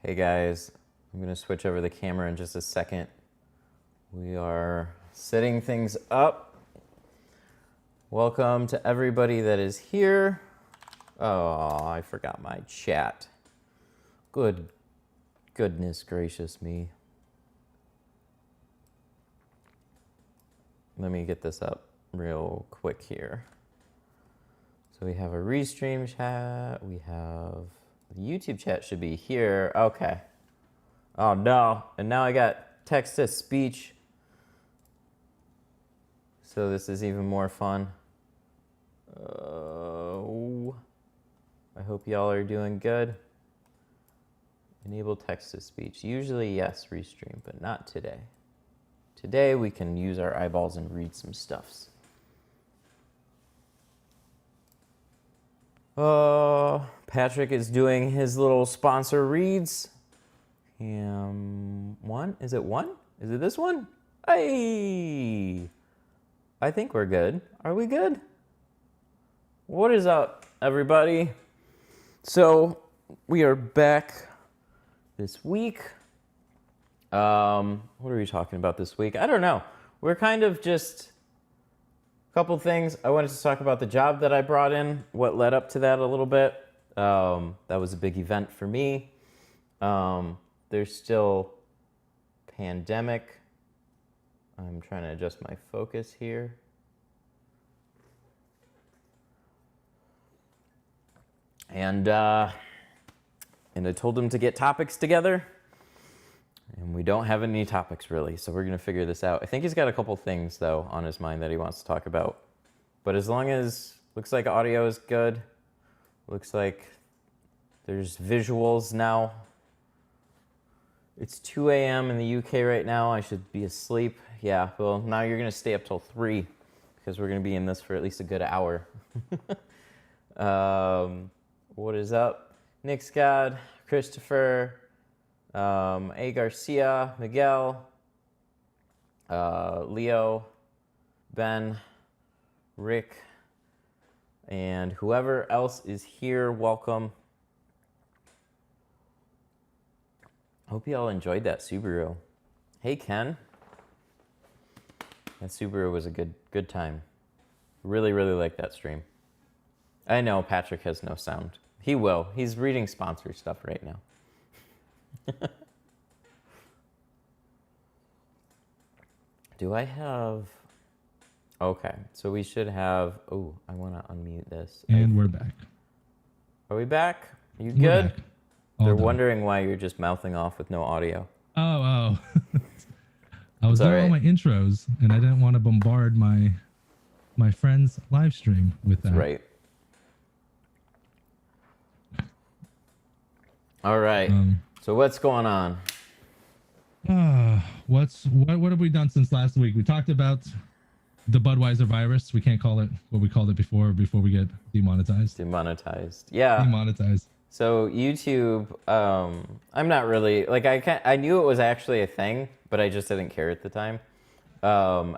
Hey guys, I'm gonna switch over the camera in just a second. We are setting things up. Welcome to everybody that is here. Oh, I forgot my chat. Goodness gracious me. Let me get this up real quick here. So we have a restream chat, we have the YouTube chat should be here. Okay. Oh no, and now I got text to speech. So this is even more fun. I hope y'all are doing good. Enable text to speech. Usually yes, restream, but not today. Today we can use our eyeballs and read some stuffs. Patrick is doing his little sponsor reads. One? Is it one? Is it this one? Hey! I think we're good. Are we good? What is up, everybody? So, we are back this week. What are we talking about this week? I don't know. We're kind of just... Couple things. I wanted to talk about the job that I brought in, what led up to that a little bit. That was a big event for me. There's still pandemic. I'm trying to adjust my focus here. And I told him to get topics together. And we don't have any topics really, so we're gonna figure this out. I think he's got a couple things though on his mind that he wants to talk about. But as long as, looks like audio is good. Looks like there's visuals now. It's 2 a.m. in the UK right now. I should be asleep. Yeah, well now you're gonna stay up till 3 because we're gonna be in this for at least a good hour. What is up? Nick Scott, Christopher, A. Garcia, Miguel, Leo, Ben, Rick, and whoever else is here, welcome. Hope you all enjoyed that Subaru. Hey, Ken. That Subaru was a good time. Really, really like that stream. I know Patrick has no sound. He will. He's reading sponsor stuff right now. Do I have... Okay, so we should have... Oh, I want to unmute this. And we're back. Are we back? Are you good? Back. They're wondering why you're just mouthing off with no audio. Oh. I was doing all my intros, and I didn't want to bombard my friend's live stream with that. Right. All right. So what's going on? What have we done since last week? We talked about the Budweiser virus. We can't call it what we called it before we get demonetized. Demonetized. Yeah. Demonetized. So YouTube, I'm not really like I knew it was actually a thing, but I just didn't care at the time.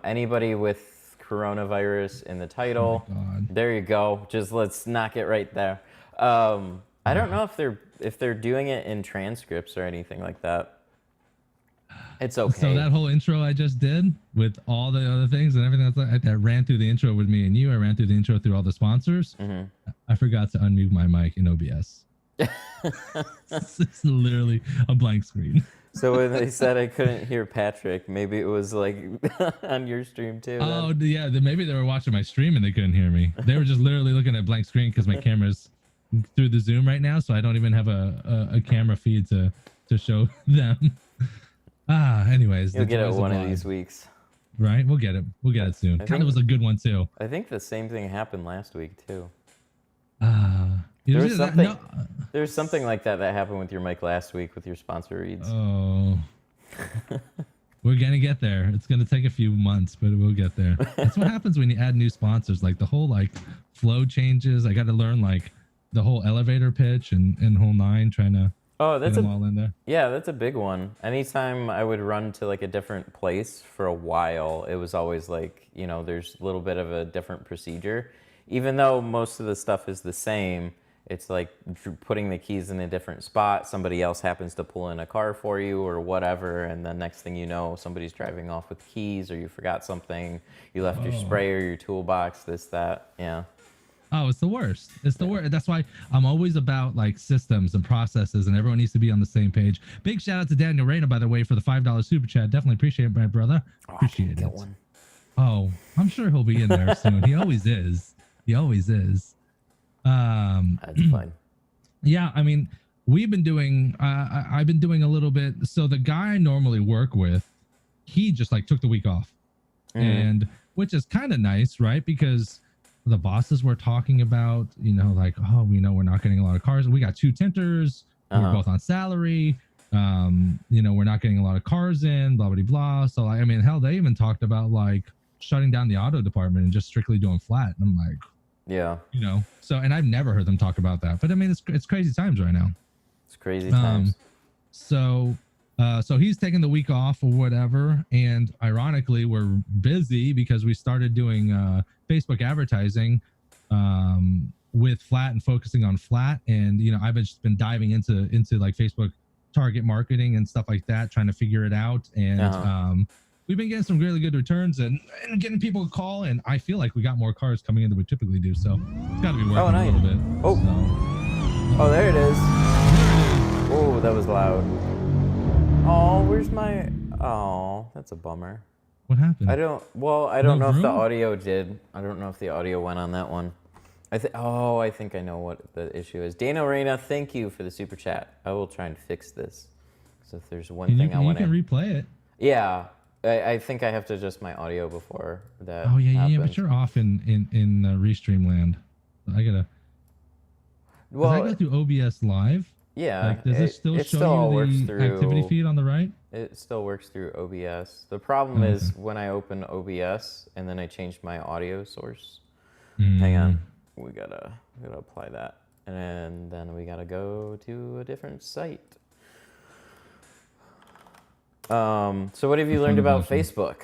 Anybody with coronavirus in the title, there you go. Just let's knock it right there. I don't know if they're doing it in transcripts or anything like that. It's okay. So that whole intro I just did with all the other things and everything that ran through the intro with me and you, I ran through the intro through all the sponsors. I forgot to unmute my mic in OBS. It's literally a blank screen. So when they said I couldn't hear Patrick, maybe it was like on your stream too. Oh yeah, maybe they were watching my stream and they couldn't hear me. They were just literally looking at a blank screen because my camera's through the Zoom right now, so I don't even have a camera feed to show them. Anyways, you'll get it one of these weeks. Right, we'll get it. We'll get it soon. Kind of was a good one too. I think the same thing happened last week too. There's something like that happened with your mic last week with your sponsor reads. Oh, we're gonna get there. It's gonna take a few months, but we'll get there. That's what happens when you add new sponsors. Like the whole flow changes. I got to learn the whole elevator pitch and whole nine, trying to get them all in there. Yeah, that's a big one. Anytime I would run to a different place for a while, it was always there's a little bit of a different procedure, even though most of the stuff is the same. It's like putting the keys in a different spot. Somebody else happens to pull in a car for you or whatever. And then next thing you know, somebody's driving off with keys, or you forgot something. You left your sprayer, your toolbox, this, that. Yeah. Oh, it's the worst. It's the worst. That's why I'm always about systems and processes, and everyone needs to be on the same page. Big shout out to Daniel Reyna, by the way, for the $5 super chat. Definitely appreciate it, my brother. Appreciate it. One. Oh, I'm sure he'll be in there soon. He always is. He always is. That's fine. Yeah, I mean, we've been doing I've been doing a little bit. So the guy I normally work with, he just took the week off. And which is kind of nice, right? Because the bosses were talking about, we're not getting a lot of cars. We got 2 tinters, we're both on salary. We're not getting a lot of cars in, blah blah blah. So I mean, hell, they even talked about shutting down the auto department and just strictly doing flat. And I'm like, yeah, so, and I've never heard them talk about that, but I mean, it's crazy times right now. It's crazy times. So he's taking the week off or whatever. And ironically, we're busy because we started doing Facebook advertising with flat and focusing on flat. And, I've just been diving into Facebook target marketing and stuff like that, trying to figure it out. And, we've been getting some really good returns and getting people to call, and I feel like we got more cars coming in than we typically do. So it's got to be working a little bit. Oh, there it is. Oh, that was loud. Oh, where's my? Oh, that's a bummer. What happened? I don't know if the audio did. I don't know if the audio went on that one. I think I know what the issue is. Dana Reyna, thank you for the super chat. I will try and fix this. So if there's one thing I want to, you can replay it. Yeah. I think I have to adjust my audio before that. Oh yeah, happens. yeah, but you're off in Restream land. I gotta. Well, I go through OBS Live. Yeah. Does it still show you the activity feed on the right? It still works through OBS. The problem is when I open OBS and then I change my audio source. Hang on, we gotta apply that, and then we gotta go to a different site. So what have you learned about Facebook?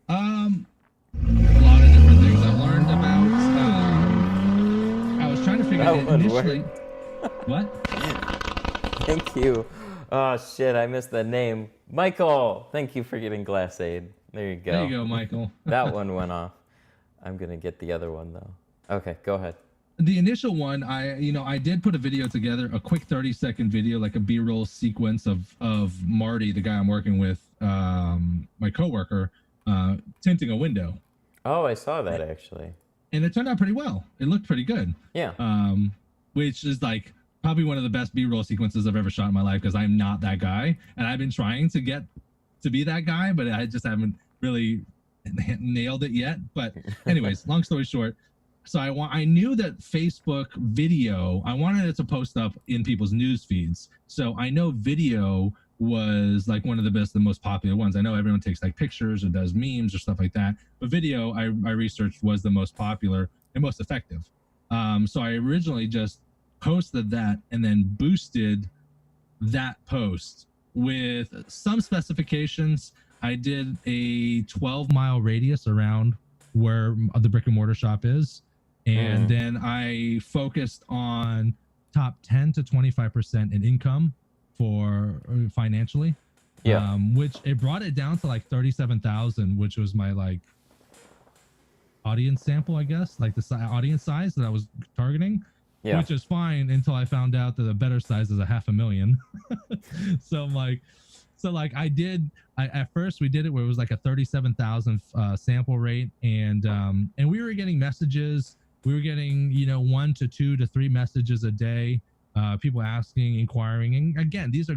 A lot of different things I've learned about. I was trying to figure out initially. What? Thank you. Oh shit, I missed the name. Michael, thank you for getting Glass Aid. There you go. There you go, Michael. That one went off. I'm gonna get the other one though. Okay, go ahead. The initial one, I did put a video together, a quick 30-second video, like a B-roll sequence of Marty, the guy I'm working with, my coworker, tinting a window. Oh, I saw that actually. And it turned out pretty well. It looked pretty good. Yeah. Which is probably one of the best B-roll sequences I've ever shot in my life, because I'm not that guy, and I've been trying to get to be that guy, but I just haven't really nailed it yet. But anyways, long story short. So I knew that Facebook video, I wanted it to post up in people's news feeds. So I know video was one of the most popular ones. I know everyone takes pictures or does memes or stuff like that, but video I researched was the most popular and most effective. So I originally just posted that and then boosted that post with some specifications. I did a 12-mile radius around where the brick and mortar shop is. And then I focused on top 10 to 25% in income for financially. Yeah. Which it brought it down to 37,000, which was my audience sample, I guess, the audience size that I was targeting. Yeah. which is fine until I found out that the better size is a $500,000. So I'm like, at first we did it where it was like a 37,000 sample rate, and we were getting messages. We were getting 1 to 2 to 3 messages a day, people asking, inquiring, and again, these are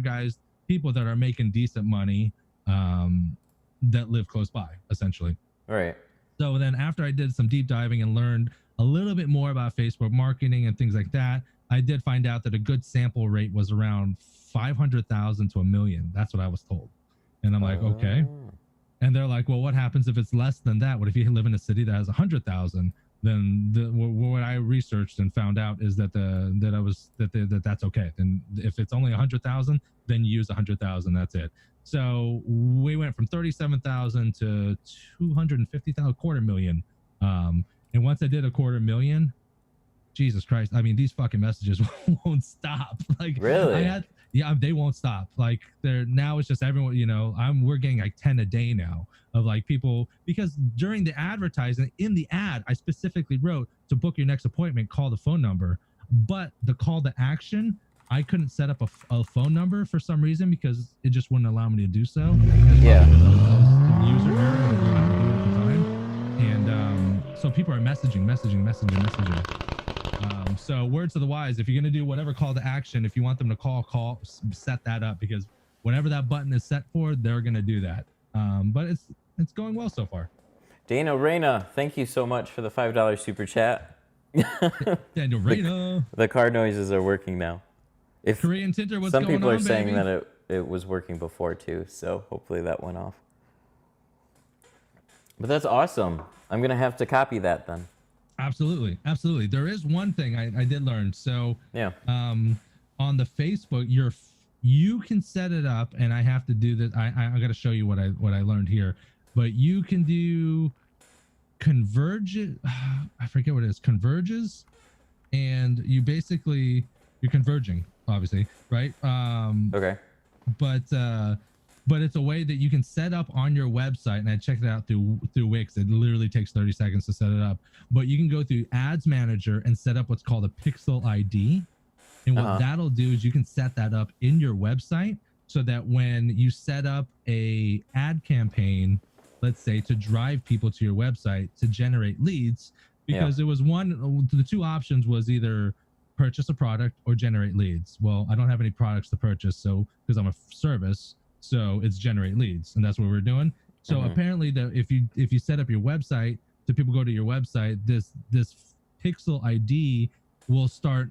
people that are making decent money, that live close by, essentially. Right. So then after I did some deep diving and learned a little bit more about Facebook marketing and things like that, I did find out that a good sample rate was around 500,000 to $1 million. That's what I was told. And I'm like, okay. And they're like, well, what happens if it's less than that? What if you live in a city that has 100,000? Then what I researched and found out is that that's okay. Then if it's only 100,000, then you use 100,000. That's it. So we went from 37,000 to 250,000, $250,000. And once I did $250,000, Jesus Christ! I mean, these fucking messages won't stop. Like, really? They won't stop. Like, they're now it's just everyone. We're getting like 10 a day now of like people, because during the advertising in the ad, I specifically wrote, to book your next appointment, call the phone number. But the call to action, I couldn't set up a phone number for some reason because it just wouldn't allow me to do so. Yeah. User error, I didn't know how to do it at the time. And so people are messaging. So word to the wise, if you're going to do whatever call to action, if you want them to call, set that up, because whatever that button is set for, they're going to do that. But it's going well so far. Daniel Reyna, thank you so much for the $5 super chat. Daniel Reyna. The car noises are working now. If Korean Tinter, what's some going people on, are saying baby? that it was working before too, so hopefully that went off. But that's awesome. I'm gonna have to copy that then. Absolutely. There is one thing I did learn. So yeah, on the Facebook, you can set it up, and I have to do that. I got to show you what I learned here, but you can do converge. I forget what it is. Converges, and you're converging, obviously, right? okay. But it's a way that you can set up on your website, and I checked it out through Wix. It literally takes 30 seconds to set it up. But you can go through Ads Manager and set up what's called a pixel ID. And what that'll do is you can set that up in your website so that when you set up a ad campaign, let's say to drive people to your website to generate leads, because it was the two options was either purchase a product or generate leads. Well, I don't have any products to purchase, so because I'm a service. So it's generate leads, and that's what we're doing. So apparently, if you set up your website, so people go to your website, this pixel ID will start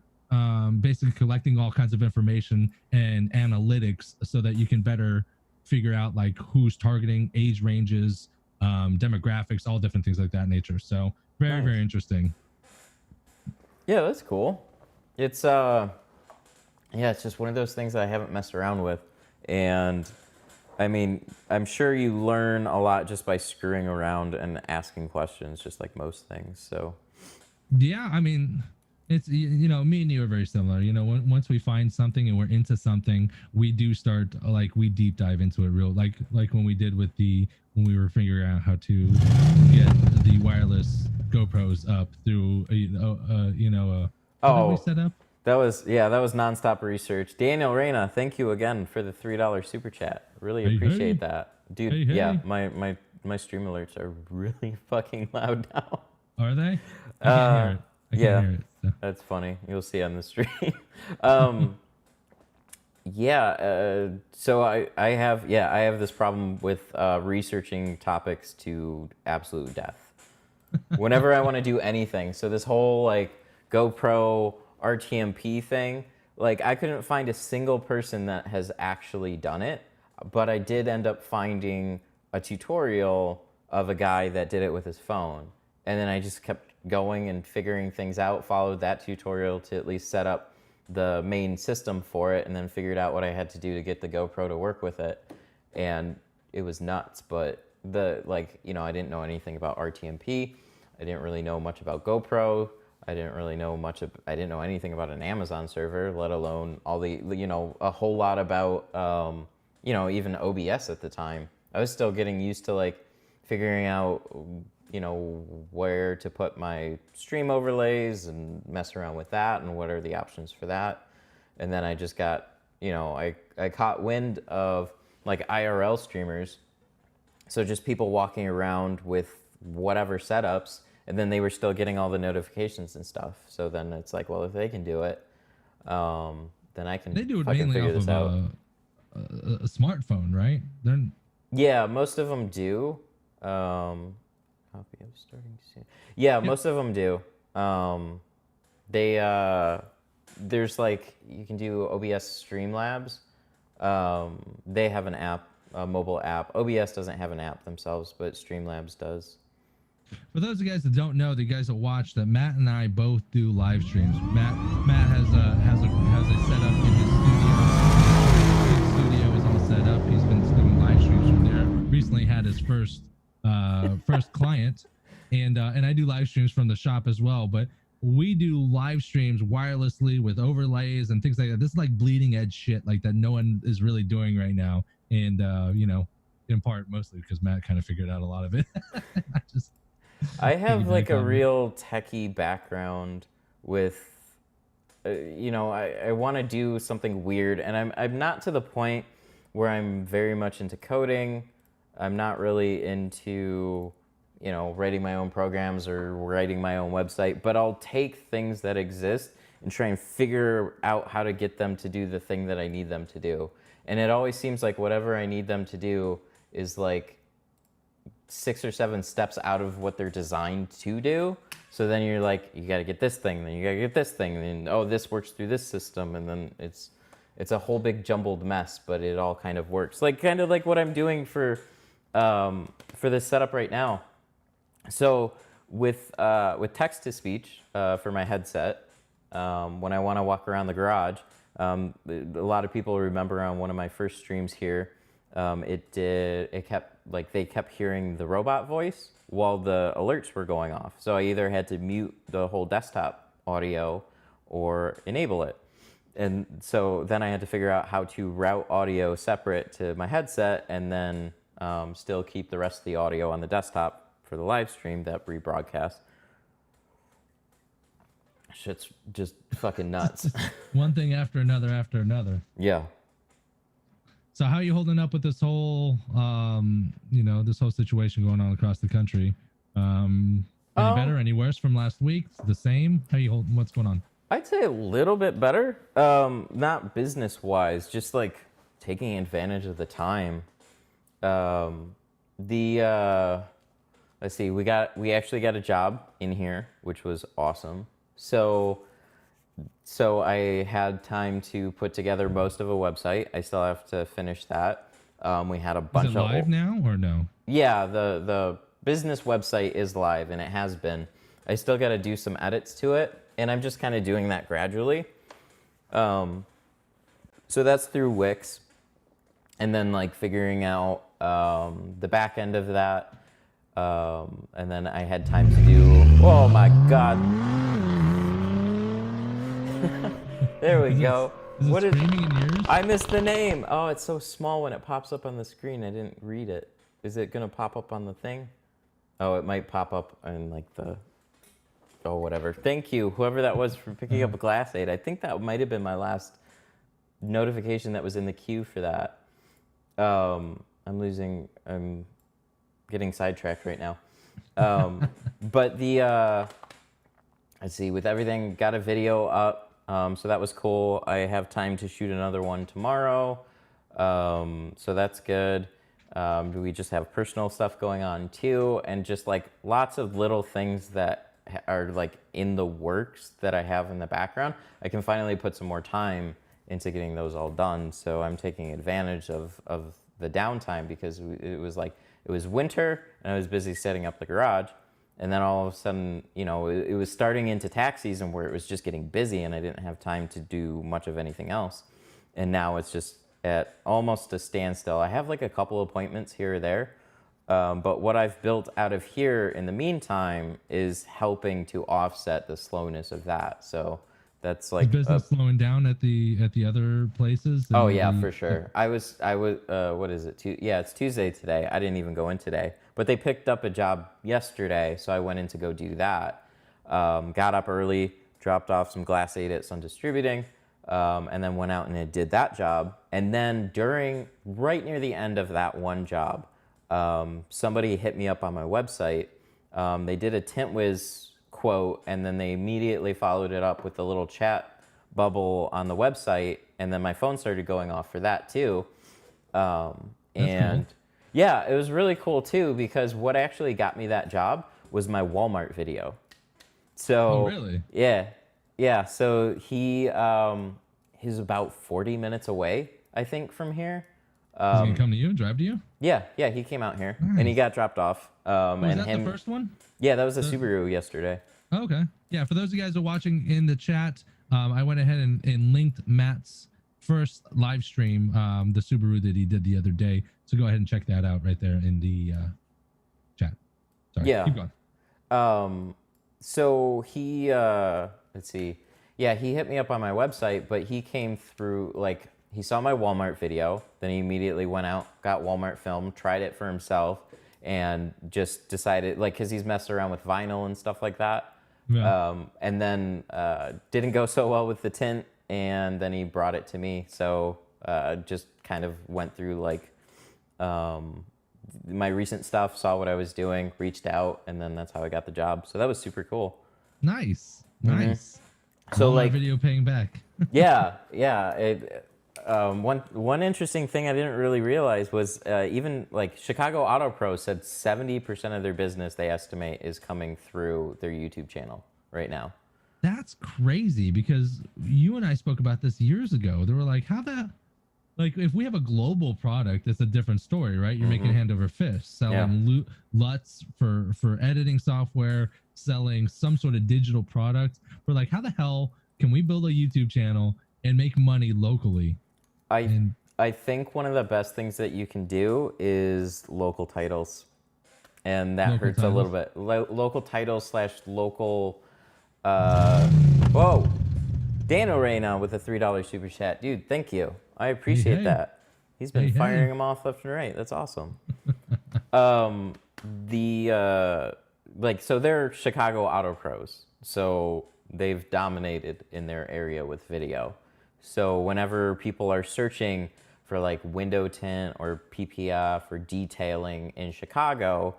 basically collecting all kinds of information and analytics, so that you can better figure out like who's targeting, age ranges, demographics, all different things like that nature. So very interesting. Yeah, that's cool. It's it's just one of those things that I haven't messed around with, and I mean, I'm sure you learn a lot just by screwing around and asking questions, just like most things. So, yeah, I mean, it's me and you are very similar. Once we find something and we're into something, we do start we deep dive into it real like when we did with when we were figuring out how to get the wireless GoPros up through what did we set up? That was nonstop research. Daniel Reyna, thank you again for the $3 super chat. Really appreciate that. Dude, yeah, my stream alerts are really fucking loud now. Are they? I can't hear it. I can't hear it. So. That's funny. You'll see on the stream. So I have this problem with researching topics to absolute death. Whenever I want to do anything. So this whole GoPro RTMP thing, I couldn't find a single person that has actually done it, but I did end up finding a tutorial of a guy that did it with his phone. And then I just kept going and figuring things out, followed that tutorial to at least set up the main system for it, and then figured out what I had to do to get the GoPro to work with it. And it was nuts, but I didn't know anything about RTMP. I didn't really know much about GoPro. I didn't know anything about an Amazon server, let alone all the, a whole lot about, even OBS at the time. I was still getting used to figuring out, where to put my stream overlays and mess around with that and what are the options for that. And then I just got, I caught wind of like IRL streamers. So just people walking around with whatever setups, and then they were still getting all the notifications and stuff. So then it's like, well, if they can do it, then I can They do it fucking mainly figure off this of out. a smartphone, right? Yeah, most of them do. Copy of starting soon. Yeah, Yep. most of them do. There's like, you can do OBS Streamlabs. They have an app, a mobile app. OBS doesn't have an app themselves, but Streamlabs does. For those of you guys that don't know, the guys that watch, that Matt and I both do live streams. Matt has a setup in his studio. His studio is all set up. He's been doing live streams from there. Recently had his first client, and I do live streams from the shop as well. But we do live streams wirelessly with overlays and things like that. This is like bleeding edge shit like that no one is really doing right now. And in part mostly because Matt kind of figured out a lot of it. I have like a on real techie background with, I want to do something weird, and I'm not to the point where I'm very much into coding. I'm not really into, writing my own programs or writing my own website, but I'll take things that exist and try and figure out how to get them to do the thing that I need them to do. And it always seems like whatever I need them to do is like 6 or 7 steps out of what they're designed to do. So then you're like, you got to get this thing, then you got to get this thing, and oh, this works through this system, and then it's a whole big jumbled mess, but it all kind of works. Like kind of like what I'm doing for this setup right now. So with text to speech for my headset, when I want to walk around the garage, a lot of people remember on one of my first streams here, they kept hearing the robot voice while the alerts were going off. So I either had to mute the whole desktop audio or enable it. And so then I had to figure out how to route audio separate to my headset and then still keep the rest of the audio on the desktop for the live stream that rebroadcast. Shit's just fucking nuts. One thing after another. Yeah. So how are you holding up with this whole, this whole situation going on across the country? Any better, any worse from last week? The same? How you holding? What's going on? I'd say a little bit better. Not business-wise, just like taking advantage of the time. Let's see, we actually got a job in here, which was awesome. So I had time to put together most of a website. I still have to finish that. We had a bunch Is it live now or no? Yeah, the business website is live, and it has been. I still got to do some edits to it, and I'm just kind of doing that gradually. So that's through Wix, and then like figuring out the back end of that, and then I had time to do. Oh my God! There we go. What is screaming in yours? I missed the name. Oh, it's so small when it pops up on the screen. I didn't read it. Is it gonna pop up on the thing? Oh, it might pop up in like the. Oh, whatever. Thank you, whoever that was, for picking up a glass aid. I think that might have been my last notification that was in the queue for that. I'm getting sidetracked right now. But let's see, with everything, got a video up. So that was cool. I have time to shoot another one tomorrow. So that's good. We just have personal stuff going on too, and just like lots of little things that are like in the works that I have in the background. I can finally put some more time into getting those all done. So I'm taking advantage of the downtime, because it was winter and I was busy setting up the garage. And then all of a sudden, it was starting into tax season where it was just getting busy and I didn't have time to do much of anything else. And now it's just at almost a standstill. I have like a couple appointments here or there. But what I've built out of here in the meantime is helping to offset the slowness of that. So That's Is like business slowing down at the other places? oh yeah, for sure. I was what is it? Yeah, it's Tuesday today. I didn't even go in today, but they picked up a job yesterday, so I went in to go do that. Got up early, dropped off some Glass 8 at Sun Distributing, and then went out and did that job. And then right near the end of that one job, somebody hit me up on my website. They did a Tint Wiz quote, and then they immediately followed it up with a little chat bubble on the website, and then my phone started going off for that too. And cool. yeah, it was really cool too, because what actually got me that job was my Walmart video. So Oh, really? yeah. So he's about 40 minutes away, I think, from here. He's gonna come to you, drive to you? Yeah, he came out here and he Nice. got dropped off. Was that the first one? Yeah, that was a Subaru yesterday. Oh, okay. Yeah, for those of you guys who are watching in the chat, I went ahead and linked Matt's first live stream, the Subaru that he did the other day. So go ahead and check that out right there in the chat. Sorry, Yeah. keep going. So he, let's see. Yeah, he hit me up on my website, but he came through, like, he saw my Walmart video, then he immediately went out, got Walmart film, tried it for himself, and just decided, like, because he's messed around with vinyl and stuff like that. Yeah. And then didn't go so well with the tint, and then he brought it to me. So just kind of went through, like, my recent stuff, saw what I was doing, reached out, and then that's how I got the job. So that was super cool. Nice. So Walmart like video paying back. yeah. One interesting thing I didn't really realize was even like Chicago Auto Pro said 70% of their business, they estimate, is coming through their YouTube channel right now. That's crazy, because you and I spoke about this years ago. They were like, how that, like, if we have a global product, it's a different story, right? You're making hand over fist, selling LUTs for editing software, selling some sort of digital product. We're like, how the hell can we build a YouTube channel and make money locally? I think one of the best things that you can do is local titles, and that Local hurts titles? a little bit. Local titles / local. Whoa, Dano Reyna with a $3 super chat, dude. Thank you. I appreciate hey. that. He's been Hey, firing hey. them off left and right. That's awesome. Like, so they're Chicago Auto Pros, so they've dominated in their area with video. So whenever people are searching for like window tint or PPF or detailing in Chicago,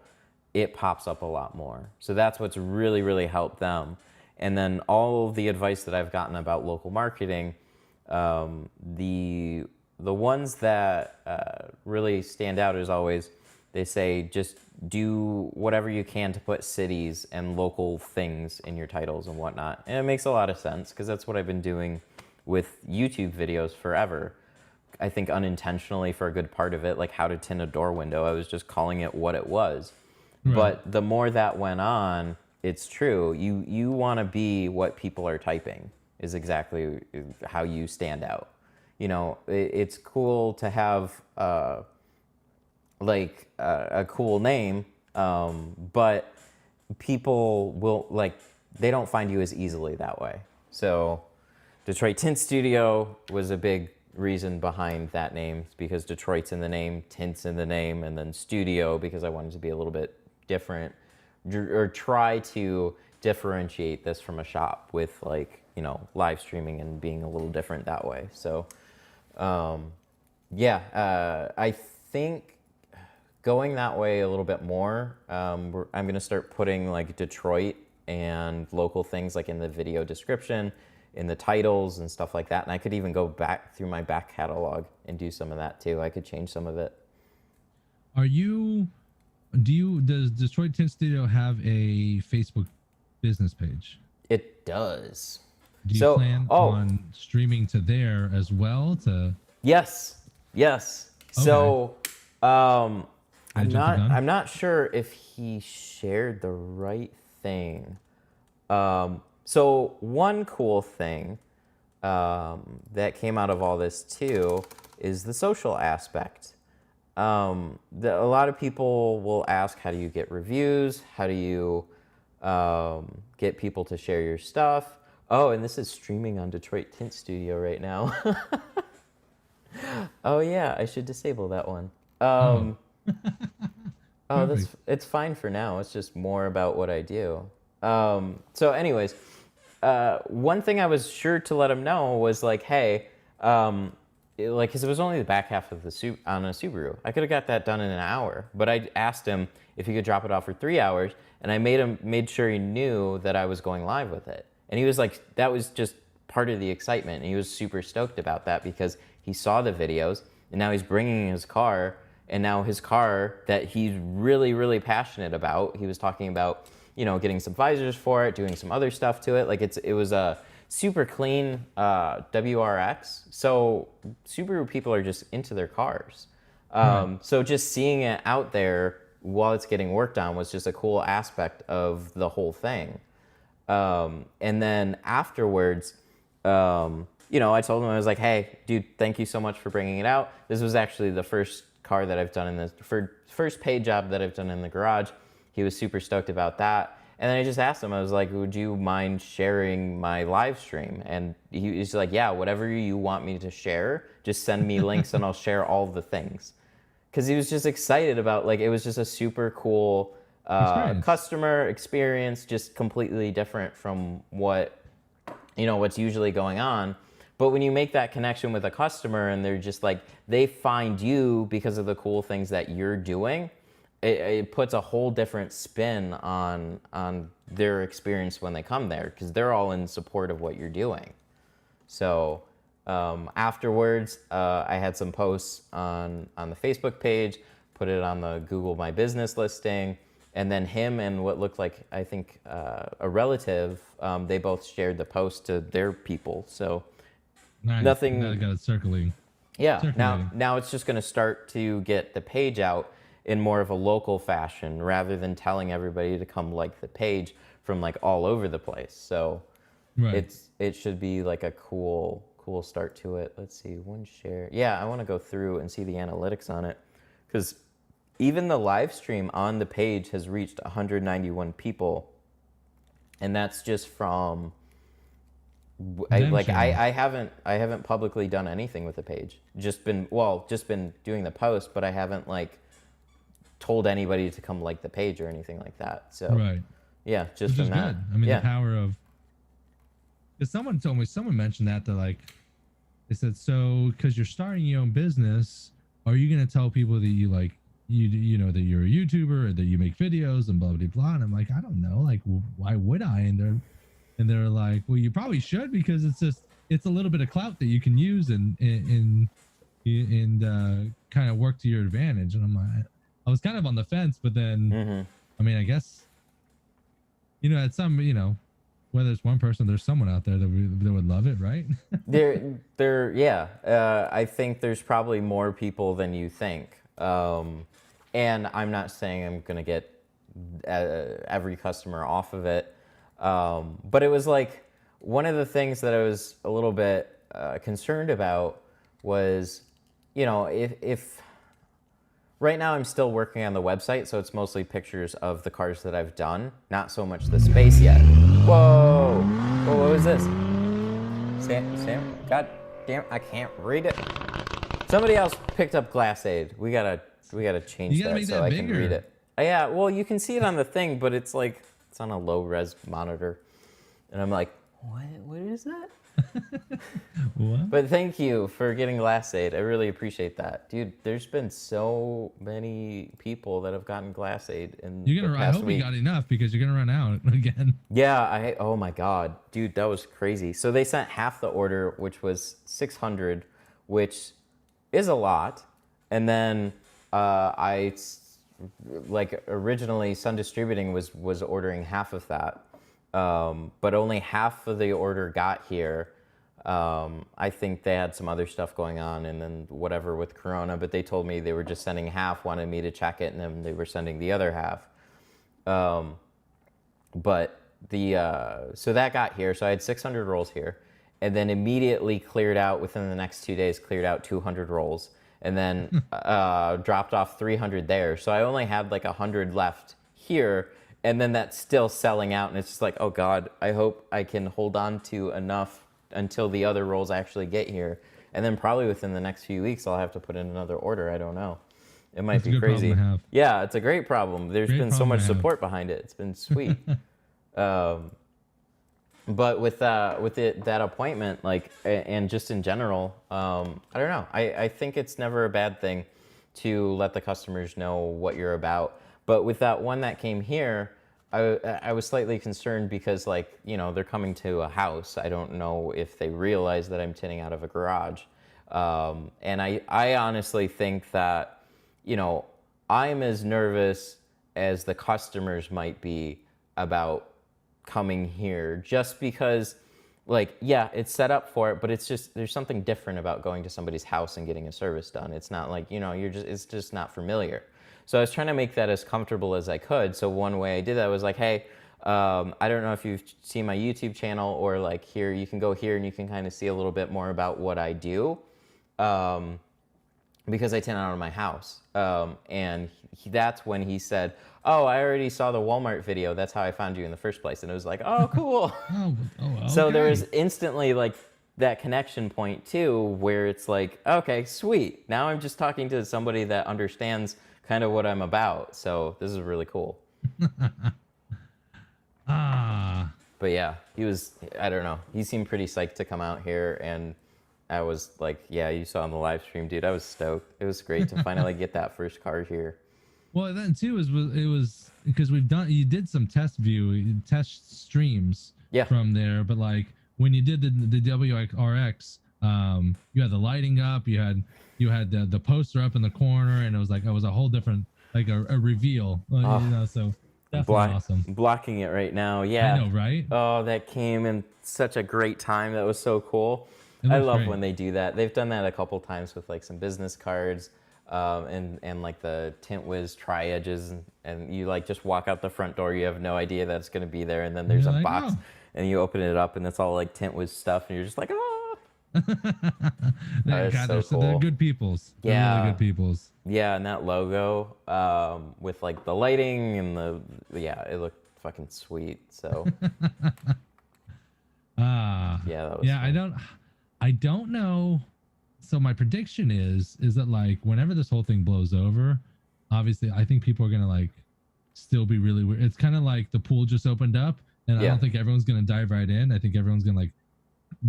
it pops up a lot more. So that's what's really, really helped them. And then all of the advice that I've gotten about local marketing, the ones that really stand out is always, they say just do whatever you can to put cities and local things in your titles and whatnot. And it makes a lot of sense, because that's what I've been doing with YouTube videos forever. I think unintentionally for a good part of it, like how to tint a door window, I was just calling it what it was. Right. But the more that went on, it's true. You want to be what people are typing is exactly how you stand out. You know, it's cool to have a cool name, but people will, like, they don't find you as easily that way. So Detroit Tint Studio was a big reason behind that name, because Detroit's in the name, Tint's in the name, and then Studio because I wanted to be a little bit different, or try to differentiate this from a shop with, like, you know, live streaming and being a little different that way. So I think going that way a little bit more, I'm going to start putting like Detroit and local things like in the video description, in the titles and stuff like that. And I could even go back through my back catalog and do some of that too. I could change some of it. Does Detroit Tint Studio have a Facebook business page? It does. Do you plan on streaming to there as well? Yes. Okay. So I'm not sure if he shared the right thing. So one cool thing that came out of all this too is the social aspect. A lot of people will ask, how do you get reviews? How do you get people to share your stuff? Oh, and this is streaming on Detroit Tint Studio right now. Oh yeah, I should disable that one. Oh, it's fine for now. It's just more about what I do. So anyways, one thing I was sure to let him know was like, hey, like, cause it was only the back half of the on a Subaru. I could have got that done in an hour, but I asked him if he could drop it off for 3 hours, and I made sure he knew that I was going live with it. And he was like, that was just part of the excitement. And he was super stoked about that because he saw the videos, and now he's bringing his car, and now his car that he's really, really passionate about. He was talking about, you know, getting some visors for it, doing some other stuff to it. Like it was a super clean WRX. So Subaru people are just into their cars. So just seeing it out there while it's getting worked on was just a cool aspect of the whole thing. And then afterwards, you know, I told him, I was like, hey, dude, thank you so much for bringing it out. This was actually the first car that I've done in the first paid job that I've done in the garage. He was super stoked about that. And then I just asked him, I was like, would you mind sharing my live stream? And he's like, yeah, whatever you want me to share, just send me links and I'll share all the things. Because he was just excited about, like, it was just a super cool customer experience, just completely different from what, you know, what's usually going on. But when you make that connection with a customer and they're just like, they find you because of the cool things that you're doing, it puts a whole different spin on their experience when they come there, because they're all in support of what you're doing. So afterwards, I had some posts on the Facebook page, put it on the Google My Business listing, and then him and what looked like, I think, a relative, they both shared the post to their people. So nice. Nothing. Now got it circling. Yeah. Now it's just going to start to get the page out in more of a local fashion, rather than telling everybody to come like the page from like all over the place. So it should be like a cool start to it. Let's see, one share. Yeah, I want to go through and see the analytics on it, because even the live stream on the page has reached 191 people, and that's just from I haven't publicly done anything with the page. Just been doing the post, but I haven't like told anybody to come like the page or anything like that. So yeah, just from that. Good. I mean, the power of, because someone mentioned that like, they said, so because you're starting your own business, are you going to tell people that you like, you know, that you're a YouTuber or that you make videos and blah, blah, blah. And I'm like, I don't know. Like, why would I? And they're like, well, you probably should, because it's a little bit of clout that you can use and kind of work to your advantage. And I'm like, I was kind of on the fence, but then, I mean, I guess, you know, at some, you know, whether it's one person, there's someone out there that would love it, right? I think there's probably more people than you think. And I'm not saying I'm going to get every customer off of it. But it was like, one of the things that I was a little bit concerned about was, you know, if right now I'm still working on the website, so it's mostly pictures of the cars that I've done, not so much the space yet. Whoa, what was this? Sam, god damn, I can't read it. Somebody else picked up Glass Aid. We gotta change that so I can read it. Yeah, well, you can see it on the thing, but it's like, it's on a low res monitor. And I'm like, what is that? What? But thank you for getting Glass Aid. I really appreciate that. Dude, there's been so many people that have gotten Glass Aid in the past I hope week. you got enough, because you're gonna run out again. Yeah, oh my God. Dude, that was crazy. So they sent half the order, which was 600, which is a lot. And then originally Sun Distributing was ordering half of that. But only half of the order got here. I think they had some other stuff going on, and then whatever with Corona, but they told me they were just sending half, wanted me to check it, and then they were sending the other half. But so that got here. So I had 600 rolls here, and then immediately cleared out within the next 2 days, cleared out 200 rolls, and then dropped off 300 there. So I only had like 100 left here. and then that's still selling out, and it's just like, oh God, I hope I can hold on to enough until the other rolls actually get here. And then probably within the next few weeks, I'll have to put in another order. I don't know. It might That's a be good problem crazy. to have. Yeah, it's a great problem. There's Great been so problem much to have. support behind it. It's been sweet. But with that appointment, like, and just in general, I don't know. I think it's never a bad thing to let the customers know what you're about. But with that one that came here, I was slightly concerned because, like, you know, they're coming to a house. I don't know if they realize that I'm tinting out of a garage. And I honestly think that, you know, I'm as nervous as the customers might be about coming here, just because, like, yeah, it's set up for it, but it's just, there's something different about going to somebody's house and getting a service done. It's not like, you know, it's just not familiar. So I was trying to make that as comfortable as I could. So one way I did that was like, hey, I don't know if you've seen my YouTube channel, or like, here, you can go here and you can kind of see a little bit more about what I do. Because I tint out of my house. And that's when he said, oh, I already saw the Walmart video. That's how I found you in the first place. And it was like, oh, cool. Okay. So there was instantly like that connection point too, where it's like, okay, sweet. Now I'm just talking to somebody that understands kind of what I'm about. So this is really cool. But yeah, he was, I don't know. He seemed pretty psyched to come out here, and I was like, yeah, you saw on the live stream, dude. I was stoked. It was great to finally get that first car here. Well, then too it was because you did some test streams from there, but like when you did the WRX, you had the lighting up, you had the poster up in the corner, and it was a whole different, like a reveal, you know, so definitely awesome. Blocking it right now. Yeah. I know, right? Oh, that came in such a great time. That was so cool. I love when they do that. They've done that a couple times with like some business cards, and like the Tint Wiz tri-edges, and you like just walk out the front door, you have no idea that it's going to be there, and then there's a box, and you open it up, and it's all like Tint Wiz stuff, and you're just like, oh. They're good peoples. They're really good peoples. Yeah, and that logo, with like the lighting and it looked fucking sweet. So yeah, that was fun. I don't know. So my prediction is that like whenever this whole thing blows over, obviously I think people are gonna like still be really weird. It's kind of like the pool just opened up, and I don't think everyone's gonna dive right in. I think everyone's gonna like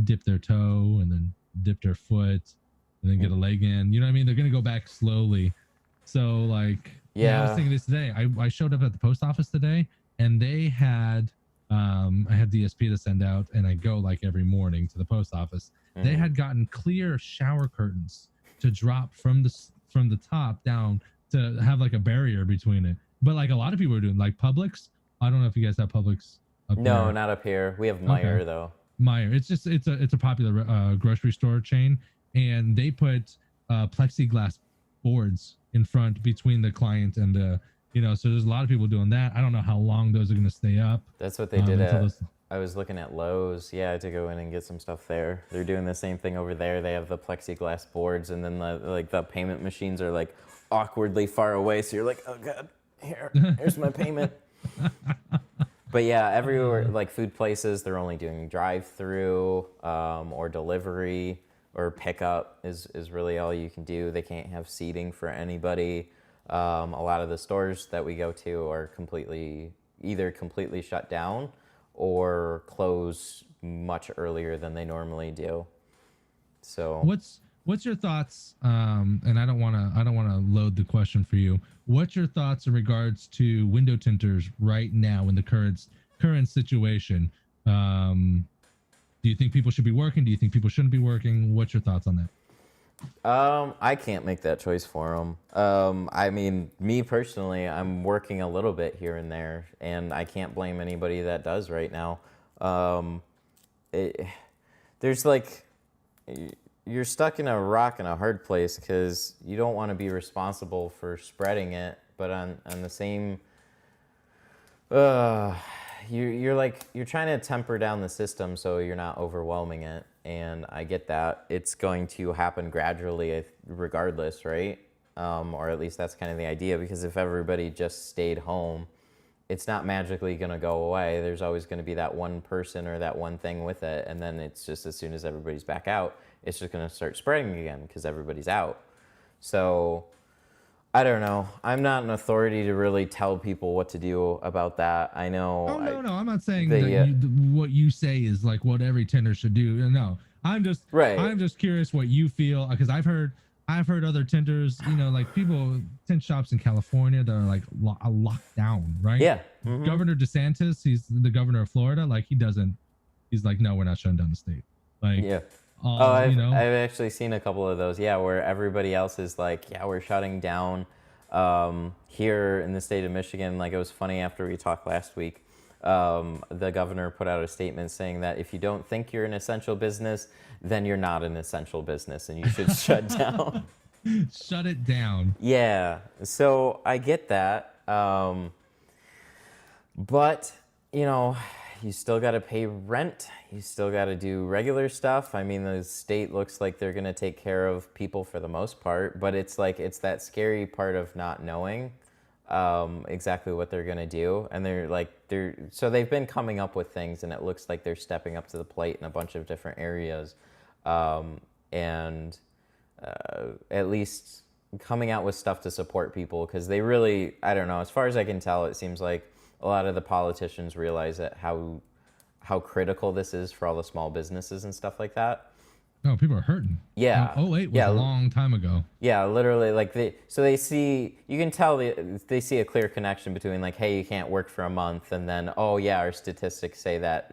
dip their toe and then dip their foot and then get a leg in. You know what I mean? They're gonna go back slowly. So like, I was thinking this today. I showed up at the post office today, and they had I had DSP to send out, and I go like every morning to the post office. They had gotten clear shower curtains to drop from the top down to have like a barrier between it. But like a lot of people are doing, like Publix. I don't know if you guys have Publix up there. No, not up here. We have Meijer though. Meijer. It's a popular grocery store chain, and they put plexiglass boards in front between the client and the, you know, so there's a lot of people doing that. I don't know how long those are going to stay up. That's what they did I was looking at Lowe's. Yeah, I had to go in and get some stuff there. They're doing the same thing over there. They have the plexiglass boards, and then the payment machines are like awkwardly far away. So you're like, oh God, here's my payment. But yeah, everywhere, like food places, they're only doing drive-through, or delivery, or pickup is really all you can do. They can't have seating for anybody. A lot of the stores that we go to are either completely shut down or close much earlier than they normally do. So what's your thoughts? And I don't want to load the question for you. What's your thoughts in regards to window tinters right now in the current situation? Do you think people should be working? Do you think people shouldn't be working? What's your thoughts on that? I can't make that choice for them. I mean, me personally, I'm working a little bit here and there, and I can't blame anybody that does right now. There's like, you're stuck in a rock and a hard place because you don't want to be responsible for spreading it, but on the same, you're trying to temper down the system so you're not overwhelming it. And I get that it's going to happen gradually regardless, right? Or at least that's kind of the idea, because if everybody just stayed home it's not magically going to go away. There's always going to be that one person or that one thing with it. And then it's just as soon as everybody's back out, it's just going to start spreading again because everybody's out. So I don't know. I'm not an authority to really tell people what to do about that. I know. Oh, no. I'm not saying that what you say is like what every tinter should do. No, I'm just curious what you feel, because I've heard other tinters, like people, tint shops in California that are like locked down, right? Yeah. Governor DeSantis, he's the governor of Florida. Like he's like, no, we're not shutting down the state. Like, yeah. I've actually seen a couple of those. Yeah, where everybody else is like, yeah, we're shutting down here in the state of Michigan. Like, it was funny after we talked last week. The governor put out a statement saying that if you don't think you're an essential business, then you're not an essential business and you should shut down. Shut it down. Yeah. So I get that. But, you still got to pay rent. You still got to do regular stuff. I mean, the state looks like they're going to take care of people for the most part, but it's that scary part of not knowing exactly what they're going to do. And so they've been coming up with things, and it looks like they're stepping up to the plate in a bunch of different areas. At least coming out with stuff to support people, because they really, I don't know, as far as I can tell, it seems like a lot of the politicians realize that how critical this is for all the small businesses and stuff like that. No, people are hurting. Yeah. 08 was a long time ago. Yeah, literally, they see, you can tell they see a clear connection between like, hey, you can't work for a month, and then, oh yeah, our statistics say that,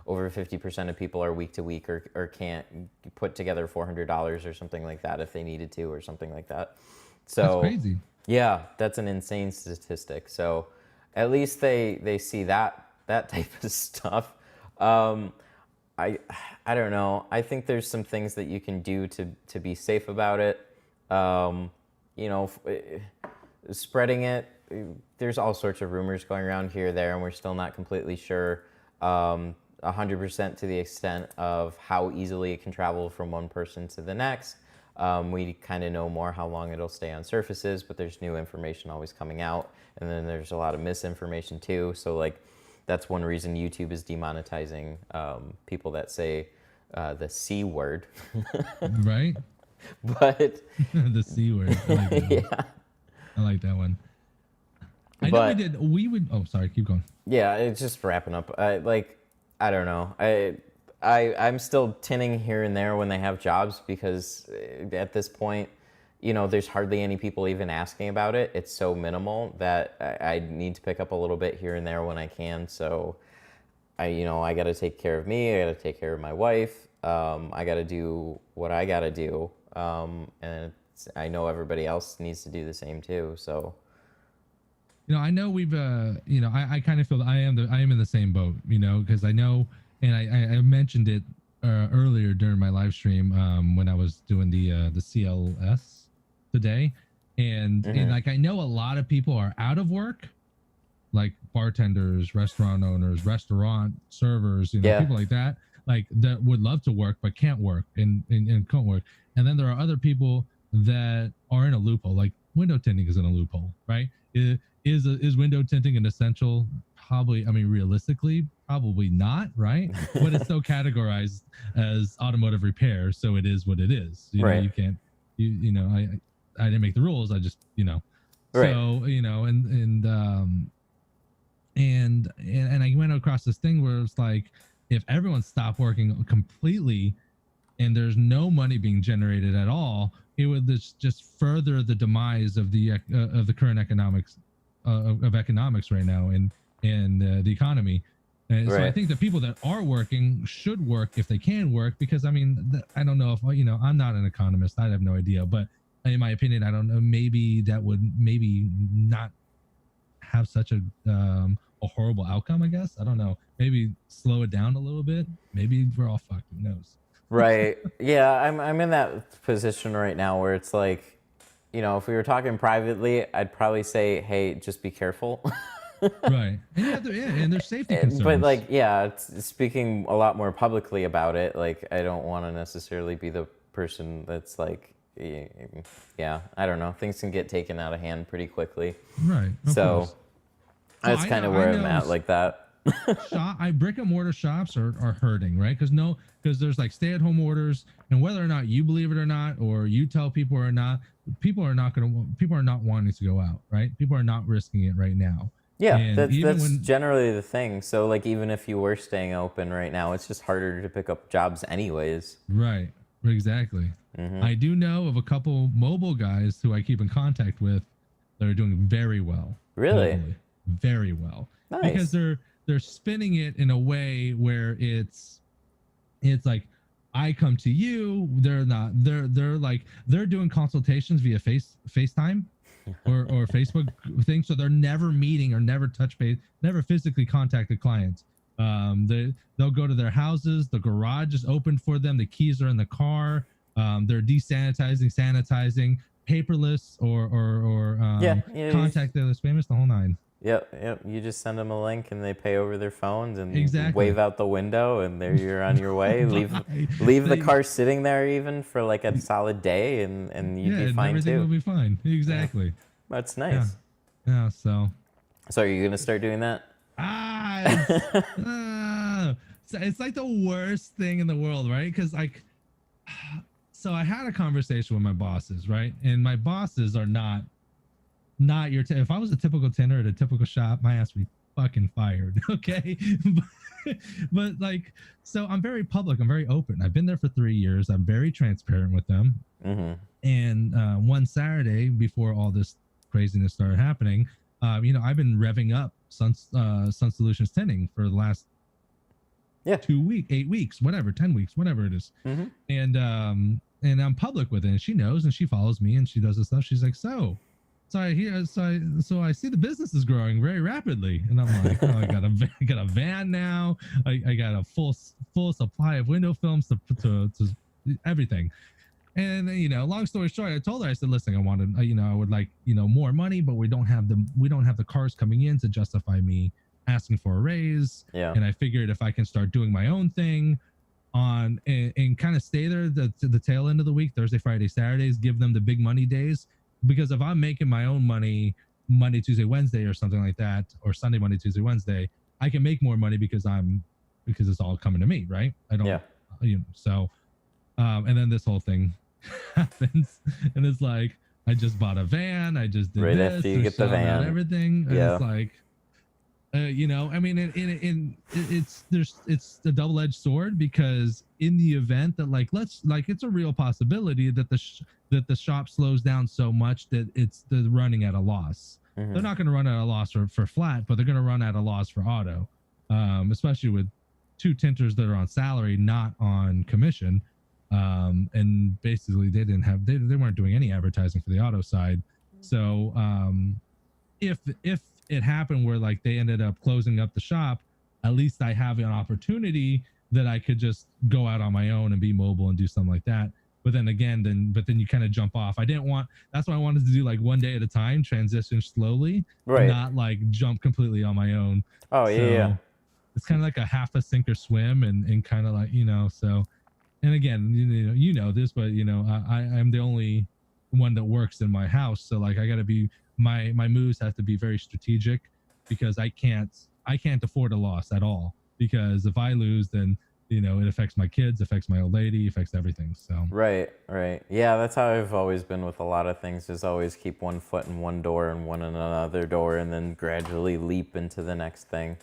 over 50% of people are week to week or can't put together $400 or something like that if they needed to or something like that. So that's crazy. Yeah, that's an insane statistic. So at least they see that type of stuff. I don't know. I think there's some things that you can do to be safe about it. Spreading it. There's all sorts of rumors going around here, there, and we're still not completely sure 100% to the extent of how easily it can travel from one person to the next. We kind of know more how long it'll stay on surfaces, but there's new information always coming out. And then there's a lot of misinformation too. So that's one reason YouTube is demonetizing people that say the C word. Right? But the C word. I like that one. Yeah. I like that one. Oh, sorry, keep going. Yeah, it's just wrapping up. I don't know. I'm still tinting here and there when they have jobs, because at this point, there's hardly any people even asking about it. It's so minimal that I need to pick up a little bit here and there when I can. So I got to take care of me. I got to take care of my wife. I got to do what I got to do. And I know everybody else needs to do the same too. So. I know we've, I kind of feel that I am in the same boat, because I know, and I mentioned it earlier during my live stream when I was doing the CLS today, and I know a lot of people are out of work, like bartenders, restaurant owners, restaurant servers, people like that, that would love to work but can't work and can't work. And then there are other people that are in a loophole, like window tinting is in a loophole, right? Is window tinting an essential? Probably. I mean, realistically, probably not, right? But it's still categorized as automotive repair, so it is what it is. Right. You can't. I didn't make the rules. I just, Right. So and I went across this thing where it's like, if everyone stopped working completely, and there's no money being generated at all, it would just further the demise of the current economics of economics right now and the economy. And so I think the people that are working should work if they can work, because I mean, I don't know if, I'm not an economist. I have no idea, but in my opinion, I don't know, maybe that would not have such a horrible outcome, I guess. I don't know. Maybe slow it down a little bit. Maybe we're all fucked. Who knows? Right. Yeah, I'm in that position right now where it's like, if we were talking privately, I'd probably say, hey, just be careful. Right. And there's safety concerns. But speaking a lot more publicly about it, I don't want to necessarily be the person that's I don't know. Things can get taken out of hand pretty quickly. Right. Of course. That's kind of where I'm at, like that. Brick and mortar shops are hurting, right? Because there's like stay-at-home orders, and whether or not you believe it or not, or you tell people or not, people are not wanting to go out, right? People are not risking it right now. Yeah, And that's generally the thing. So like even if you were staying open right now, it's just harder to pick up jobs anyways. Right, exactly. I do know of a couple mobile guys who I keep in contact with that are doing very well. Really? Mobilely. Very well. Nice. Because they're spinning it in a way where it's like, I come to you. They're doing consultations via FaceTime or Facebook things. So they're never meeting or never touch base, never physically contact the clients. They'll go to their houses. The garage is open for them. The keys are in the car. They're sanitizing, paperless or contactless, famous, the whole nine. Yep. You just send them a link and they pay over their phones and exactly. wave out the window and there you're on your way. leave the car sitting there even for like a solid day and you'd be fine everything too. will be fine. Exactly. Yeah. That's nice. Yeah. So are you gonna start doing that? It's like the worst thing in the world, right? Because so I had a conversation with my bosses, right? And my bosses are not your if I was a typical tinter at a typical shop, my ass would be fucking fired. Okay. but like, so I'm very public, I'm very open. I've been there for 3 years. I'm very transparent with them. And one Saturday before all this craziness started happening, I've been revving up Sun Solutions tinting for the last 2 weeks, 8 weeks, whatever, 10 weeks, whatever it is. And I'm public with it, and she knows, and she follows me, and she does this stuff. She's like, so I see the business is growing very rapidly, and I'm like, I got a van now. I got a full supply of window films to everything. And long story short, I told her, I said, listen, I would like more money, but we don't have the cars coming in to justify me asking for a raise. And I figured if I can start doing my own thing and kind of stay there to the tail end of the week, Thursday, Friday, Saturdays, give them the big money days. Because if I'm making my own money Monday, Tuesday, Wednesday, or something like that, or Sunday, Monday, Tuesday, Wednesday, I can make more money because it's all coming to me, right? I don't, so, and then this whole thing happens, and it's like, I just bought a van, I just did this, after you get the van, everything, and it's like, I mean, it's a double-edged sword, because in the event that it's a real possibility that the shop slows down so much that they're running at a loss. They're not going to run at a loss for flat, but they're going to run at a loss for auto, especially with 2 tinters that are on salary, not on commission. And basically they weren't doing any advertising for the auto side. So if it happened where like they ended up closing up the shop, at least I have an opportunity that I could just go out on my own and be mobile and do something like that. But then again, then you kind of jump off. That's why I wanted to do like one day at a time, transition slowly, not like jump completely on my own. Yeah. It's kind of like a half a sink or swim, and kind of like, so, and again, you know this, but I'm the only one that works in my house. So like I got to be, my moves have to be very strategic, because I can't afford a loss at all, because if I lose, then it affects my kids, affects my old lady, affects everything. So right. Yeah, that's how I've always been with a lot of things, is always keep one foot in one door and one in another door, and then gradually leap into the next thing.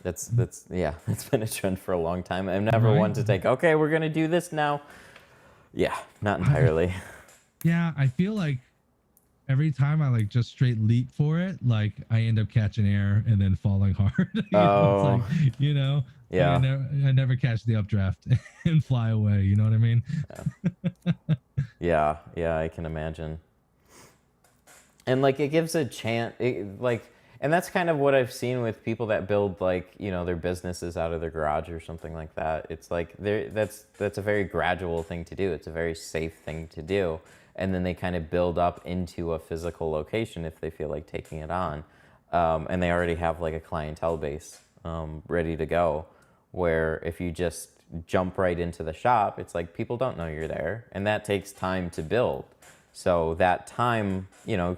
That's been a trend for a long time. I'm never one to take, okay, we're gonna do this now. Yeah, not entirely. I feel like every time I like just straight leap for it, like I end up catching air and then falling hard. It's like, Yeah. I never catch the updraft and fly away. You know what I mean? Yeah, I can imagine. And like it gives a chance, and that's kind of what I've seen with people that build their businesses out of their garage or something like that. It's like that's a very gradual thing to do. It's a very safe thing to do. And then they kind of build up into a physical location if they feel like taking it on. And they already have like a clientele base ready to go, where if you just jump right into the shop, it's like people don't know you're there, and that takes time to build. So that time,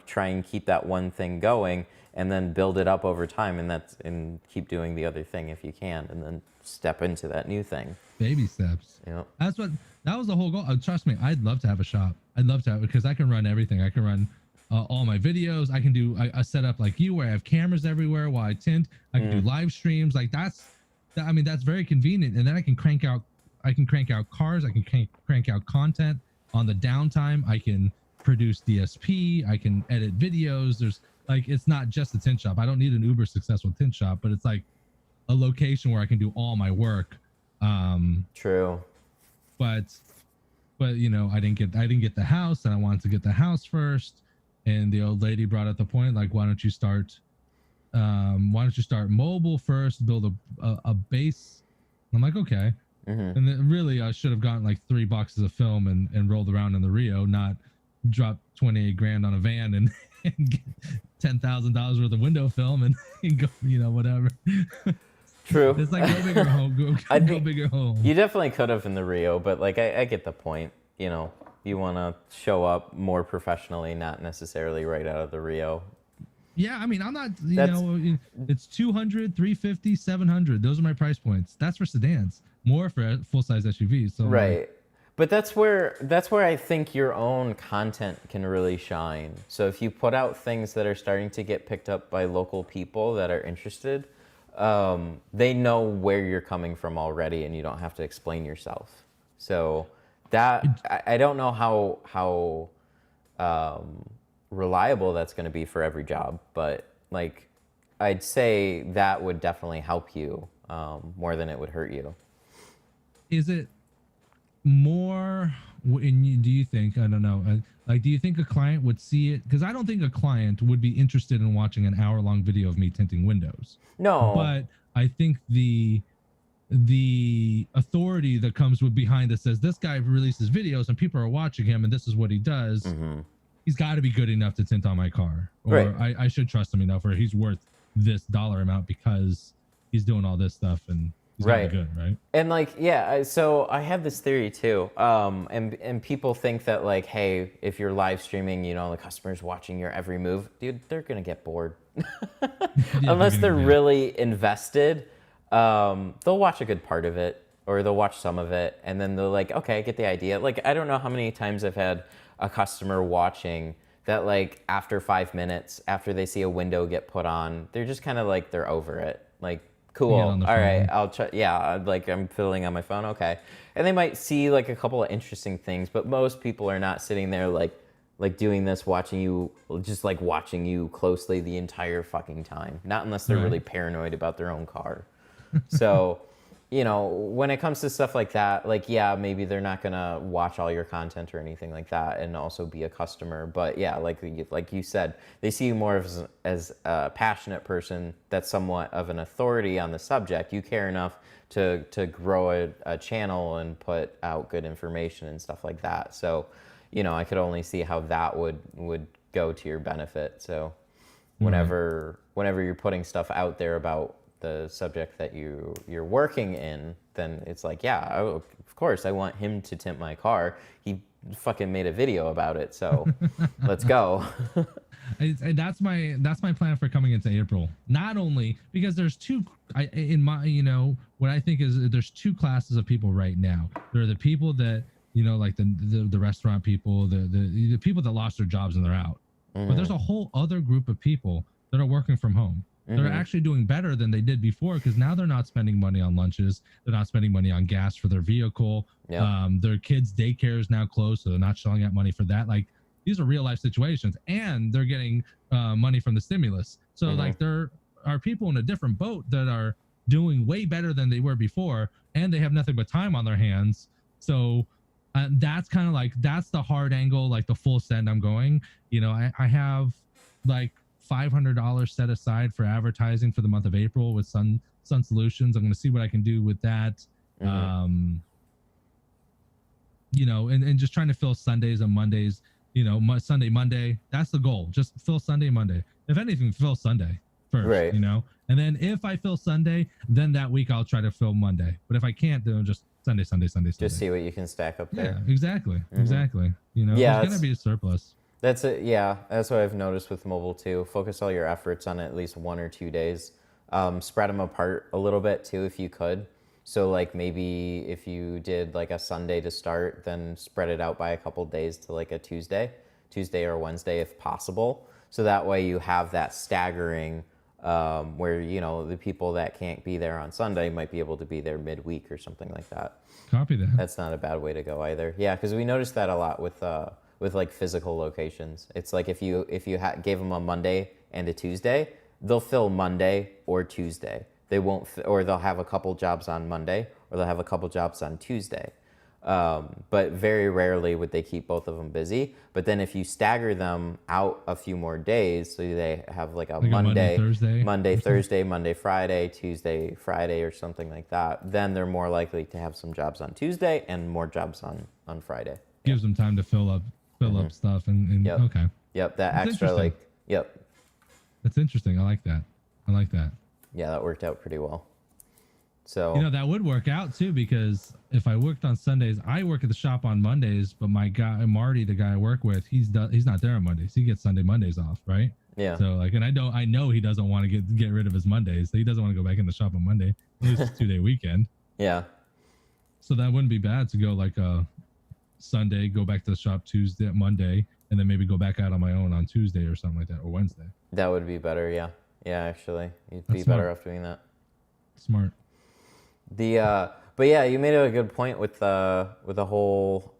try and keep that one thing going, and then build it up over time, and keep doing the other thing if you can, and then step into that new thing. Baby steps. Yeah. That was the whole goal. Trust me, I'd love to have a shop. I'd love to have, because I can run everything. I can run all my videos. I can do a setup like you where I have cameras everywhere while I tint. I can do live streams. Like that's very convenient. And then I can crank out cars. I can crank out content on the downtime. I can produce DSP. I can edit videos. There's like, it's not just a tint shop. I don't need an uber successful tint shop, but it's like a location where I can do all my work. True. But you know, I didn't get the house, and I wanted to get the house first. And the old lady brought up the point, like, why don't you start mobile first, build a base? I'm like, okay. And then really I should have gotten like 3 boxes of film and rolled around in the Rio, not drop 28 grand on a van and get $10,000 worth of window film and go, you know, whatever. True. It's like go bigger home. Go bigger home. You definitely could have in the Rio, but like I get the point. You know, you want to show up more professionally, not necessarily right out of the Rio. Yeah, I mean, I'm not, you know, it's 200, 350, 700. Those are my price points. That's for sedans, more for full-size SUVs. So right. But that's where I think your own content can really shine. So if you put out things that are starting to get picked up by local people that are interested, they know where you're coming from already, and you don't have to explain yourself. So that I don't know how reliable that's going to be for every job, but like I'd say that would definitely help you more than it would hurt you. Is it more? Do you think? I don't know. Like, do you think a client would see it? Because I don't think a client would be interested in watching an hour-long video of me tinting windows. No. But I think the authority that comes with behind that says this guy releases videos and people are watching him and this is what he does. He's got to be good enough to tint on my car, or right. I should trust him enough, or he's worth this dollar amount because he's doing all this stuff and he's right. good, right? And like, yeah, so I have this theory too. And people think that like, hey, if you're live streaming, you know, the customer's watching your every move, dude, they're going to get bored. Unless they're really invested, they'll watch a good part of it, or they'll watch some of it, and then they're like, okay, I get the idea. Like, I don't know how many times I've had a customer watching that like after 5 minutes, after they see a window get put on, they're just kind of like, they're over it. Like, cool. All right, I'll try. Yeah, like I'm fiddling on my phone. Okay. And they might see like a couple of interesting things, but most people are not sitting there like doing this, watching you closely the entire fucking time. Not unless they're really paranoid about their own car. So, you know, when it comes to stuff like that, like, yeah, maybe they're not going to watch all your content or anything like that and also be a customer. But yeah, like you said, they see you more as a passionate person that's somewhat of an authority on the subject. You care enough to grow a channel and put out good information and stuff like that. So, you know, I could only see how that would go to your benefit. So whenever you're putting stuff out there about the subject that you're working in, then it's like, yeah, of course I want him to tint my car. He fucking made a video about it, so let's go. And that's my plan for coming into April. Not only because there's what I think is there's 2 classes of people right now. There are the people that, you know, like the restaurant people, the people that lost their jobs and they're out. But there's a whole other group of people that are working from home. They're actually doing better than they did before, because now they're not spending money on lunches. They're not spending money on gas for their vehicle. Their kids' daycare is now closed, so they're not shelling out money for that. Like, these are real life situations, and they're getting money from the stimulus. So like, there are people in a different boat that are doing way better than they were before, and they have nothing but time on their hands. So that's kind of like, that's the hard angle, like the full send I'm going. You know, I have like $500 set aside for advertising for the month of April with Sun Solutions. I'm going to see what I can do with that. You know, and just trying to fill Sundays and Mondays, you know, Sunday, Monday. That's the goal. Just fill Sunday, Monday. If anything, fill Sunday first, right. You know, and then if I fill Sunday, then that week I'll try to fill Monday. But if I can't, then just Sunday. Just see what you can stack up there. Yeah, exactly. You know, there's going to be a surplus. That's it. Yeah, that's what I've noticed with mobile too. Focus all your efforts on at least 1 or 2 days. Spread them apart a little bit too, if you could. So like maybe if you did like a Sunday to start, then spread it out by a couple days to like a Tuesday or Wednesday if possible. So that way you have that staggering where the people that can't be there on Sunday might be able to be there midweek or something like that. Copy that. That's not a bad way to go either. Yeah, because we noticed that a lot with like physical locations. It's like if you gave them a Monday and a Tuesday, they'll fill Monday or Tuesday. They won't, or they'll have a couple jobs on Monday, or they'll have a couple jobs on Tuesday. But very rarely would they keep both of them busy. But then if you stagger them out a few more days, so they have like a Monday, Thursday, Monday, Friday, Tuesday, Friday, or something like that, then they're more likely to have some jobs on Tuesday and more jobs on Friday. Gives them time to fill up stuff and Yep. Okay. Yep, that That's extra interesting. yep. That's interesting. I like that. Yeah, that worked out pretty well. So That would work out too, because if I worked on Sundays, I work at the shop on Mondays, but my guy Marty, the guy I work with, he's not there on Mondays. He gets Mondays off, right? yeah. So like, and I know he doesn't want to get rid of his Mondays. So he doesn't want to go back in the shop on Monday. It's a 2-day weekend. Yeah. So that wouldn't be bad to go like a Sunday, go back to the shop Tuesday, Monday, and then maybe go back out on my own on Tuesday or something like that, or Wednesday. That would be better, yeah. Yeah, actually. You'd That's be better smart. off doing that. Smart. But yeah, you made a good point with the whole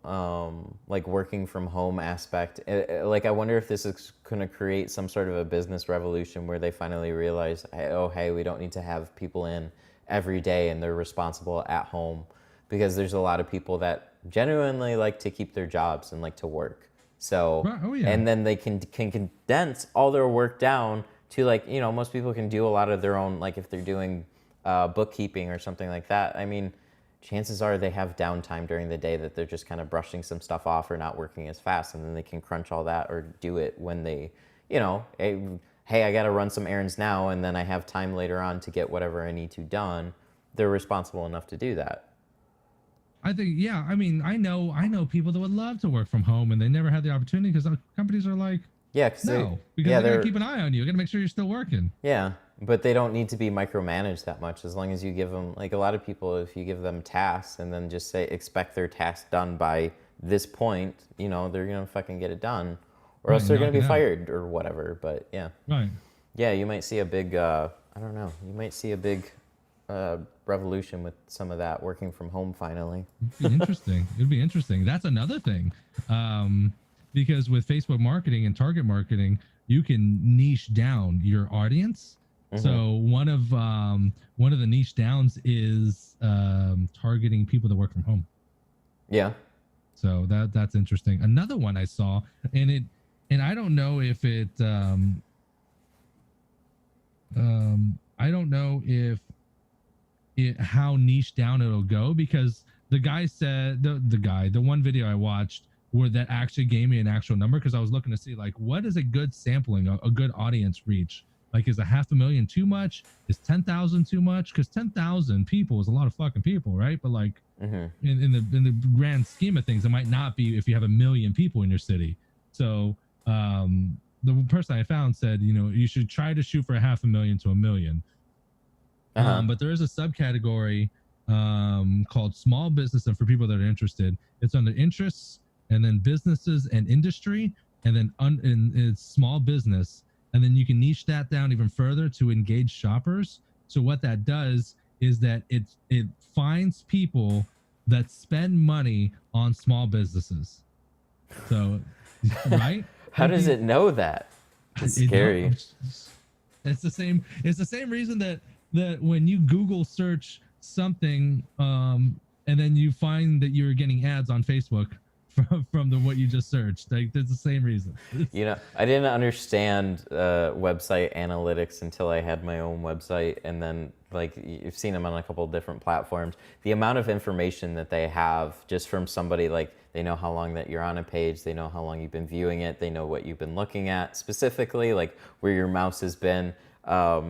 like working from home aspect. Like I wonder if this is going to create some sort of a business revolution where they finally realize, hey, we don't need to have people in every day and they're responsible at home, because there's a lot of people that genuinely like to keep their jobs and like to work. So Right. Oh, yeah. and then they can condense all their work down to like, most people can do a lot of their own, like if they're doing bookkeeping or something like that. I mean, chances are they have downtime during the day that they're just kind of brushing some stuff off or not working as fast, and then they can crunch all that or do it when they, hey, I got to run some errands now, and then I have time later on to get whatever I need to done. They're responsible enough to do that. I think, yeah. I mean, I know people that would love to work from home and they never had the opportunity because companies are like, Yeah, because they gotta keep an eye on you. You gotta make sure you're still working. Yeah, but they don't need to be micromanaged that much, as long as you give them, like a lot of people, if you give them tasks and then just say expect their task done by this point, they're gonna fucking get it done, or else they're gonna be fired or whatever. But yeah, Right. yeah, you might see a big, I don't know, you might see a big revolution with some of that working from home finally. It'd be interesting. That's another thing. Because with Facebook marketing and target marketing, you can niche down your audience. Mm-hmm. So one of the niche downs is targeting people that work from home. Yeah. So that's interesting. Another one I saw, and I don't know if it I don't know if how niche down it'll go, because the guy said the one video I watched where that actually gave me an actual number, because I was looking to see like what is a good sampling, a good audience reach. Like, is 500,000 too much? Is 10,000 too much? Because 10,000 people is a lot of fucking people, right? But like in the grand scheme of things, it might not be if you have 1 million people in your city. So the person I found said, you should try to shoot for 500,000 to 1 million. But there is a subcategory called small business, and for people that are interested, it's under interests, and then businesses and industry, and then it's small business, and then you can niche that down even further to engage shoppers. So what that does is that it finds people that spend money on small businesses. So, right? How does it know that? It's scary. It's the same reason that when you Google search something, and then you find that you're getting ads on Facebook from what you just searched. Like, there's the same reason. I didn't understand website analytics until I had my own website, and then like you've seen them on a couple of different platforms. The amount of information that they have just from somebody, like they know how long that you're on a page, they know how long you've been viewing it, they know what you've been looking at specifically, like where your mouse has been.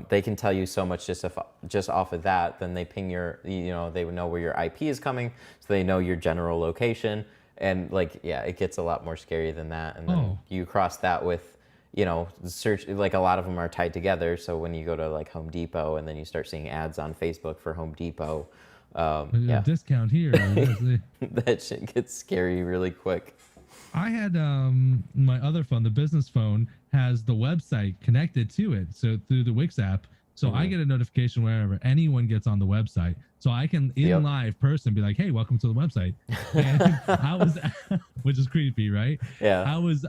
They can tell you so much just off of that. Then they ping they would know where your IP is coming, so they know your general location. And like, yeah, it gets a lot more scary than that. And then you cross that with, you know, search, like a lot of them are tied together. So when you go to like Home Depot and then you start seeing ads on Facebook for Home Depot, yeah, discount here. that shit gets scary really quick. I had my other phone, the business phone, has the website connected to it. So through the Wix app. So I get a notification whenever anyone gets on the website. So I can in live person be like, hey, welcome to the website. And I was, which is creepy, right? Yeah. I was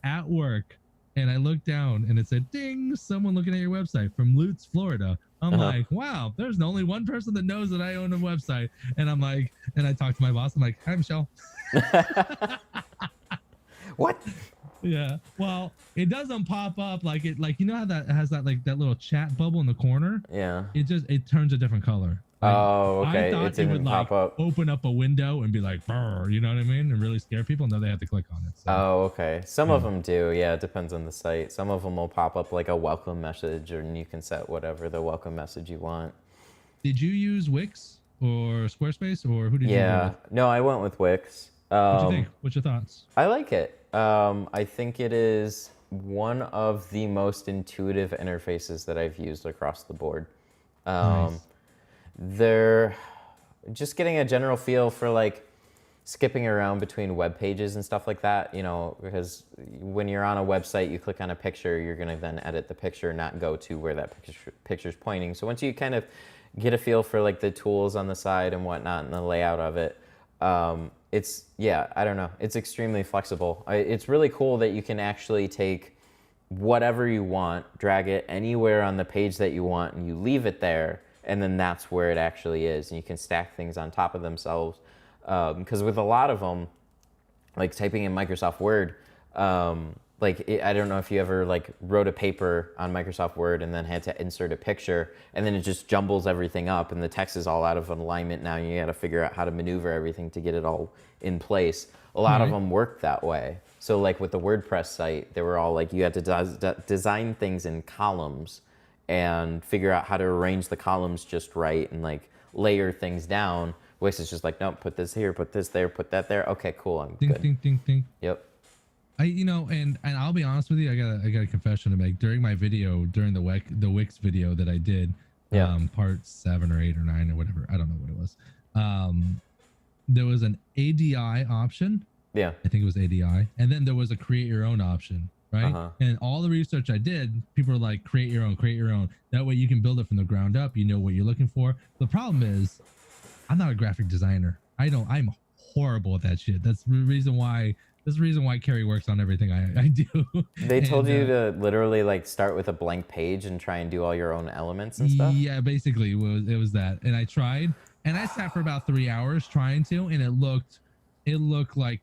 at work and I looked down and it said, ding, someone looking at your website from Lutz, Florida. I'm like, wow, there's only one person that knows that I own a website. And I'm like, and I talked to my boss. I'm like, hi, Michelle. What? Yeah. Well, it doesn't pop up like it, like, you know how that has that, like that little chat bubble in the corner? Yeah. It turns a different color. Like, oh, okay. I thought it would like open up a window and be like, brr, you know what I mean? And really scare people. No, they have to click on it. So. Oh, okay. Some of them do. Yeah, it depends on the site. Some of them will pop up like a welcome message, and you can set whatever the welcome message you want. Did you use Wix or Squarespace, or who did you use? Yeah. No, I went with Wix. What do you think? What's your thoughts? I like it. I think it is one of the most intuitive interfaces that I've used across the board. Nice. They're just getting a general feel for like skipping around between web pages and stuff like that, you know, because when you're on a website, you click on a picture, you're going to then edit the picture, not go to where that picture's pointing. So once you kind of get a feel for like the tools on the side and whatnot and the layout of it, it's, yeah, I don't know. It's extremely flexible. It's really cool that you can actually take whatever you want, drag it anywhere on the page that you want, and you leave it there. And then that's where it actually is. And you can stack things on top of themselves. Because with a lot of them, like typing in Microsoft Word, I don't know if you ever like wrote a paper on Microsoft Word and then had to insert a picture, and then it just jumbles everything up and the text is all out of alignment now. And you got to figure out how to maneuver everything to get it all in place. A lot of them work that way. So like with the WordPress site, they were all like, you had to design things in columns and figure out how to arrange the columns just right and like layer things down. Wix is just like, nope, put this here, put this there, put that there. Okay, cool, I'm good. Ding, ding, ding. Yep. And I'll be honest with you, I got a confession to make. During my video, during the Wix video that I did, part 7 or 8 or 9 or whatever, I don't know what it was. There was an ADI option. Yeah. I think it was ADI, and then there was a create your own option. Right. And all the research I did, people are like, create your own. That way you can build it from the ground up. You know what you're looking for. The problem is I'm not a graphic designer. I'm horrible at that shit. That's the reason why Carrie works on everything I do. They told you to literally like start with a blank page and try and do all your own elements and stuff. Yeah, basically it was that. And I tried, and I sat for about 3 hours trying to, and it looked like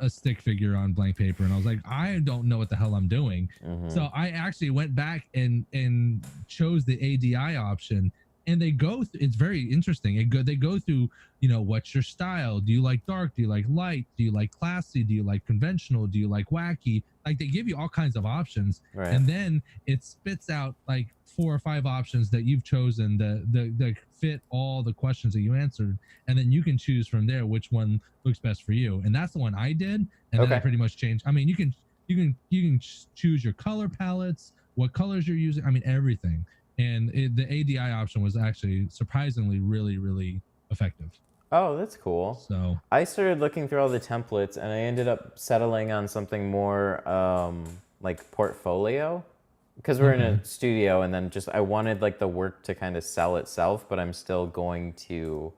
a stick figure on blank paper. And I was like, I don't know what the hell I'm doing. So I actually went back and chose the ADI option, and they go it's very interesting. They go through, you know, what's your style? Do you like dark? Do you like light? Do you like classy? Do you like conventional? Do you like wacky? Like, they give you all kinds of options. Right. And then it spits out like 4 or 5 options that you've chosen that fit all the questions that you answered, and then you can choose from there which one looks best for you. And that's the one I did, and then I pretty much changed. I mean, you can choose your color palettes, what colors you're using. I mean, everything. And the ADI option was actually surprisingly really, really effective. Oh, that's cool. So I started looking through all the templates, and I ended up settling on something more like portfolio, because we're in a studio, and then just I wanted like the work to kind of sell itself, but I'm still going to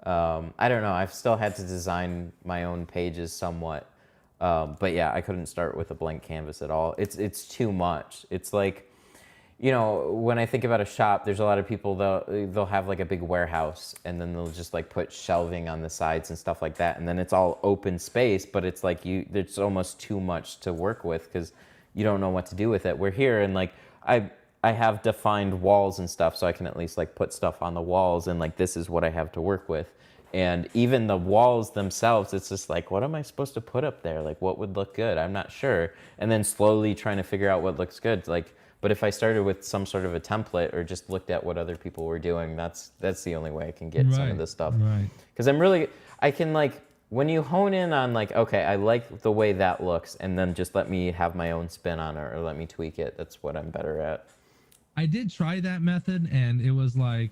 I don't know, I've still had to design my own pages somewhat, but yeah, I couldn't start with a blank canvas at all. It's too much. It's like, you know, when I think about a shop, there's a lot of people, they'll have like a big warehouse, and then they'll just like put shelving on the sides and stuff like that, and then it's all open space, but it's like there's almost too much to work with because you don't know what to do with it. We're here, and like I have defined walls and stuff, so I can at least like put stuff on the walls, and like this is what I have to work with. And even the walls themselves, it's just like, what am I supposed to put up there? Like, what would look good? I'm not sure. And then slowly trying to figure out what looks good. Like, but if I started with some sort of a template or just looked at what other people were doing, that's the only way I can get some of this stuff. Right. Because I can like when you hone in on like, okay, I like the way that looks, and then just let me have my own spin on it or let me tweak it. That's what I'm better at. I did try that method, and it was like,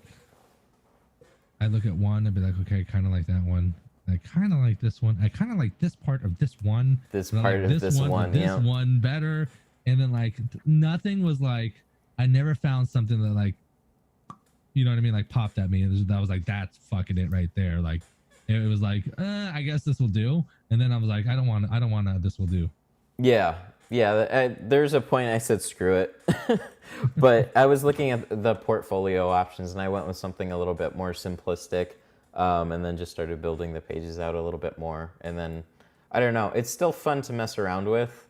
I look at one, I'd be like, okay, kind of like that one. I kind of like this one. I kind of like this part of this one. This part of this one, this one better. And then like nothing was like, I never found something that like, you know what I mean? Like popped at me. That was like, that's fucking it right there. Like it was like, I guess this will do. And then I was like, I don't want to, this will do. Yeah. There's a point I said, screw it. But I was looking at the portfolio options and I went with something a little bit more simplistic. And then just started building the pages out a little bit more. And then, I don't know, it's still fun to mess around with.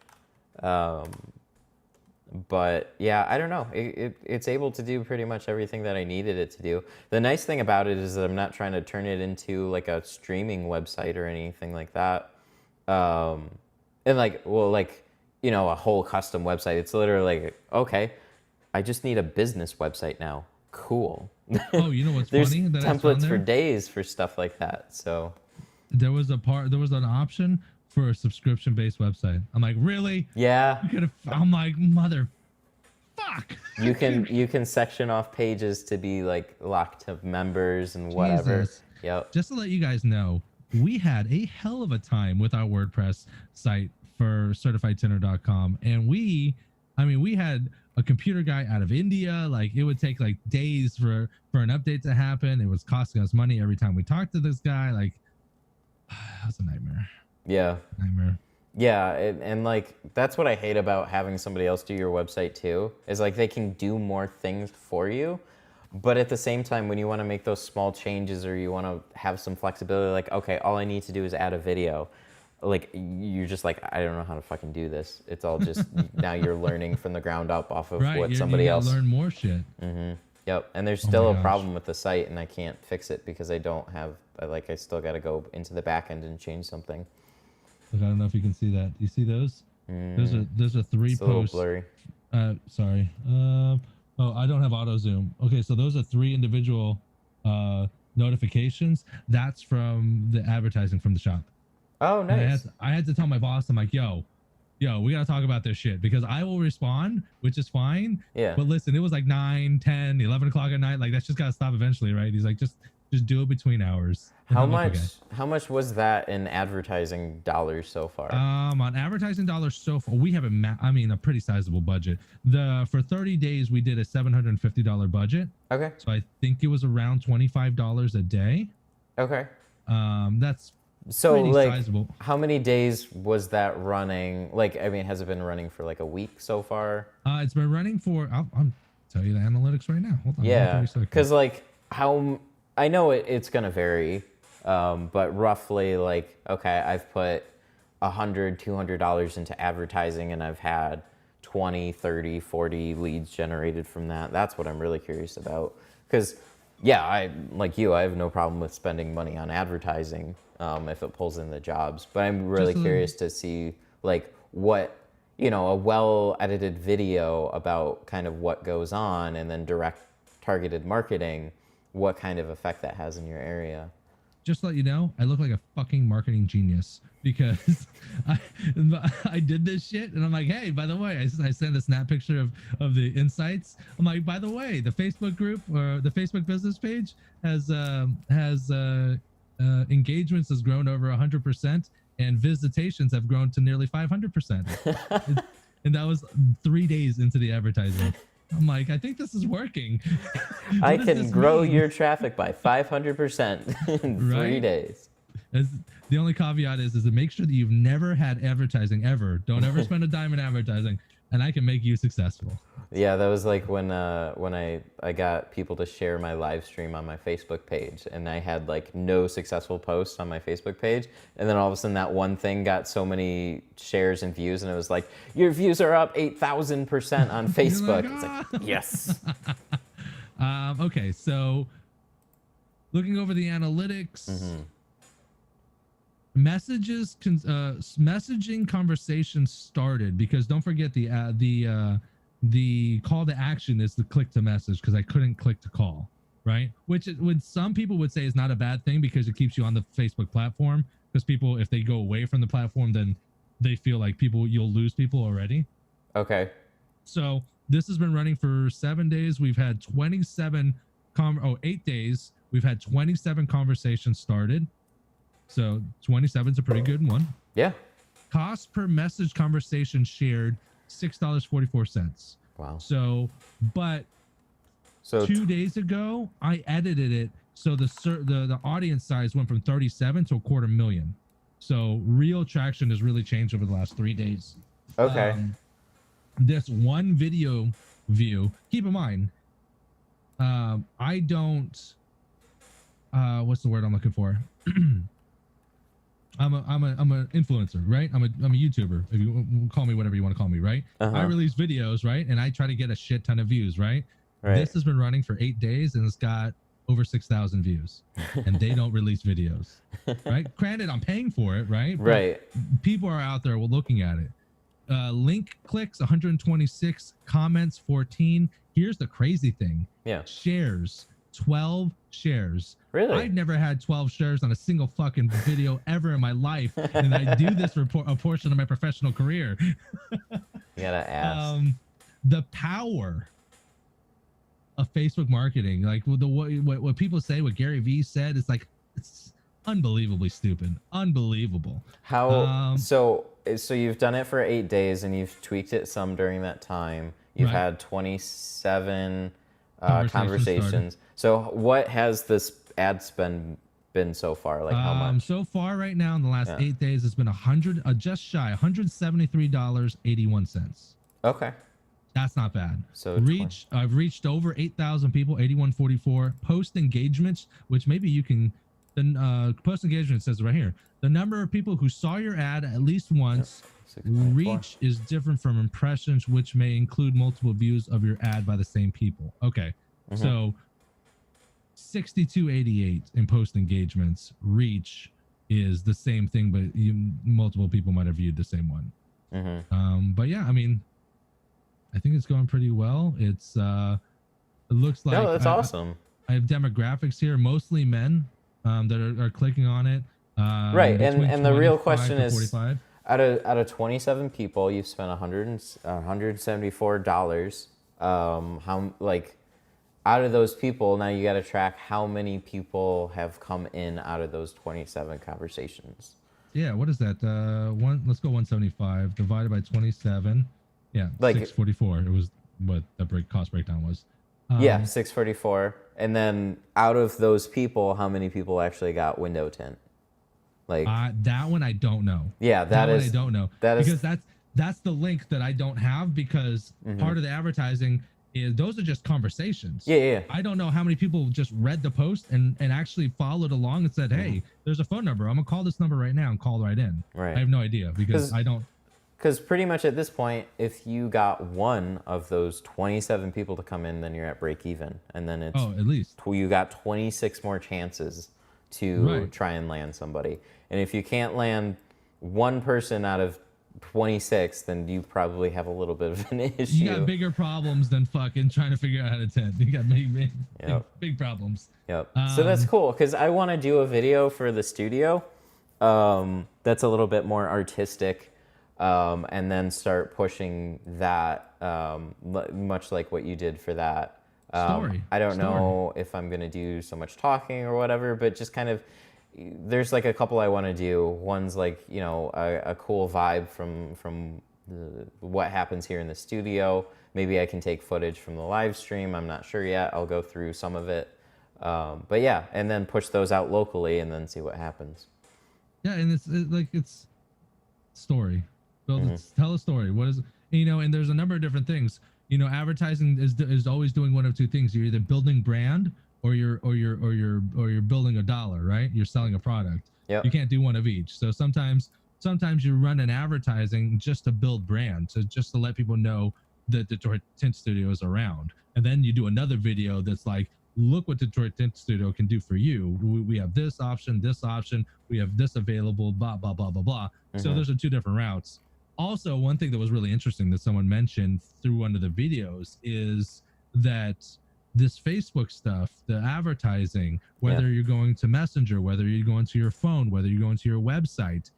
But yeah, I don't know. It's able to do pretty much everything that I needed it to do. The nice thing about it is that I'm not trying to turn it into like a streaming website or anything like that. And like, well, like, you know, a whole custom website. It's literally like, okay, I just need a business website now. Cool. Oh, you know what's There's funny? That templates for days for stuff like that. So there was an option for a subscription-based website. I'm like, really? yeah. I'm like, mother fuck. You can section off pages to be like locked to members and whatever. Jesus. Yep. Just to let you guys know, we had a hell of a time with our WordPress site for certifiedtinter.com, and we had a computer guy out of India. Like it would take like days for an update to happen. It was costing us money every time we talked to this guy. Like that was a nightmare. Yeah. Nightmare. Yeah, and like that's what I hate about having somebody else do your website too, is like they can do more things for you, but at the same time when you want to make those small changes or you want to have some flexibility, like, okay, all I need to do is add a video. Like you're just like, I don't know how to fucking do this. It's all just now you're learning from the ground up off of what somebody else learn more shit. Mm-hmm. Yep. And there's still a problem with the site and I can't fix it because I don't have, I still got to go into the back end and change something. Look, I don't know if you can see that. You see those? Those are 3 it's posts. A little blurry. Sorry. Oh, I don't have auto zoom. Okay, so those are 3 individual notifications. That's from the advertising from the shop. Oh, nice. I had to tell my boss, I'm like, yo, we got to talk about this shit because I will respond, which is fine. Yeah. But listen, it was like 9, 10, 11 o'clock at night. Like that's just got to stop eventually, right? He's like, just do it between hours. How much was that in advertising dollars so far? On advertising dollars so far, we have a pretty sizable budget. For 30 days, we did a $750 budget. Okay. So I think it was around $25 a day. Okay. That's so like sizable. How many days was that running? Like, I mean, has it been running for like a week so far? It's been running for, I'll tell you the analytics right now. Hold on. Yeah. Because like I know it's going to vary, but roughly like, okay, I've put $100, $200 into advertising and I've had 20, 30, 40 leads generated from that. That's what I'm really curious about. Because yeah, I have no problem with spending money on advertising if it pulls in the jobs, but I'm really curious to see like what, a well edited video about kind of what goes on and then direct targeted marketing, what kind of effect that has in your area. Just to let you know, I look like a fucking marketing genius because I did this shit and I'm like, hey, by the way, I sent a snap picture of the insights. I'm like, by the way, the Facebook group or the Facebook business page has engagements has grown over 100% and visitations have grown to nearly 500%. And that was 3 days into the advertising. I'm like, I think this is working. I can grow your traffic by 500% in 3 days. The only caveat is to make sure that you've never had advertising ever. Don't ever spend a dime in advertising, and I can make you successful. Yeah, that was like when I got people to share my live stream on my Facebook page, and I had like no successful posts on my Facebook page, and then all of a sudden that one thing got so many shares and views, and it was like, your views are up 8,000% on Facebook. It's like, yes. Okay, so looking over the analytics. Mm-hmm. Messaging conversations started because don't forget the call to action is the click to message because I couldn't click to call, right? Which some people would say is not a bad thing because it keeps you on the Facebook platform. because people, if they go away from the platform, then they feel like you'll lose people already. Okay. So this has been running for 7 days. We've had 8 days. We've had 27 conversations started. So 27 is a pretty good one. Yeah. Cost per message conversation shared, $6.44. Wow. So 2 days ago, I edited it so the audience size went from 37 to 250,000. So real traction has really changed over the last 3 days. Okay. This one video view, keep in mind, I don't, what's the word I'm looking for? I'm an influencer, right? I'm a YouTuber. If you call me whatever you want to call me, right? I release videos, right? And I try to get a shit ton of views, right? This has been running for 8 days and it's got over 6,000 views, and they don't release videos, right? Granted, I'm paying for it, right? Right. But people are out there looking at it. Link clicks 126, comments 14. Here's the crazy thing. Yeah. Shares 12 shares. Really? I've never had 12 shares on a single fucking video ever in my life, and I do this for a portion of my professional career. You gotta ask. The power of Facebook marketing, like what people say, what Gary Vee said, it's like, it's unbelievably stupid, unbelievable. How so you've done it for 8 days and you've tweaked it some during that time. You've had 27 conversations. So what has this ad spend been so far? Like how much? So far right now in the last 8 days, it's been just shy $173.81. Okay. That's not bad. So I've reached over 8,000 people, 8,144. Post engagements, which maybe you can, then post engagement says right here, the number of people who saw your ad at least once. Reach is different from impressions, which may include multiple views of your ad by the same people. Okay. So 6288 in post engagements. Reach is the same thing, but multiple people might have viewed the same one. But yeah, I mean, I think it's going pretty well. It looks like, no, that's awesome. I have demographics here, mostly men that are clicking on it. Right, and the real question is, out of 27 people, you've spent $174. How, like, out of those people, now you got to track how many people have come in out of those 27 conversations. Yeah, what is that? Let's go 175 divided by 27. Yeah, like 644. It was what the cost breakdown was. Yeah, 644. And then out of those people, how many people actually got window tint? Like that one I don't know. Yeah, that is. One I don't know. Because that's the link that I don't have, because part of the advertising is those are just conversations. Yeah. I don't know how many people just read the post and actually followed along and said, hey, there's a phone number. I'm gonna call this number right now and call right in. Right. I have no idea, because I don't. Because pretty much at this point, if you got one of those 27 people to come in, then you're at break even. And then it's at least you got 26 more chances to try and land somebody. And if you can't land one person out of 26, then you probably have a little bit of an issue. You got bigger problems than fucking trying to figure out how to tint. You got big problems. Yep. So that's cool, because I want to do a video for the studio that's a little bit more artistic. And then start pushing that, much like what you did for that. I don't know if I'm going to do so much talking or whatever, but just kind of, there's like a couple I want to do. One's like, you know, a cool vibe from what happens here in the studio. Maybe I can take footage from the live stream. I'm not sure yet. I'll go through some of it. But yeah, and then push those out locally and then see what happens. Yeah, and it's story. Tell a story. What is, you know, and there's a number of different things. You know, advertising is always doing one of two things. You're either building brand or you're building a dollar, right? You're selling a product. Yep. You can't do one of each. So sometimes you run an advertising just to build brand, just to let people know that Detroit Tint Studio is around. And then you do another video that's like, look what Detroit Tint Studio can do for you. We have this option, we have this available, blah, blah, blah, blah, blah. So those are two different routes. Also, one thing that was really interesting that someone mentioned through one of the videos is that this Facebook stuff, the advertising, whether you're going to Messenger, whether you're going to your phone, whether you're going to your website,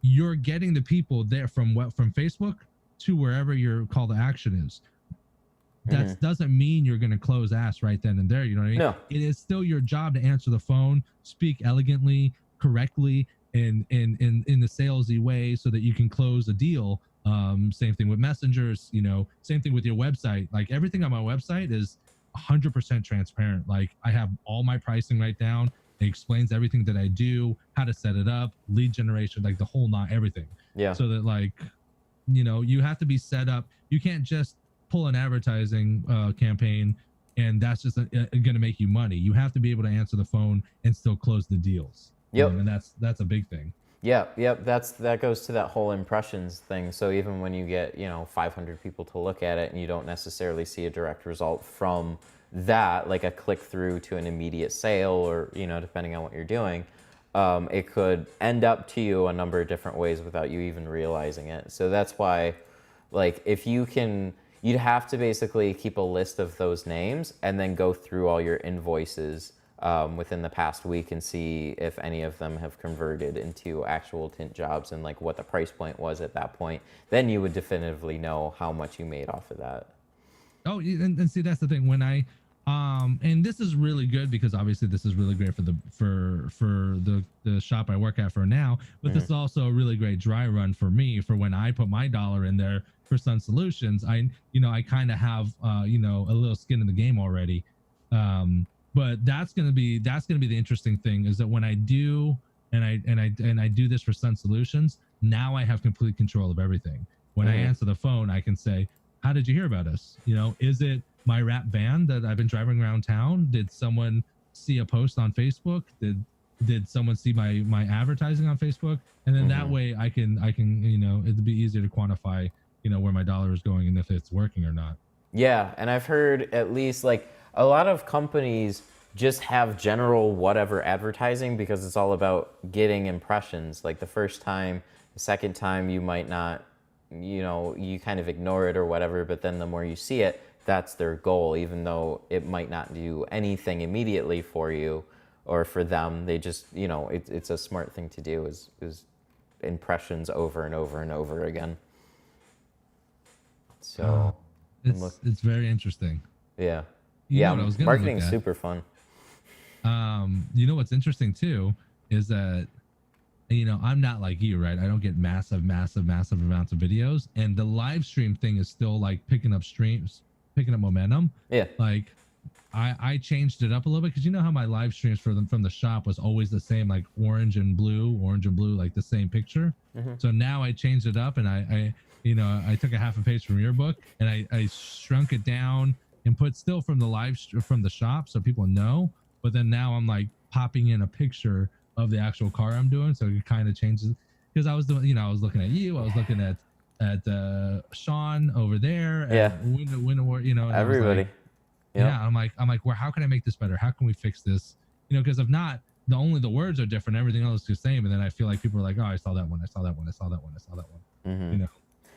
you're getting the people there from Facebook to wherever your call to action is. That doesn't mean you're going to close ass right then and there. You know what I mean? No. It is still your job to answer the phone, speak elegantly, correctly, in the salesy way so that you can close a deal. Same thing with messengers, you know, same thing with your website. Like everything on my website is 100% transparent. Like I have all my pricing right down. It explains everything that I do, how to set it up, lead generation, like the whole not everything. Yeah. So that like, you know, you have to be set up. You can't just pull an advertising campaign and that's just going to make you money. You have to be able to answer the phone and still close the deals. Yep. And that's a big thing. Yep. That goes to that whole impressions thing. So even when you get, you know, 500 people to look at it and you don't necessarily see a direct result from that, like a click through to an immediate sale, or, you know, depending on what you're doing, it could end up to you a number of different ways without you even realizing it. So that's why, like, if you can, you'd have to basically keep a list of those names and then go through all your invoices within the past week and see if any of them have converted into actual tint jobs and like what the price point was at that point. Then you would definitively know how much you made off of that. Oh, and see, that's the thing. When I and this is really good because obviously this is really great for the shop I work at for now, but this is also a really great dry run for me for when I put my dollar in there for Sun Solutions. I kind of have you know, a little skin in the game already. But that's gonna be the interesting thing, is that when I do and I do this for Sun Solutions, now I have complete control of everything. When I answer the phone, I can say, how did you hear about us? You know, is it my rap van that I've been driving around town? Did someone see a post on Facebook? Did someone see my advertising on Facebook? And then that way I can, you know, it'd be easier to quantify, you know, where my dollar is going and if it's working or not. Yeah, and I've heard at least like a lot of companies just have general whatever advertising because it's all about getting impressions. Like the first time, the second time you might not, you know, you kind of ignore it or whatever, but then the more you see it, that's their goal, even though it might not do anything immediately for you or for them. They just, you know, it's a smart thing to do is impressions over and over and over again. So it's very interesting. Yeah. You yeah, know what marketing's super fun. You know what's interesting too is that, you know, I'm not like you, right? I don't get massive amounts of videos, and the live stream thing is still like picking up momentum. Yeah. Like I changed it up a little bit because you know how my live streams from the shop was always the same, like orange and blue, like the same picture. So now I changed it up, and I you know, I took a half a page from your book and I shrunk it down and put still from the shop so people know, but then now I'm like popping in a picture of the actual car I'm doing, so it kind of changes. Because I was doing, you know, I was looking at you, I was looking at Sean over there, Winter, you know, everybody. Like, yeah, I'm like, well, how can I make this better? How can we fix this? You know, because if not, the words are different, everything else is the same, and then I feel like people are like, oh, I saw that one. You know.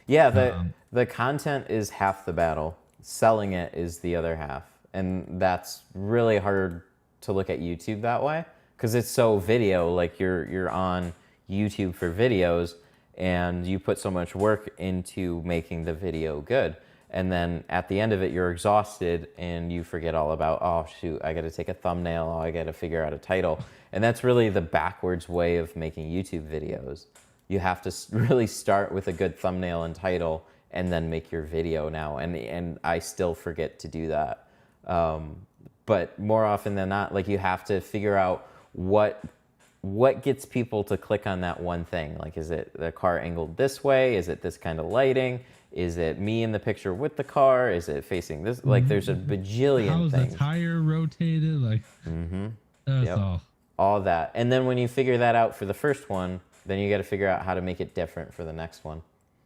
Yeah, the content is half the battle. Selling it is the other half, and that's really hard to look at YouTube that way because it's so video. Like you're on YouTube for videos, and you put so much work into making the video good, and then at the end of it, you're exhausted and you forget all about, oh shoot, I got to take a thumbnail, oh, I got to figure out a title, and that's really the backwards way of making YouTube videos. You have to really start with a good thumbnail and title and then make your video now. And I still forget to do that. But more often than not, like you have to figure out what gets people to click on that one thing. Like, is it the car angled this way? Is it this kind of lighting? Is it me in the picture with the car? Is it facing this? Like there's a bajillion things. How's the tire rotated? Like, that's all that. And then when you figure that out for the first one, then you got to figure out how to make it different for the next one.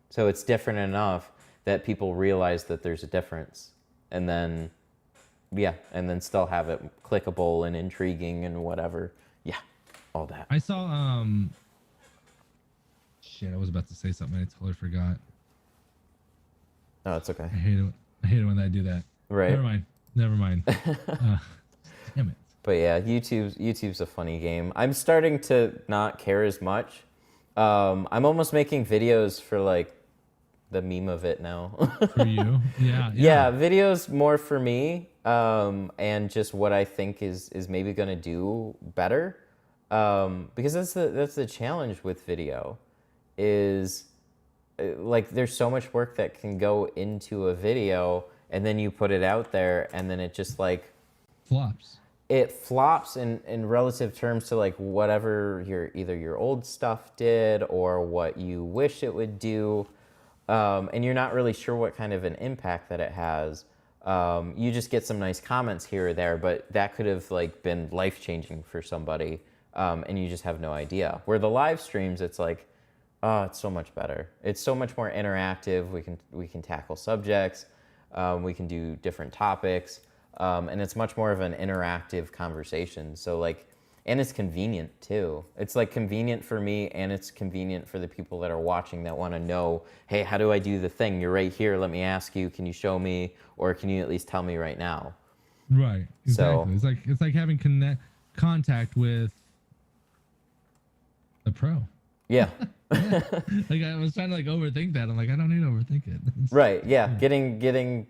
So it's different enough that people realize that there's a difference. And then, and then still have it clickable and intriguing and whatever. Yeah, all that. I saw, shit, I was about to say something. I totally forgot. Oh, it's okay. I hate it when I do that. Right. Never mind. Never mind. Damn it. But yeah, YouTube's a funny game. I'm starting to not care as much. I'm almost making videos for like the meme of it now. For you? Yeah. Yeah, videos more for me, and just what I think is maybe gonna do better. Because that's the challenge with video, is like there's so much work that can go into a video, and then you put it out there, and then it just like Flops. It flops in relative terms to like whatever either your old stuff did or what you wish it would do. And you're not really sure what kind of an impact that it has. You just get some nice comments here or there, but that could have like been life-changing for somebody, and you just have no idea. Where the live streams, it's like, oh, it's so much better. It's so much more interactive. We can tackle subjects. We can do different topics, and it's much more of an interactive conversation. So like, and it's convenient too. It's like convenient for me, and it's convenient for the people that are watching that want to know, hey, how do I do the thing? You're right here. Let me ask you. Can you show me, or can you at least tell me right now? Right. Exactly. So, It's like having contact with a pro. Yeah. Like I was trying to like overthink that. I'm like, I don't need to overthink it. Right. Yeah. Getting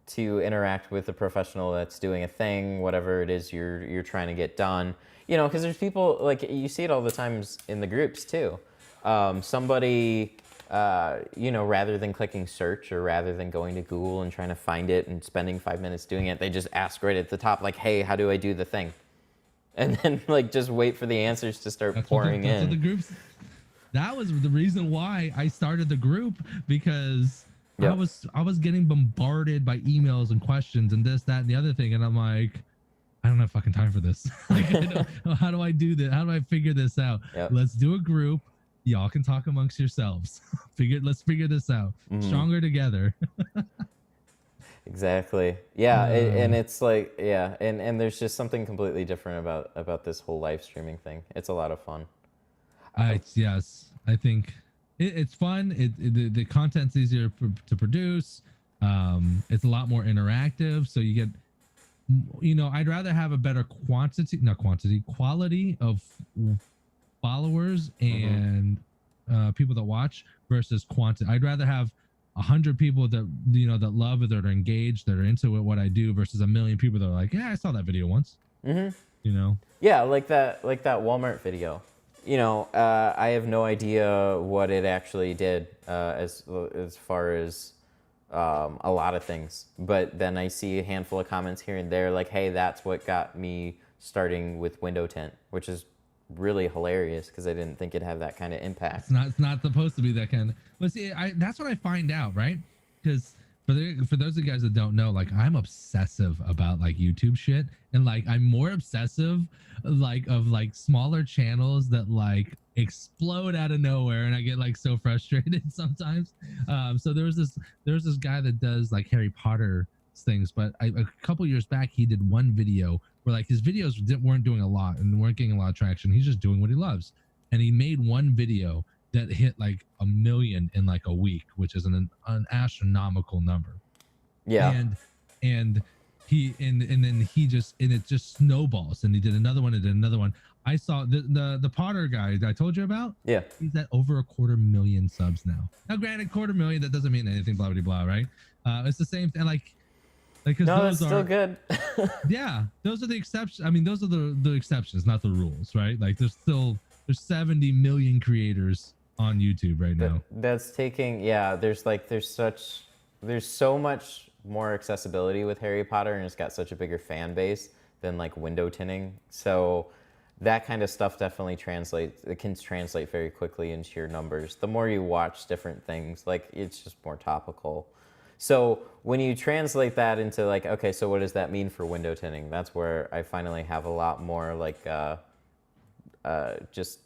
to interact with a professional that's doing a thing, whatever it is you're trying to get done. You know, because there's people like you see it all the times in the groups too. Somebody, you know, rather than clicking search or rather than going to Google and trying to find it and spending 5 minutes doing it, they just ask right at the top, like, hey, how do I do the thing? And then like just wait for the answers to start pouring in. What the groups. That was the reason why I started the group, because Yep. I was getting bombarded by emails and questions and this, that, and the other thing, and I'm like, I don't have fucking time for this. Like, how do I do this? How do I figure this out? Yep. Let's do a group. Y'all can talk amongst yourselves. Let's figure this out. Stronger together. Exactly. Yeah, and it's like, yeah, and there's just something completely different about this whole live streaming thing. It's a lot of fun. Yes, I think it's fun. The content's easier to produce. It's a lot more interactive, so you get, you know, I'd rather have a better quality of followers and people that watch versus quantity. I'd rather have 100 people that, you know, that love it, that are engaged, that are into it, what I do, versus a million people that are like, yeah, I saw that video once. You know? Yeah, like that Walmart video. You know, I have no idea what it actually did as far as a lot of things. But then I see a handful of comments here and there like, hey, that's what got me starting with window tint, which is really hilarious because I didn't think it'd have that kind of impact. It's not supposed to be that kind of. But see, that's what I find out, right? Because for those of you guys that don't know, like, I'm obsessive about like YouTube shit, and like I'm more obsessive like of like smaller channels that like explode out of nowhere, and I get like so frustrated sometimes. So there was this guy that does like Harry Potter things, but a couple years back he did one video where like his videos weren't doing a lot and weren't getting a lot of traction. He's just doing what he loves, and he made one video that hit like 1 million in like a week, which is an astronomical number. Yeah. And then it just snowballs, and he did another one and did another one. I saw the Potter guy that I told you about. Yeah. He's at over 250,000 subs now. Now, granted, 250,000, that doesn't mean anything, blah blah blah, right? It's the same thing. Like no, it's still good. Yeah, those are the exceptions. I mean, those are the exceptions, not the rules, right? Like there's 70 million creators on YouTube right now. That's taking, yeah, there's so much more accessibility with Harry Potter, and it's got such a bigger fan base than like window tinting. So that kind of stuff definitely translates. It can translate very quickly into your numbers. The more you watch different things, like it's just more topical. So when you translate that into like, okay, so what does that mean for window tinting? That's where I finally have a lot more like, just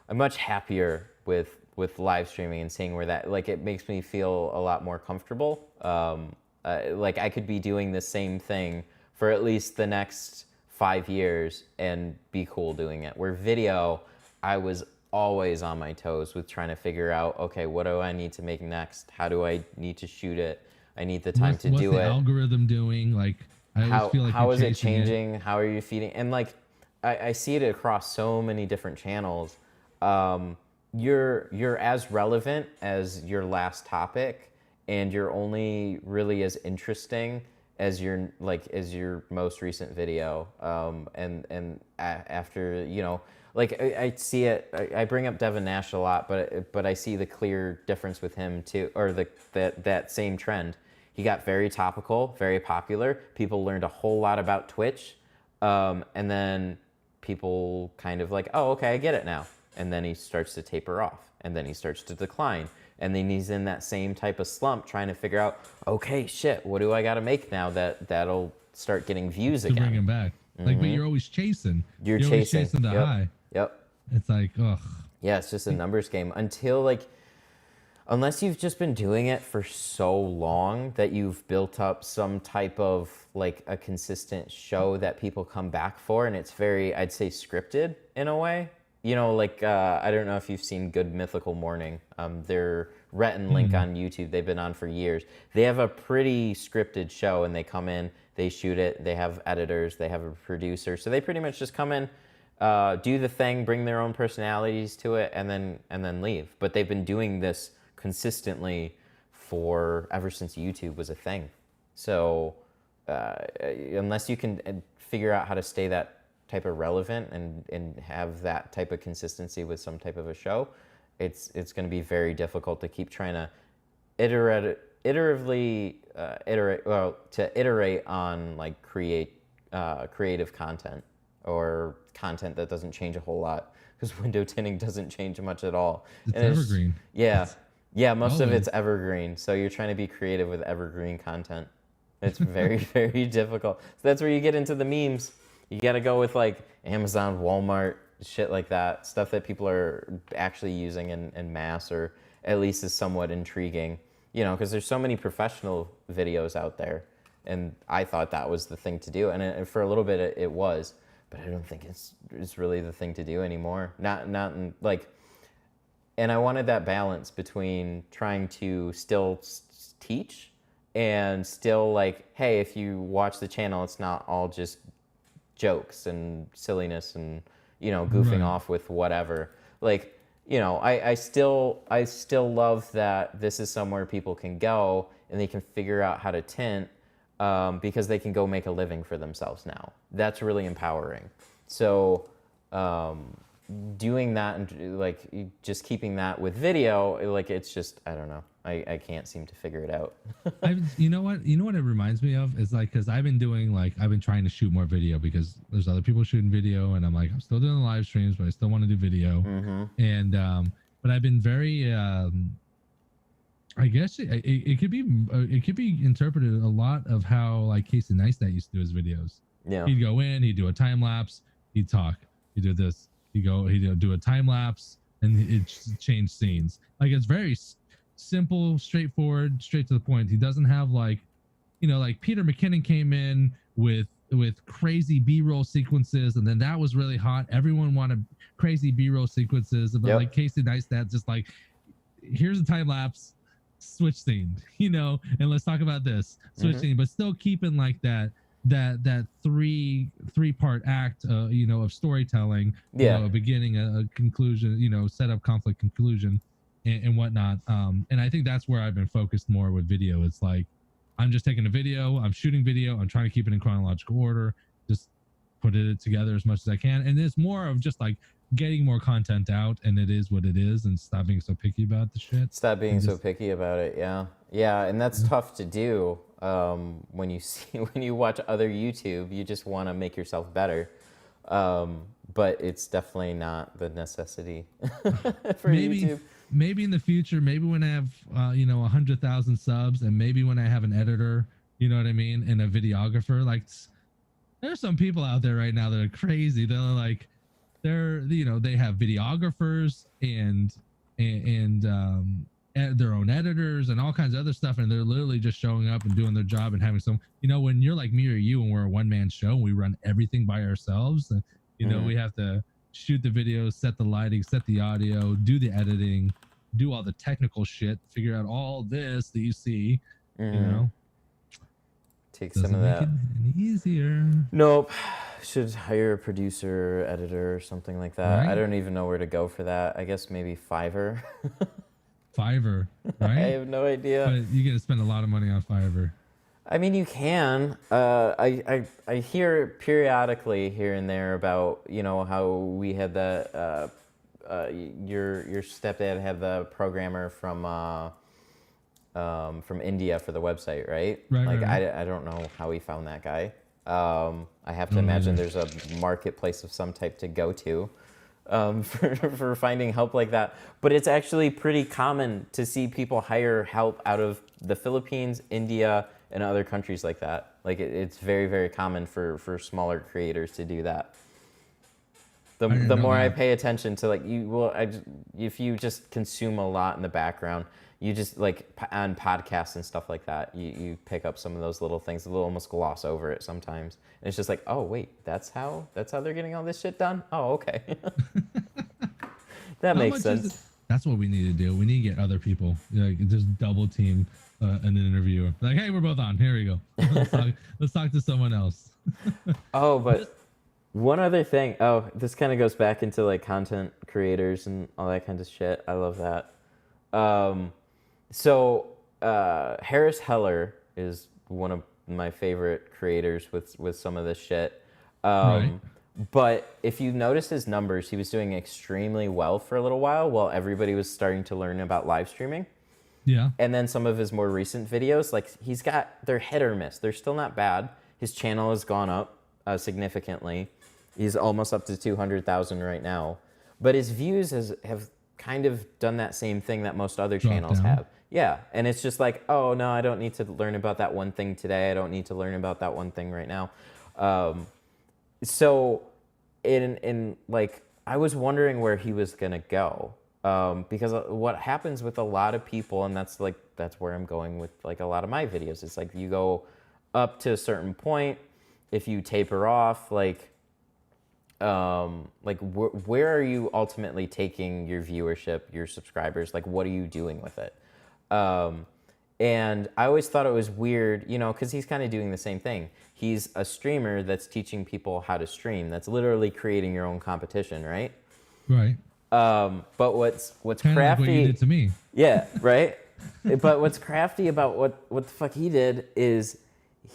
I'm much happier with live streaming and seeing where that, like, it makes me feel a lot more comfortable. Like I could be doing the same thing for at least the next 5 years and be cool doing it. Where video, I was always on my toes with trying to figure out, okay, what do I need to make next? How do I need to shoot it? I need the time to what's do the it. algorithm doing? Like, I always feel like how you're is it chasing changing? How are you feeding? And like, I see it across so many different channels. You're as relevant as your last topic, and you're only really as interesting as your most recent video. After, you know, like I see it. I bring up Devin Nash a lot, but I see the clear difference with him too, or that same trend. He got very topical, very popular. People learned a whole lot about Twitch, and then people kind of like, oh, okay, I get it now. And then he starts to taper off, and then he starts to decline. And then he's in that same type of slump trying to figure out, okay, shit, what do I got to make now that'll start getting views again? To bring him back. Like, but you're always chasing. You're always chasing the high. Yep. It's like, ugh. Yeah, it's just a numbers game unless you've just been doing it for so long that you've built up some type of like a consistent show that people come back for, and it's very, I'd say, scripted in a way. You know, like, I don't know if you've seen Good Mythical Morning. They're Rhett and Link on YouTube. They've been on for years. They have a pretty scripted show, and they come in, they shoot it, they have editors, they have a producer. So they pretty much just come in, do the thing, bring their own personalities to it, and then leave. But they've been doing this consistently for ever since YouTube was a thing. So unless you can figure out how to stay that type of relevant and have that type of consistency with some type of a show, it's going to be very difficult to keep trying to iterate on like creative content or content that doesn't change a whole lot, because window tinting doesn't change much at all. It's evergreen. Yeah, most of Always. it's evergreen. So you're trying to be creative with evergreen content. It's very, very difficult. So that's where you get into the memes. You got to go with like Amazon, Walmart, shit like that. Stuff that people are actually using in mass, or at least is somewhat intriguing. You know, because there's so many professional videos out there. And I thought that was the thing to do. And for a little bit it was. But I don't think it's really the thing to do anymore. Not in, like... And I wanted that balance between trying to still teach and still like, hey, if you watch the channel, it's not all just jokes and silliness and, you know, goofing off with whatever. Like, you know, I still love that this is somewhere people can go and they can figure out how to tint, because they can go make a living for themselves now. That's really empowering. So, doing that and like just keeping that with video, like, it's just, I don't know, I can't seem to figure it out. You know what it reminds me of is like, because I've been trying to shoot more video because there's other people shooting video, and I'm like, I'm still doing the live streams, but I still want to do video. And but I've been very I guess it could be interpreted a lot of how like Casey Neistat used to do his videos. Yeah, he'd go in, he'd do a time lapse, he'd talk, he'd do this, he'd do a time lapse, and it change scenes. Like, it's very simple, straightforward, straight to the point. He doesn't have like, you know, like Peter McKinnon came in with crazy B-roll sequences, and then that was really hot. Everyone wanted crazy B-roll sequences, but like Casey Neistat just like, here's a time lapse, switch scene, you know, and let's talk about this, switch scene, but still keeping like that three-part act, you know, of storytelling, you know, a beginning, a conclusion, you know, setup, conflict, conclusion, and whatnot. And I think that's where I've been focused more with video. It's like, I'm just taking a video, I'm shooting video, I'm trying to keep it in chronological order, just put it together as much as I can. And it's more of just like getting more content out, and it is what it is, and stop being so picky about the shit. Stop being so picky about it. Yeah, and that's tough to do. When you watch other YouTube, you just want to make yourself better, but it's definitely not the necessity for YouTube. Maybe in the future, maybe when I have you know, 100,000 subs, and maybe when I have an editor, you know what I mean, and a videographer. Like, there's some people out there right now that are crazy. They're like, you know, they have videographers and their own editors and all kinds of other stuff, and they're literally just showing up and doing their job and having some, you know, when you're like me or you and we're a one-man show and we run everything by ourselves, you know, we have to shoot the videos, set the lighting, set the audio, do the editing, do all the technical shit, figure out all this that you see, You know, Take doesn't some of make that. it any easier. Nope. Should hire a producer, editor, or something like that. I Right? don't even know where to go for that. I guess maybe Fiverr. Fiverr, I right? have no idea. But you get to spend a lot of money on Fiverr. I mean, you can. I hear periodically here and there about, you know, how we had the your stepdad had the programmer from India for the website, right? Right, Like right, right. I don't know how he found that guy. I have to Don't imagine either. there's a marketplace of some type to go to for finding help like that. But it's actually pretty common to see people hire help out of the Philippines, India, and other countries like that. Like it's very, very common for smaller creators to do that. The, I didn't the know more I that. pay attention to like you, well, if you just consume a lot in the background, you just like on podcasts and stuff like that, you pick up some of those little things. They'll almost gloss over it sometimes, and it's just like, oh wait, that's how they're getting all this shit done. Oh, okay, that How makes much is it? sense. That's what we need to do. We need to get other people, like just double team an interviewer. Like, hey, we're both on. Here we go. Let's talk to someone else. Oh, but one other thing. Oh, this kind of goes back into like content creators and all that kind of shit. I love that. Harris Heller is one of my favorite creators with some of this shit. Right. But if you notice his numbers, he was doing extremely well for a little while everybody was starting to learn about live streaming. Yeah. And then some of his more recent videos, like they're hit or miss. They're still not bad. His channel has gone up significantly. He's almost up to 200,000 right now. But his views have kind of done that same thing that most other Drop channels down. have. Yeah, and it's just like, oh no, I don't need to learn about that one thing today. I don't need to learn about that one thing right now. So, in like, I was wondering where he was gonna go, because what happens with a lot of people, and that's where I'm going with like a lot of my videos. It's like you go up to a certain point, if you taper off, where are you ultimately taking your viewership, your subscribers? Like, what are you doing with it? And I always thought it was weird, you know, because he's kind of doing the same thing. He's a streamer that's teaching people how to stream. That's literally creating your own competition, right? Right. But what's Kind of like crafty? what you did to me. Yeah, right. But what's crafty about what the fuck he did is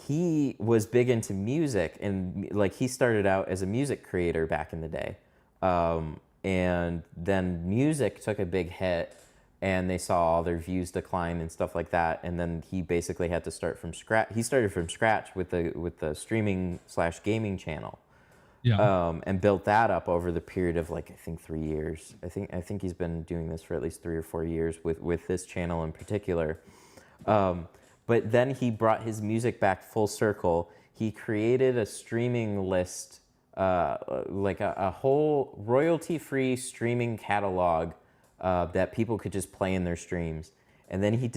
he was big into music, and like he started out as a music creator back in the day, and then music took a big hit, and they saw all their views decline and stuff like that, and then he basically had to start from scratch. He started from scratch with the streaming / gaming channel. Yeah. And built that up over the period of like I think 3 years. I think he's been doing this for at least 3 or 4 years with this channel in particular. But then he brought his music back full circle. He created a streaming list, like a whole royalty-free streaming catalog that people could just play in their streams. And then he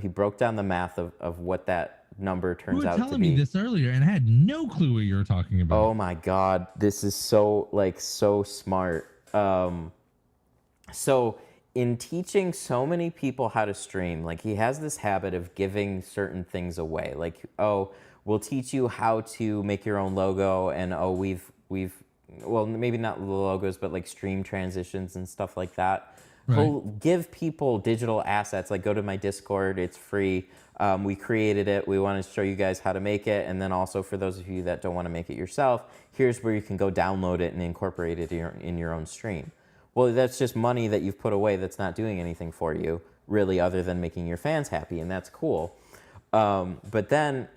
broke down the math of what that number You turns were out to telling be. me this earlier, and I had no clue what you were talking about. Oh my God, this is so smart. So in teaching so many people how to stream, like he has this habit of giving certain things away. Like, oh, we'll teach you how to make your own logo, and oh, we've well, maybe not the logos, but like stream transitions and stuff like that. Right. He'll give people digital assets, like go to my Discord, it's free. We created it. We want to show you guys how to make it. And then also for those of you that don't want to make it yourself, here's where you can go download it and incorporate it in your own stream. Well, that's just money that you've put away that's not doing anything for you, really, other than making your fans happy, and that's cool. But then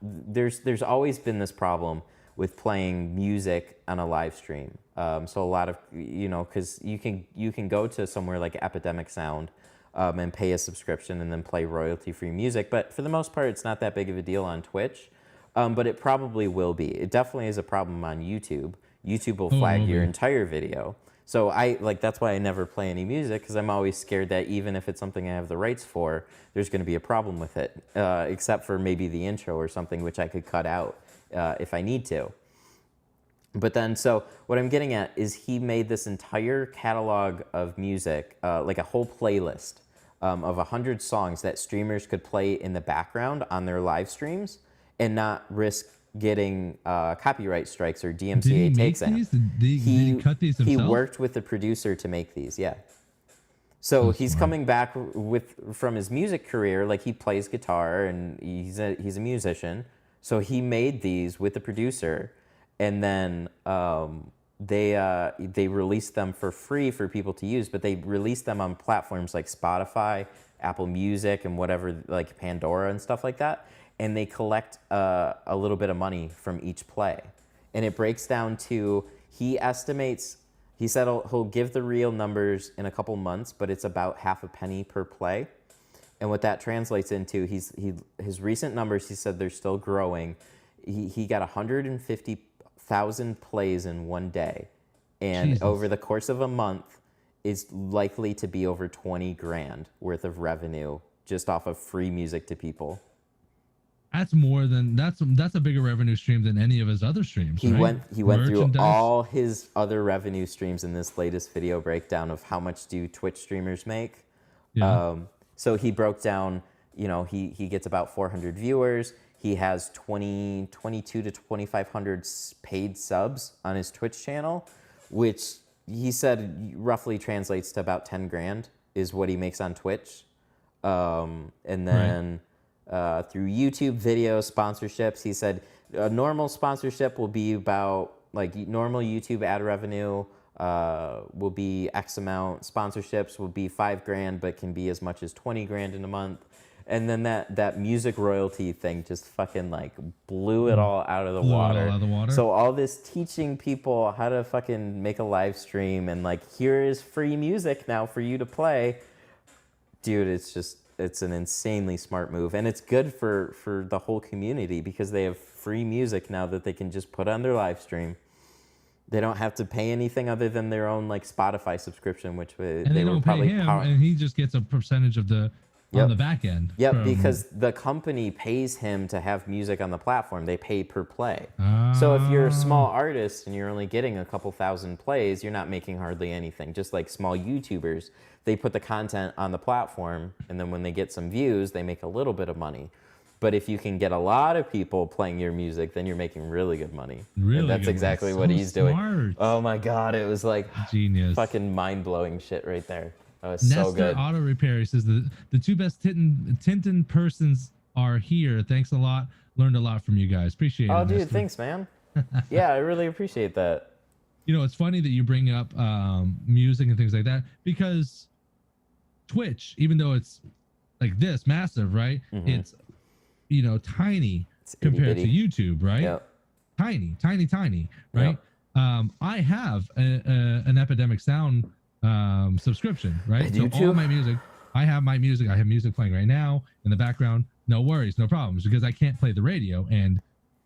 there's always been this problem with playing music on a live stream. So a lot of, you know, because you can go to somewhere like Epidemic Sound and pay a subscription and then play royalty-free music. But for the most part, it's not that big of a deal on Twitch. But it probably will be. It definitely is a problem on YouTube. YouTube will flag your entire video. So that's why I never play any music, because I'm always scared that even if it's something I have the rights for, there's going to be a problem with it, except for maybe the intro or something, which I could cut out if I need to. But then, so what I'm getting at is he made this entire catalog of music, like a whole playlist of 100 songs that streamers could play in the background on their live streams and not risk getting copyright strikes or DMCA takes in. Did he cut these himself? He worked with the producer to make these, yeah. So he's coming back from his music career, like he plays guitar and he's a musician. So he made these with the producer, and then they released them for free for people to use, but they released them on platforms like Spotify, Apple Music, and whatever, like Pandora and stuff like that. And they collect a little bit of money from each play. And it breaks down to, he estimates, he said he'll give the real numbers in a couple months, but it's about half a penny per play. And what that translates into, his recent numbers, he said they're still growing. He got 150,000 plays in one day. And Jesus. over the course of a month is likely to be over 20 grand worth of revenue just off of free music to people. That's more than that's a bigger revenue stream than any of his other streams. He right? went through all his other revenue streams in this latest video breakdown of how much do Twitch streamers make. Yeah. So he broke down, you know, he gets about 400 viewers. He has 22 to 2,500 paid subs on his Twitch channel, which he said roughly translates to about 10 grand is what he makes on Twitch. And then through YouTube video sponsorships, he said a normal sponsorship will be about, like, normal YouTube ad revenue will be X amount. Sponsorships will be 5 grand, but can be as much as 20 grand in a month. And then that music royalty thing just fucking like blew it all out of the water. So all this teaching people how to fucking make a live stream and like, here is free music now for you to play. Dude, it's an insanely smart move. And it's good for the whole community because they have free music now that they can just put on their live stream. They don't have to pay anything other than their own like Spotify subscription, which they don't pay him, and he just gets a percentage of the on the back end. Yep, because the company pays him to have music on the platform. They pay per play. So if you're a small artist and you're only getting a couple thousand plays, you're not making hardly anything. Just like small YouTubers, they put the content on the platform, and then when they get some views, they make a little bit of money. But if you can get a lot of people playing your music, then you're making really good money. Really, and that's exactly what he's doing. Oh my God, it was like genius, fucking mind-blowing shit right there. That was Nestor so good. Auto Repair says the two best Tintin persons are here. Thanks a lot. Learned a lot from you guys. Appreciate it. Oh, dude, Nestor. thanks, man. Yeah, I really appreciate that. You know, it's funny that you bring up music and things like that, because Twitch, even though it's like this massive, right? Mm-hmm. It's, you know, tiny compared to YouTube, right? Yep. Tiny, right? Yep. I have an Epidemic Sound subscription, right? So all my music, I have music playing right now in the background. No worries, no problems, because I can't play the radio, and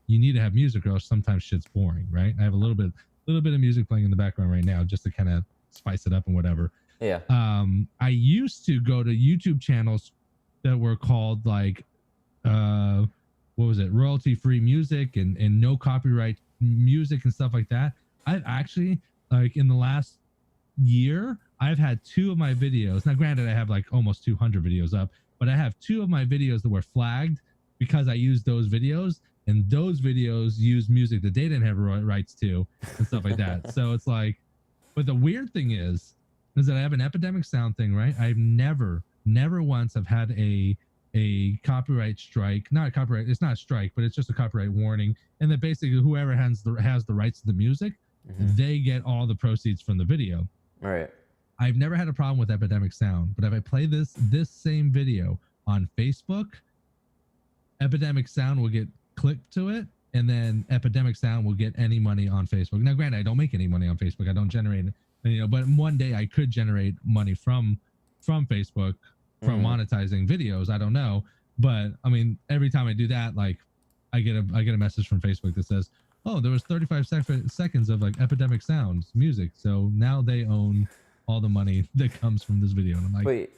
you need to have music or else sometimes shit's boring, right? I have a little bit of music playing in the background right now just to kind of spice it up and whatever. Yeah. I used to go to YouTube channels that were called like what was it, royalty free music and no copyright music and stuff like that. I've actually, like, in the last year, I've had 2 of my videos. Now granted, I have like almost 200 videos up, but I have 2 of my videos that were flagged because I used those videos, and those videos used music that they didn't have rights to and stuff like that. So it's like, but the weird thing is that I have an Epidemic Sound thing, right? I've never once have had a copyright strike. Not a copyright, it's not a strike, but it's just a copyright warning. And then basically whoever has the rights to the music, they get all the proceeds from the video. Right. I've never had a problem with Epidemic Sound, but if I play this same video on Facebook, Epidemic Sound will get clicked to it, and then Epidemic Sound will get any money on Facebook. Now granted, I don't make any money on Facebook. I don't generate it, you know, but one day I could generate money from Facebook from monetizing videos. I don't know, but I mean, every time I do that, like, I get a message from Facebook that says, oh, there was 35 seconds of like Epidemic Sound's music, so now they own all the money that comes from this video. And I'm like, wait,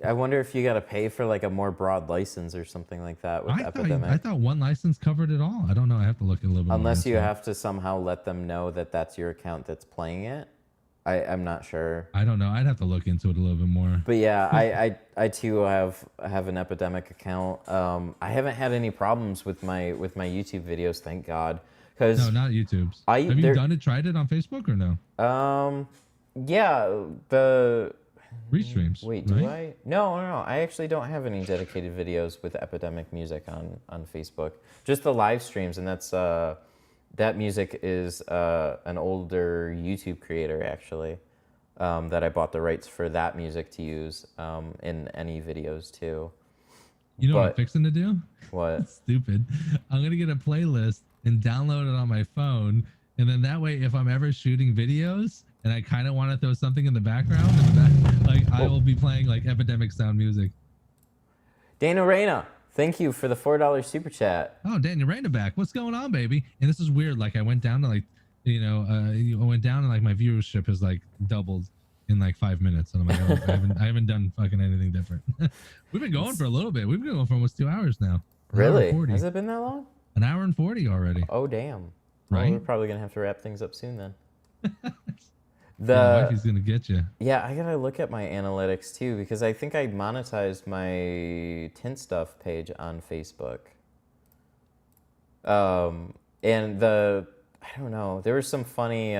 I wonder if you got to pay for like a more broad license or something like that with Epidemic. I thought one license covered it all. I don't know. I have to look a little bit. Unless you have to somehow let them know that that's your account that's playing it. I'm not sure. I don't know. I'd have to look into it a little bit more. But yeah, I too have an Epidemic account. I haven't had any problems with my YouTube videos, thank God. Cause no, not YouTube's. Have you tried it on Facebook or no? Yeah, the restreams. Wait, right? do I? No. I actually don't have any dedicated videos with Epidemic music on Facebook. Just the live streams, and that's that music is an older YouTube creator actually. That I bought the rights for that music to use in any videos too. You know what I'm fixing to do? What? Stupid. I'm gonna get a playlist and download it on my phone, and then that way, if I'm ever shooting videos and I kind of want to throw something in the background, like I will be playing like Epidemic sound music. Dana Reyna, thank you for the $4 super chat. Oh, Daniel Reyna back. What's going on, baby? And this is weird. Like I went down to like, I went down and like my viewership has like doubled in like 5 minutes, and I'm like, I haven't done fucking anything different. We've been going for a little bit. We've been going for almost 2 hours now. Really? Has it been that long? An hour and 40 already. Oh damn! Right. Well, we're probably gonna have to wrap things up soon then. Wifey's gonna get you. Yeah, I gotta look at my analytics too, because I think I monetized my tint stuff page on Facebook. And I don't know, there were some funny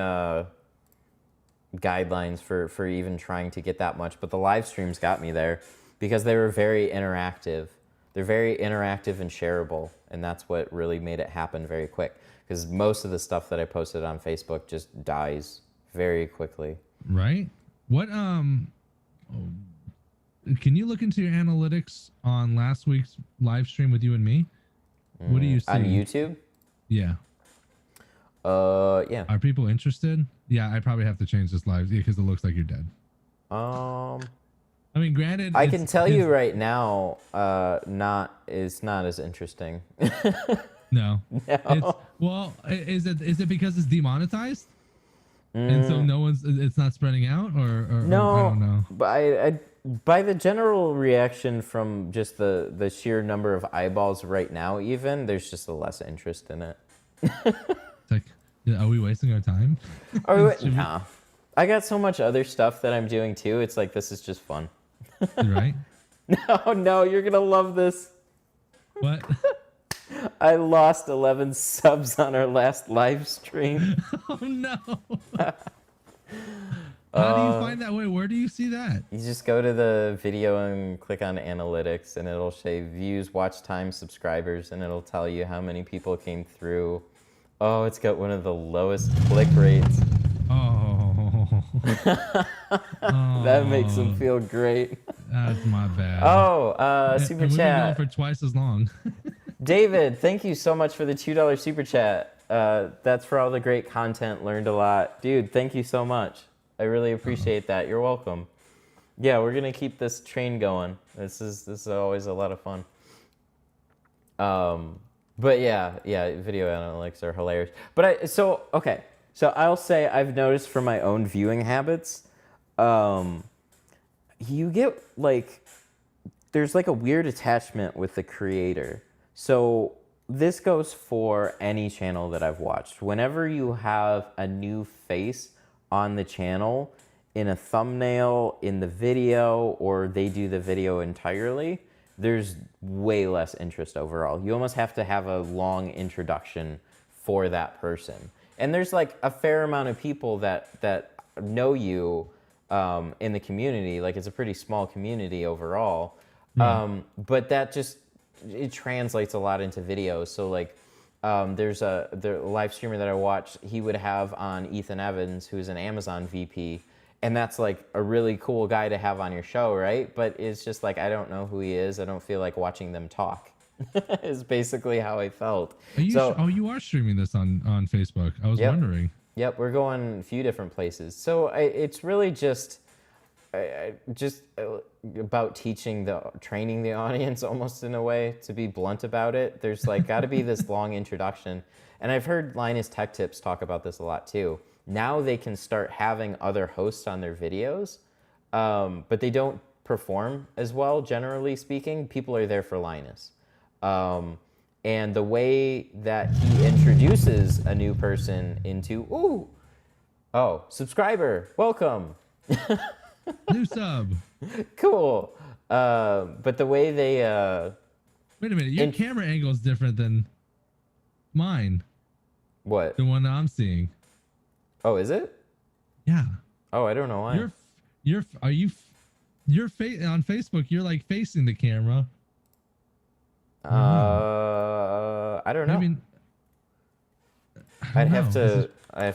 guidelines for even trying to get that much, but the live streams got me there because they were very interactive. They're very interactive and shareable, and that's what really made it happen very quick, because most of the stuff that I posted on Facebook just dies very quickly. Right? What can you look into your analytics on last week's live stream with you and me? What do you see on YouTube? Yeah. Yeah. Are people interested? Yeah, I probably have to change this live because it looks like you're dead. I mean, granted, I can tell you right now, it's not as interesting. No. No. Well, is it because it's demonetized? And so it's not spreading out, or no, I don't know. But by the general reaction from just the sheer number of eyeballs right now, even there's just a less interest in it. It's like, are we wasting our time? Nah. I got so much other stuff that I'm doing too. It's like, this is just fun. Right? No, you're gonna love this. What? I lost 11 subs on our last live stream. Oh no. How do you find that way? Where do you see that? You just go to the video and click on analytics, and it'll say views, watch time, subscribers, and it'll tell you how many people came through. Oh, it's got one of the lowest click rates. Oh. That makes them feel great. That's my bad. Oh, super and chat. We've been going for twice as long. David, thank you so much for the $2 super chat. That's for all the great content. Learned a lot. Dude, thank you so much. I really appreciate that. You're welcome. Yeah, we're going to keep this train going. This is always a lot of fun. But yeah, video analytics are hilarious. But so I'll say I've noticed from my own viewing habits, you get like, there's like a weird attachment with the creator. So this goes for any channel that I've watched. Whenever you have a new face on the channel, in a thumbnail, in the video, or they do the video entirely, there's way less interest overall. You almost have to have a long introduction for that person. And there's like a fair amount of people that know you in the community. Like, it's a pretty small community overall. But that just, it translates a lot into videos. So like, there's the live streamer that I watched, he would have on Ethan Evans, who's an Amazon VP. And that's like a really cool guy to have on your show, right? But it's just like, I don't know who he is. I don't feel like watching them talk. Is basically how I felt. You are streaming this on Facebook. I was wondering. Yep, we're going a few different places. So it's really just about training the audience, almost in a way, to be blunt about it. There's like got to be this long introduction. And I've heard Linus Tech Tips talk about this a lot too. Now they can start having other hosts on their videos, but they don't perform as well, generally speaking. People are there for Linus. And the way that he introduces a new person into, Oh, subscriber. Welcome. New sub. Cool. But the way they Wait a minute. Your camera angle is different than mine. what? The one I'm seeing. Oh, is it? Yeah. Oh, I don't know why. You're on Facebook. You're like facing the camera. I don't know. Maybe, I have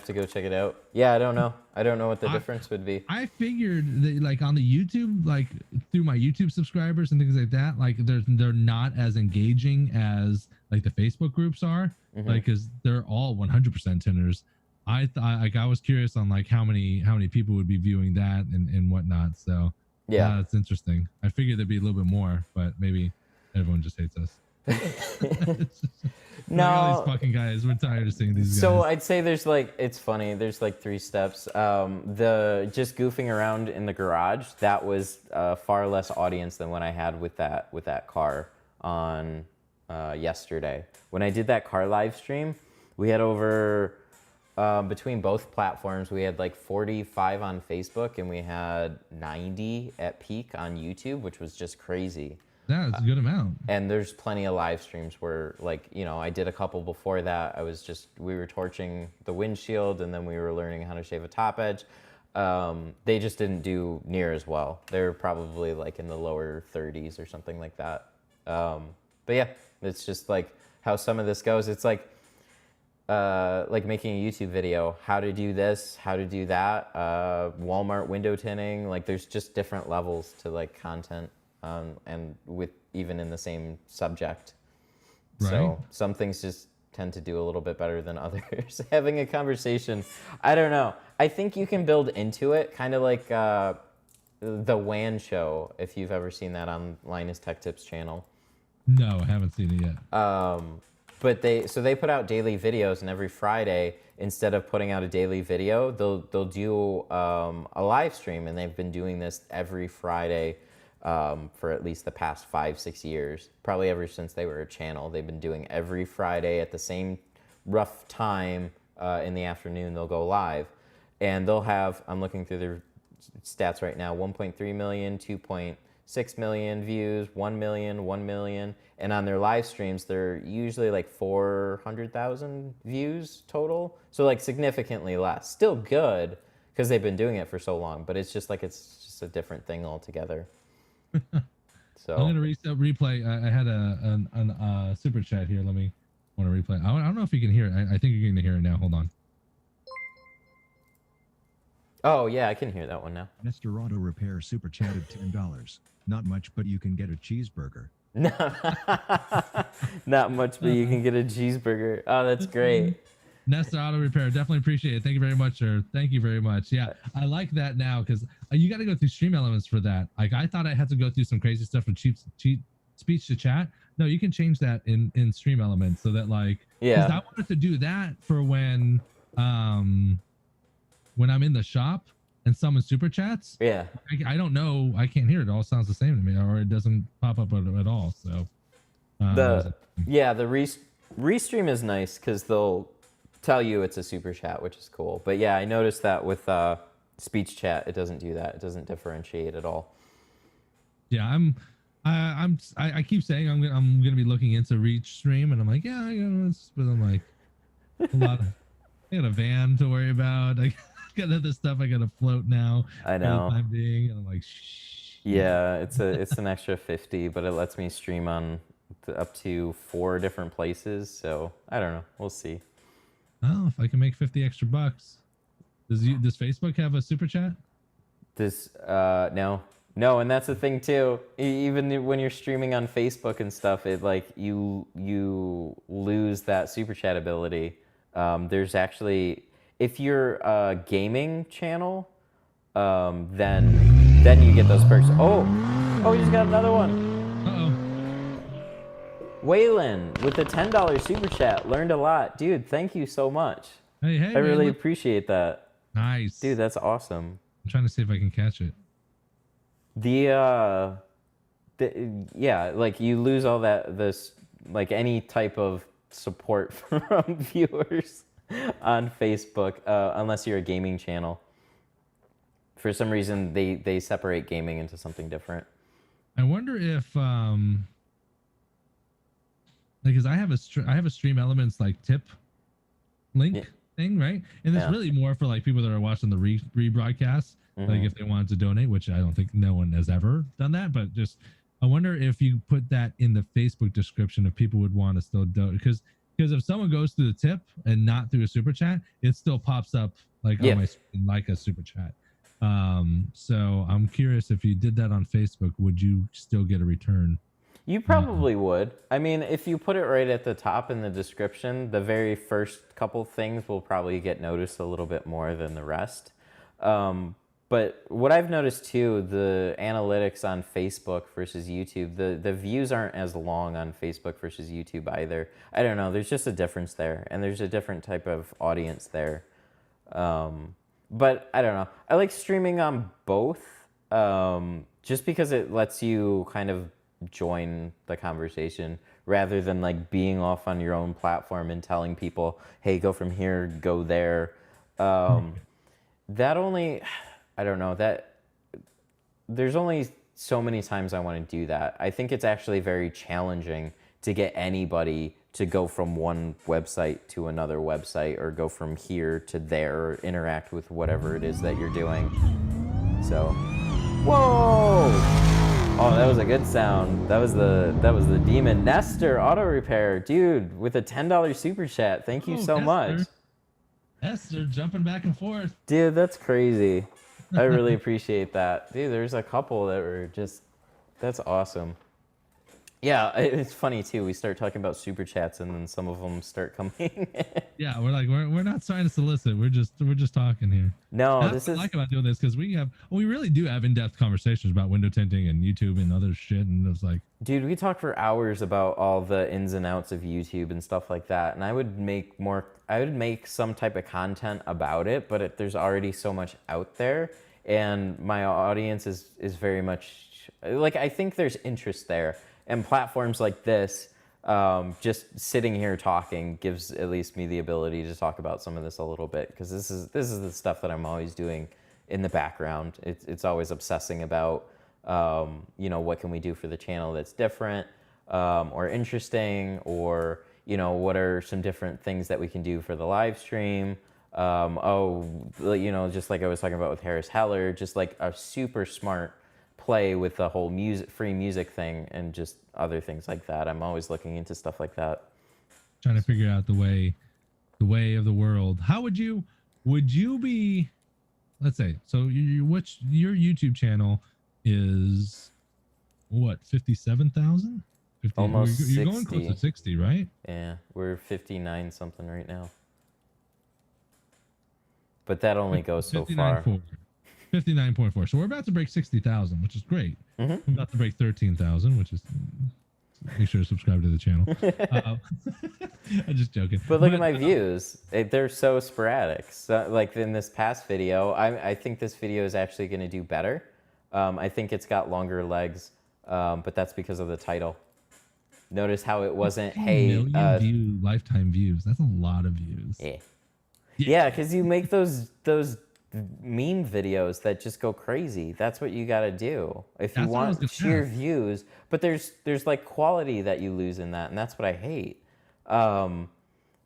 to go check it out. Yeah, I don't know. I don't know what the difference would be. I figured that like on the YouTube, like through my YouTube subscribers and things like that, like they're not as engaging as like the Facebook groups are, like because they're all 100% tinters. I thought like I was curious on like how many people would be viewing that and whatnot. So yeah, it's interesting. I figured there'd be a little bit more, but maybe everyone just hates us. No, like all these fucking guys. We're tired of seeing these guys. So I'd say there's like, it's funny. There's like 3 steps. The just goofing around in the garage, that was far less audience than what I had with that car on yesterday. When I did that car live stream, we had over between both platforms, we had like 45 on Facebook and we had 90 at peak on YouTube, which was just crazy. Yeah, it's a good amount. And there's plenty of live streams where, like, you know, I did a couple before that. We were torching the windshield and then we were learning how to shave a top edge. They just didn't do near as well. They were probably like in the lower 30s or something like that. But yeah, it's just like how some of this goes. It's like making a YouTube video, how to do this, how to do that, Walmart window tinting. Like there's just different levels to like content. And with even in the same subject. Right. So some things just tend to do a little bit better than others. Having a conversation, I don't know. I think you can build into it, kind of like the WAN show, if you've ever seen that on Linus Tech Tips channel. No, I haven't seen it yet. But they put out daily videos, and every Friday, instead of putting out a daily video, they'll do a live stream, and they've been doing this every Friday for at least the past 5-6 years, probably ever since they were a channel. They've been doing every Friday at the same rough time in the afternoon. They'll go live, and they'll have, I'm looking through their stats right now, 1.3 million, 2.6 million views, 1 million, 1 million, and on their live streams, they're usually like 400,000 views total. So like significantly less. Still good because they've been doing it for so long, but it's just a different thing altogether. So I'm gonna replay. I had a super chat here. Let me want to replay. I don't know if you can hear it. I think you're going to hear it now. Hold on. Oh yeah, I can hear that one now. Mr. Auto Repair super chatted $10. Not much, but you can get a cheeseburger. Not much, but you can get a cheeseburger. Oh, that's great. Nestor Auto Repair, definitely appreciate it. Thank you very much, sir. Thank you very much. Yeah, I like that now because you got to go through Stream Elements for that. Like I thought I had to go through some crazy stuff with cheap speech to chat. No, you can change that in Stream Elements so that like because I wanted to do that for when I'm in the shop and someone super chats. Yeah, I don't know. I can't hear it. It all sounds the same to me, or it doesn't pop up at all. So the restream is nice because they'll tell you it's a super chat, which is cool. But yeah, I noticed that with speech chat, it doesn't do that. It doesn't differentiate at all. Yeah, I keep saying I'm gonna be looking into Restream, and I'm like, yeah, you know, but I'm like, I got a van to worry about. I got other stuff I gotta float now. I know. For the time being, and I'm like, shh. Yeah, it's an extra 50, but it lets me stream on up to 4 different places. So I don't know. We'll see. Oh, if I can make 50 extra bucks. Does Facebook have a super chat? No, and that's the thing too. Even when you're streaming on Facebook and stuff, it like you lose that super chat ability. There's actually, if you're a gaming channel, then you get those perks. Oh, we just got another one. Waylon with the $10 super chat. Learned a lot. Dude, thank you so much. Hey, I really appreciate that. Nice. Dude, that's awesome. I'm trying to see if I can catch it. Yeah, like you lose all that, like any type of support from viewers. on Facebook, unless you're a gaming channel. For some reason, they separate gaming into something different. I wonder if because I have a Stream Elements like tip link thing, right? And it's really more for like people that are watching the rebroadcast, like if they wanted to donate, which I don't think no one has ever done that, but just I wonder if you put that in the Facebook description, if people would want to still donate, because if someone goes through the tip and not through a super chat, it still pops up like on my screen like a super chat. So I'm curious, if you did that on Facebook, would you still get a return? You probably would. I mean, if you put it right at the top in the description, the very first couple things will probably get noticed a little bit more than the rest. But what I've noticed too, the analytics on Facebook versus YouTube, the views aren't as long on Facebook versus YouTube either. I don't know. There's just a difference there, and there's a different type of audience there. But I don't know. I like streaming on both, just because it lets you kind of join the conversation rather than like being off on your own platform and telling people, hey, go from here, go there. That only, I don't know, that there's only so many times I want to do that. I think it's actually very challenging to get anybody to go from one website to another website, or go from here to there, or interact with whatever it is that you're doing. So, whoa! Oh, that was a good sound. That was the demon. Nestor Auto Repair, dude, with a $10 super chat. Thank you so much. Nestor jumping back and forth. Dude, that's crazy. I really appreciate that. Dude, there's a couple that were just, that's awesome. Yeah, it's funny too. We start talking about super chats and then some of them start coming. Yeah, we're not trying to solicit. We're just talking here. No, that's what I like about doing this, because we really do have in-depth conversations about window tinting and YouTube and other shit, and it's like, dude, we talk for hours about all the ins and outs of YouTube and stuff like that. And I would make some type of content about it, but there's already so much out there, and my audience is very much like, I think there's interest there. And platforms like this, just sitting here talking gives at least me the ability to talk about some of this a little bit, because this is the stuff that I'm always doing in the background. It's always obsessing about, what can we do for the channel that's different, or interesting, or, what are some different things that we can do for the live stream. Just like I was talking about with Harris Heller, just like a super smart play with the whole free music thing, and just other things like that. I'm always looking into stuff like that, trying to figure out the way of the world. How would you be, let's say, so your YouTube channel is what, 57,000? Almost you're 60. Going close to 60, right? Yeah, we're 59 something right now, but that only goes so far. 59.4. So we're about to break 60,000, which is great. We're about to break 13,000, which is, make sure to subscribe to the channel. I'm just joking. But look at my views. They're so sporadic. So, like in this past video, I think this video is actually going to do better. I think it's got longer legs, but that's because of the title. Notice how it wasn't, hey, lifetime views. That's a lot of views. Yeah, because you make those meme videos that just go crazy. That's what you got to do if you want sheer views. But there's like quality that you lose in that, and that's what I hate.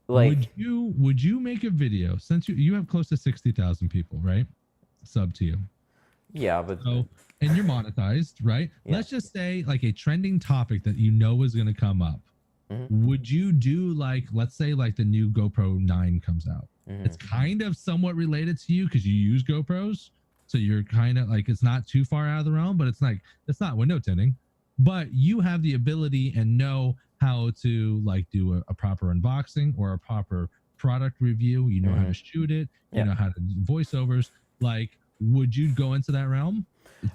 Would you make a video, since you have close to 60,000 people, right, sub to you? Yeah, but and you're monetized, right? Yeah. Let's just say like a trending topic that is going to come up. Would you do like, let's say like the new GoPro 9 comes out? It's kind of somewhat related to you because you use GoPros. So you're kind of like, it's not too far out of the realm, but it's not window tinting, but you have the ability and know how to like do a proper unboxing or a proper product review. You know how to shoot it, you know how to do voiceovers. Like, would you go into that realm?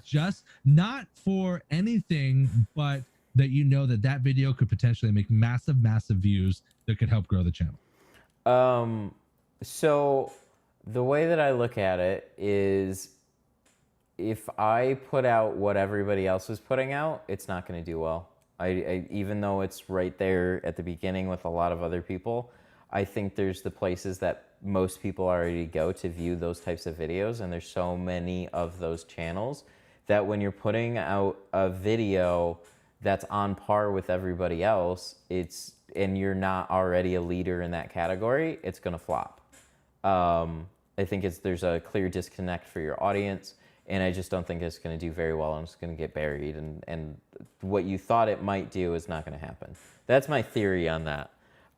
Just not for anything, but that that video could potentially make massive views that could help grow the channel. So the way that I look at it is, if I put out what everybody else is putting out, it's not going to do well. I even though it's right there at the beginning with a lot of other people, I think there's the places that most people already go to view those types of videos, and there's so many of those channels that when you're putting out a video that's on par with everybody else, and you're not already a leader in that category, it's gonna flop. I think there's a clear disconnect for your audience, and I just don't think it's gonna do very well, and it's gonna get buried, and what you thought it might do is not gonna happen. That's my theory on that.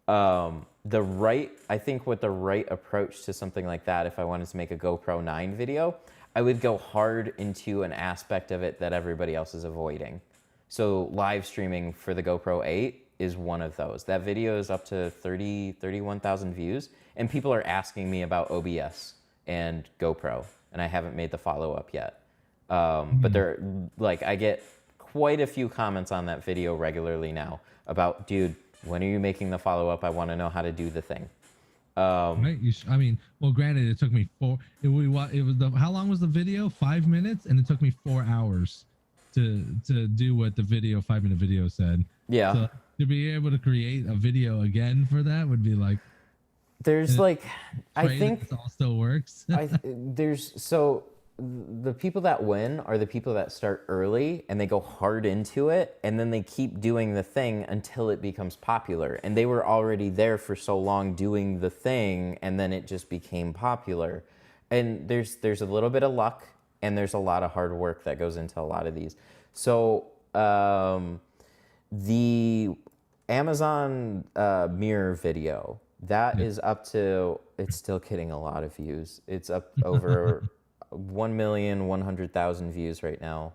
I think with the right approach to something like that, if I wanted to make a GoPro 9 video, I would go hard into an aspect of it that everybody else is avoiding. So live streaming for the GoPro 8 is one of those. That video is up to 31,000 views, and people are asking me about OBS and GoPro, and I haven't made the follow-up yet. But I get quite a few comments on that video regularly now about, dude, when are you making the follow-up? I want to know how to do the thing. Right? Well, granted, it took me how long was the video? 5 minutes, and it took me 4 hours to do what the 5-minute video said. Yeah. So to be able to create a video again for that would be like. There's I think it all still works. The people that win are the people that start early and they go hard into it, and then they keep doing the thing until it becomes popular. And they were already there for so long doing the thing, and then it just became popular. And there's a little bit of luck, and there's a lot of hard work that goes into a lot of these. So the Amazon mirror video, that is up to, it's still getting a lot of views. It's up over 1,100,000 views right now.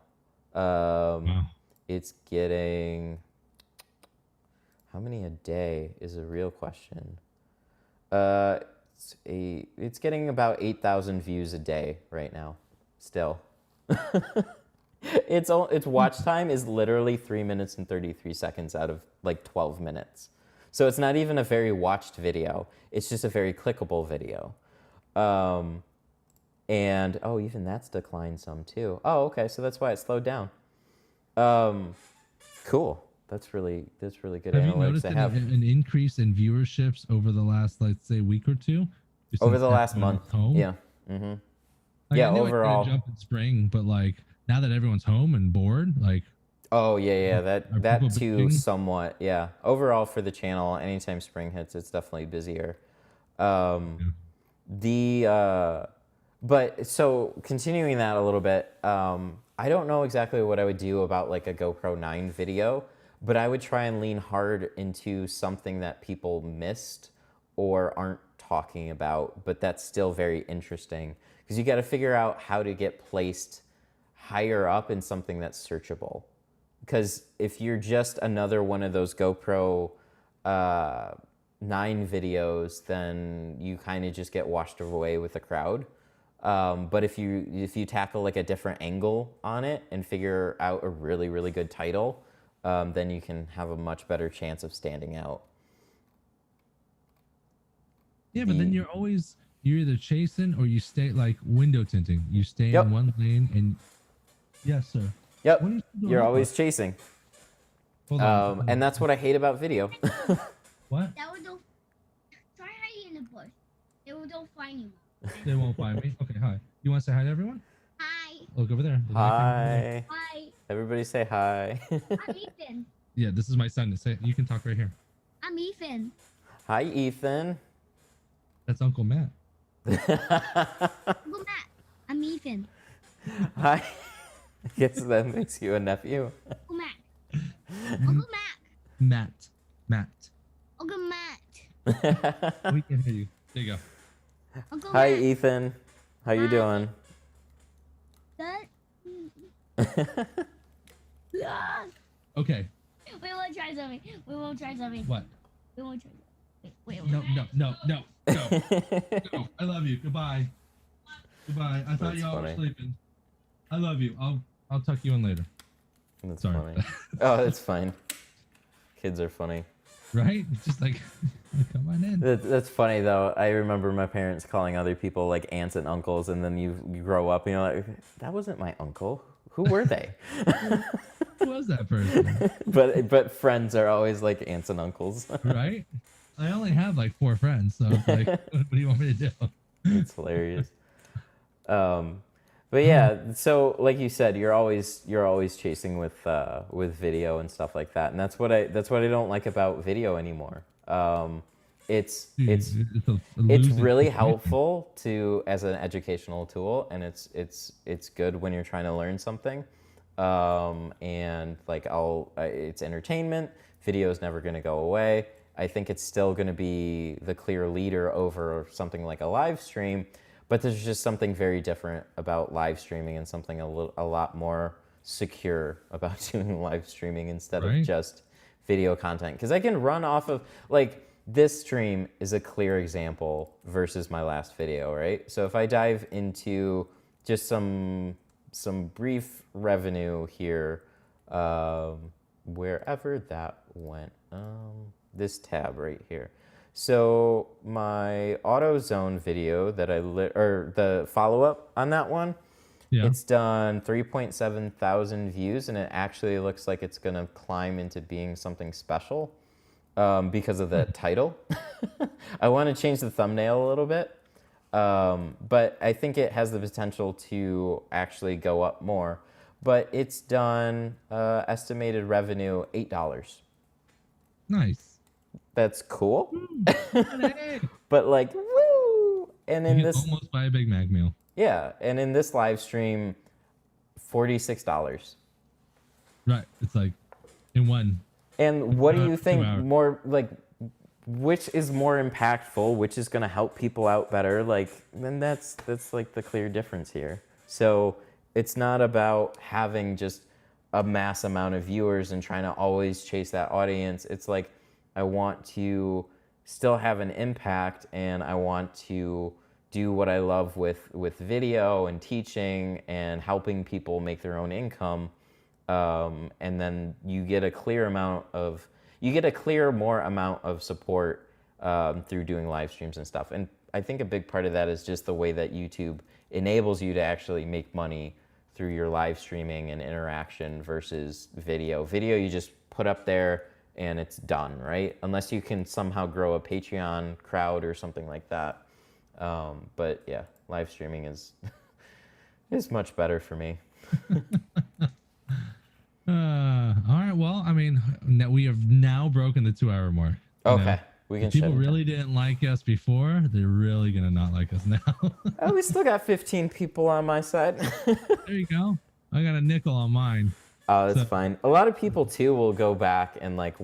Wow. It's getting, how many a day is a real question. It's getting about 8,000 views a day right now, still. Its watch time is literally 3 minutes and 33 seconds out of like 12 minutes. So it's not even a very watched video. It's just a very clickable video. And, even that's declined some too. Oh, okay, so that's why it slowed down. Cool. That's really good Have you analytics noticed to have. an increase in viewerships over the last, let's say, week or two? Over the last month. Home? Yeah. Mm-hmm. Like, I knew overall. I jump in spring, but like now that everyone's home and bored, like. Oh yeah. That too, bitching? somewhat. Yeah. Overall for the channel, anytime spring hits, it's definitely busier. But so continuing that a little bit, I don't know exactly what I would do about like a GoPro 9 video, but I would try and lean hard into something that people missed or aren't talking about, but that's still very interesting, because you got to figure out how to get placed higher up in something that's searchable. Because if you're just another one of those GoPro 9 videos, then you kind of just get washed away with the crowd. But if you tackle like a different angle on it and figure out a really, really good title, then you can have a much better chance of standing out. Yeah, but then you're either chasing or you stay like window tinting. You stay in one lane and yes, sir. Yep. You're always chasing. Hold on. And that's what I hate about video. What? That would don't try hiding in the bush. They don't find you. They won't find me. Okay, hi. You want to say hi to everyone? Hi. Look over there. Hi. Hi. Everybody say hi. I'm Ethan. Yeah, this is my son. You can talk right here. I'm Ethan. Hi, Ethan. That's Uncle Matt. Uncle Matt. I'm Ethan. Hi. I guess that makes you a nephew. Uncle Matt. Uncle Matt. Matt. Uncle Matt. We can hear you. There you go. Uncle Hi, Matt. Ethan. How you Hi. doing? That. Okay. We won't try something. We won't try something. What? We won't try something. Wait. No. No. I love you. Goodbye. I thought That's you all were funny. sleeping. I love you. I'll tuck you in later. That's Sorry. funny. Oh, that's fine. Kids are funny. Right? Just like, come on in. That's funny though. I remember my parents calling other people like aunts and uncles, and then you grow up and you're like, that wasn't my uncle. Who were they? Who was that person? but friends are always like aunts and uncles. Right? I only have like 4 friends, so it's like, what do you want me to do? It's hilarious. But yeah, so like you said, you're always chasing with video and stuff like that, and that's what I don't like about video anymore. It's really helpful as an educational tool, and it's good when you're trying to learn something. And like it's entertainment. Video is never going to go away. I think it's still going to be the clear leader over something like a live stream. But there's just something very different about live streaming and something a lot more secure about doing live streaming instead of just video content. Because I can run off of, like, this stream is a clear example versus my last video, right? So if I dive into just some brief revenue here, wherever that went, this tab right here. So my AutoZone video that or the follow-up on that one, it's done 3.7 thousand views, and it actually looks like it's gonna climb into being something special because of the title. I want to change the thumbnail a little bit, but I think it has the potential to actually go up more. But it's done estimated revenue $8. Nice. That's cool. But like, woo! And in this, almost buy a Big Mac meal. Yeah, and in this live stream, $46. Right. It's like in one. And what do you think more, like, which is more impactful, which is going to help people out better? Like, then that's like the clear difference here. So it's not about having just a mass amount of viewers and trying to always chase that audience. It's like, I want to still have an impact, and I want to do what I love with video and teaching and helping people make their own income. And then you get a clear more amount of support through doing live streams and stuff. And I think a big part of that is just the way that YouTube enables you to actually make money through your live streaming and interaction versus video. Video you just put up there and it's done, right? Unless you can somehow grow a Patreon crowd or something like that. But yeah, live streaming is much better for me. All right. Well, I mean, we have now broken the 2-hour mark. Okay. We can. People really didn't like us before. They're really gonna not like us now. Oh, we still got 15 people on my side. There you go. I got a nickel on mine. Oh, that's fine. A lot of people too will go back and like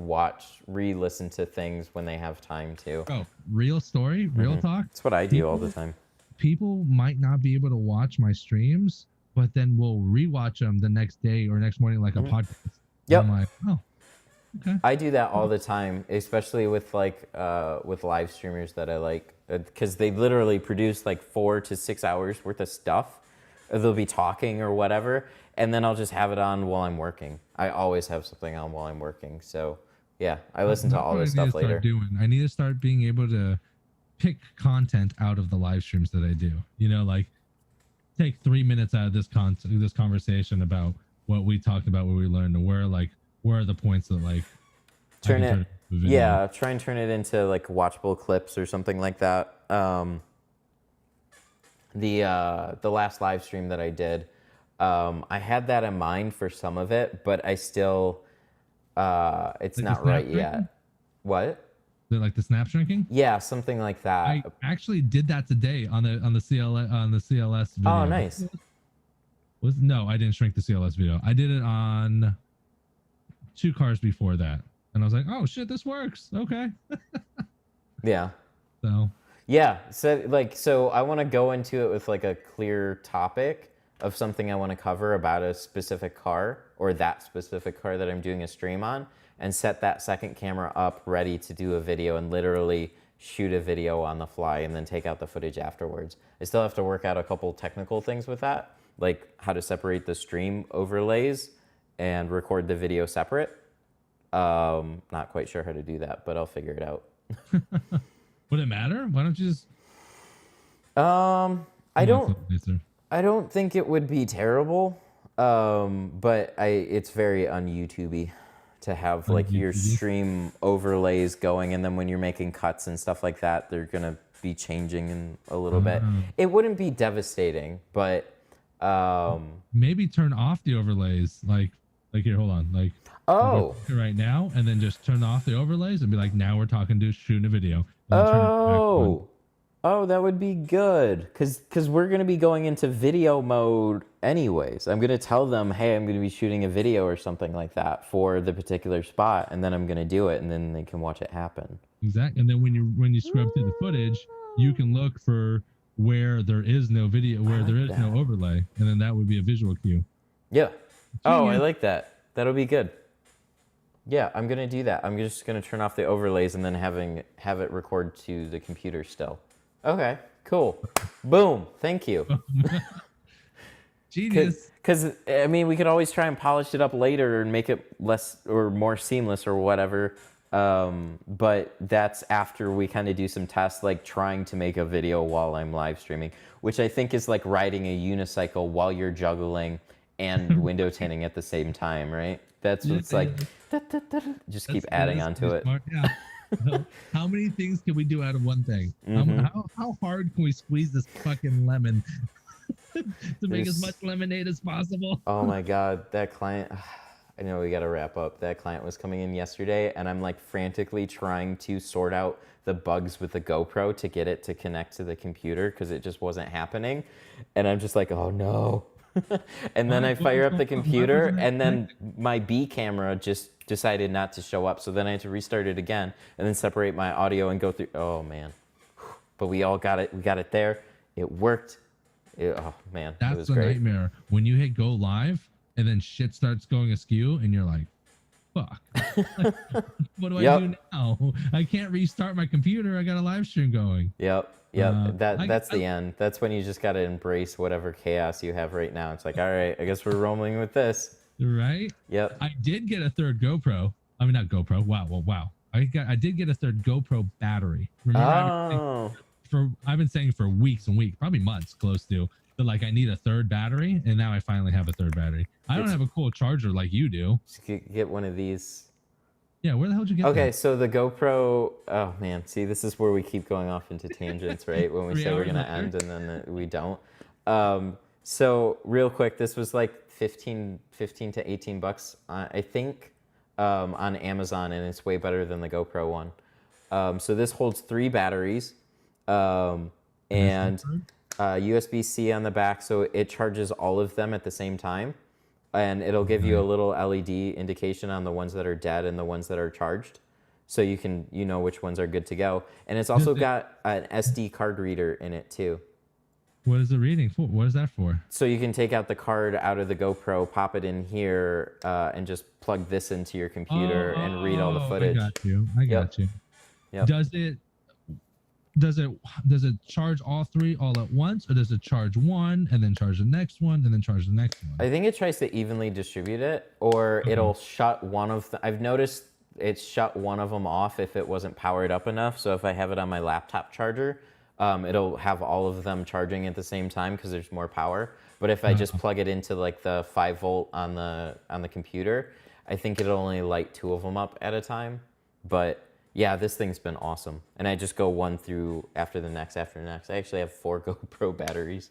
re-listen to things when they have time to. Oh, real story, real talk. That's what I do all the time. People might not be able to watch my streams, but then we'll rewatch them the next day or next morning, like a podcast. Yep. I'm like, oh, okay. I do that all the time, especially with like with live streamers that I like, because they literally produce like 4 to 6 hours worth of stuff. Or they'll be talking or whatever, and then I'll just have it on while I'm working. I always have something on while I'm working. So yeah, I listen to all this stuff later. I need to start being able to pick content out of the live streams that I do. You know, like take 3 minutes out of this conversation about what we talked about, what we learned, and where are the points that like try and turn it into like watchable clips or something like that. The last live stream that I did, I had that in mind for some of it, but I still, it's not right yet. What? Like the snap shrinking? Yeah, something like that. I actually did that today on the CLS video. Oh, nice. No, I didn't shrink the CLS video. I did it on 2 cars before that, and I was like, oh shit, this works. Okay. Yeah. So. Yeah, so I want to go into it with like a clear topic of something I want to cover about a specific car or that specific car that I'm doing a stream on, and set that second camera up ready to do a video and literally shoot a video on the fly and then take out the footage afterwards. I still have to work out a couple technical things with that, like how to separate the stream overlays and record the video separate. Not quite sure how to do that, but I'll figure it out. Would it matter? Why don't you just? I don't think it would be terrible. But it's very un-YouTubey to have Like like your YouTube? stream overlays going, and then when you're making cuts and stuff like that, they're gonna be changing in a little bit. It wouldn't be devastating, but Maybe turn off the overlays. Like here, hold on. Like oh, right now, and then just turn off the overlays and be like, now we're shooting a video. And then turn it back on. Oh, that would be good. Cause we're gonna be going into video mode anyways. I'm gonna tell them, hey, I'm gonna be shooting a video or something like that for the particular spot, and then I'm gonna do it, and then they can watch it happen. Exactly. And then when you scrub through the footage, you can look for where there is no video, where there is no overlay, and then that would be a visual cue. Yeah. Oh, I like that. That'll be good. Yeah, I'm gonna do that. I'm just gonna turn off the overlays and then have it record to the computer still. Okay, cool. Boom. Thank you. Genius. Because I mean, we could always try and polish it up later and make it less or more seamless or whatever. But that's after we kind of do some tests, like trying to make a video while I'm live streaming, which I think is like riding a unicycle while you're juggling and window tinting at the same time, right? That's what's like. Just keep adding onto it. Smart. Yeah. How many things can we do out of one thing? How hard can we squeeze this fucking lemon to make as much lemonade as possible? Oh my God, that client. I know we got to wrap up. That client was coming in yesterday, and I'm like frantically trying to sort out the bugs with the GoPro to get it to connect to the computer because it just wasn't happening. And I'm just like, oh no. And then I fire up the computer, and then my B camera just decided not to show up. So then I had to restart it again and then separate my audio and go through. Oh man. But we all got it. We got it there. It worked. Oh man. That's it was the great. nightmare. When you hit go live and then shit starts going askew and you're like, fuck. What do I do now? I can't restart my computer. I got a live stream going. Yep. That's the end. That's when you just got to embrace whatever chaos you have right now. It's like, all right, I guess we're rolling with this. Right? Yep. I did get a third GoPro. I mean, not GoPro. Wow. I did get a third GoPro battery. Remember, I've been saying for weeks and weeks, probably months, close to, that like I need a third battery, and now I finally have a third battery. I don't have a cool charger like you do. Just get one of these. Yeah, where the hell did you get Okay, that? so the GoPro, oh man, see, this is where we keep going off into tangents, right? When we say we're going to end and then we don't. So real quick, this was like 15 to 18 bucks, I think, on Amazon, and it's way better than the GoPro one. So this holds 3 batteries and USB-C on the back, so it charges all of them at the same time. And it'll give you a little LED indication on the ones that are dead and the ones that are charged. So you know which ones are good to go. And it's also got an SD card reader in it too. What is the reading for? What is that for? So you can take out the card out of the GoPro, pop it in here, and just plug this into your computer and read all the footage. I got you. Yep. Does it charge all 3 all at once, or does it charge one and then charge the next one and then charge the next one? I think it tries to evenly distribute it, or it'll shut one of the, I've noticed it's shut one of them off if it wasn't powered up enough. So if I have it on my laptop charger, it'll have all of them charging at the same time because there's more power. But if I just plug it into like the 5 volt on the computer, I think it'll only light 2 of them up at a time. But yeah, this thing's been awesome. And I just go one through after the next. I actually have 4 GoPro batteries.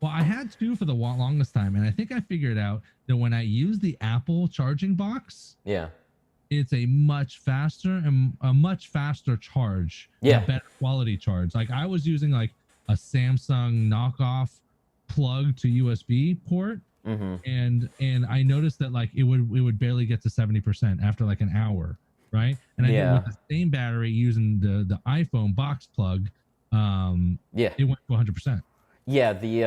Well, I had 2 for the longest time, and I think I figured out that when I use the Apple charging box, it's a much faster charge, a better quality charge. Like I was using like a Samsung knockoff plug to USB port, and I noticed that like it would barely get to 70% after like an hour. Right, and I did with the same battery using the iPhone box plug. It went to 100%. Yeah, you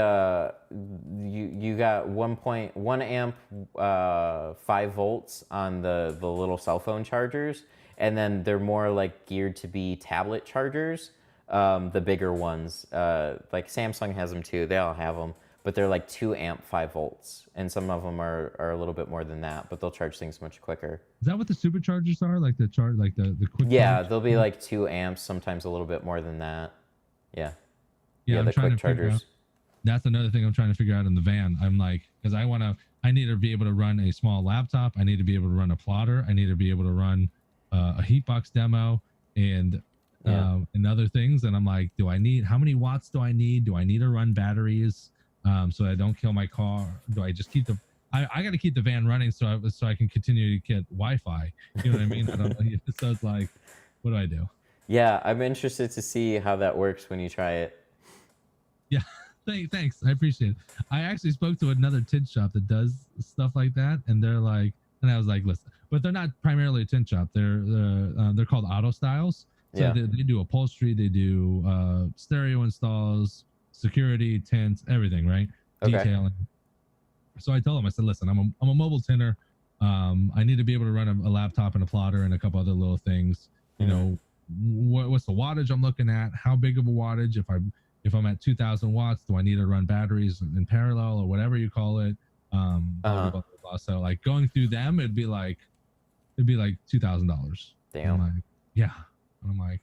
got 1.1 amp, 5 volts on the little cell phone chargers, and then they're more like geared to be tablet chargers. The bigger ones, like Samsung has them too. They all have them, but they're like 2 amp, 5 volts, and some of them are a little bit more than that, but they'll charge things much quicker. Is that what the superchargers are? Like the charge, like the quick? Yeah, charge? they'll be like 2 amps, sometimes a little bit more than that. Yeah, I'm the quick chargers. That's another thing I'm trying to figure out in the van. I'm like, because I want to I need to be able to run a small laptop. I need to be able to run a plotter. I need to be able to run a heatbox demo and other things. And I'm like, how many watts do I need? Do I need to run batteries so I don't kill my car? Do I just keep I got to keep the van running so I can continue to get Wi-Fi. You know what I mean? I don't know. So it's like, what do I do? Yeah, I'm interested to see how that works when you try it. Yeah, thanks. I appreciate it. I actually spoke to another tint shop that does stuff like that, and they're like, and I was like, listen, but they're not primarily a tint shop. They're called Auto Styles. So Yeah. they do upholstery, they do stereo installs, security, tints, everything, right? Okay. Detailing. So I told him, I said, listen, I'm a mobile tinter. I need to be able to run a laptop and a plotter and a couple other little things. You know, what's the wattage I'm looking at? How big of a wattage? If I'm at 2,000 watts, do I need to run batteries in parallel or whatever you call it? Blah, blah, blah, blah. So like going through them, it'd be like $2,000. Damn. I'm like, yeah. I'm like,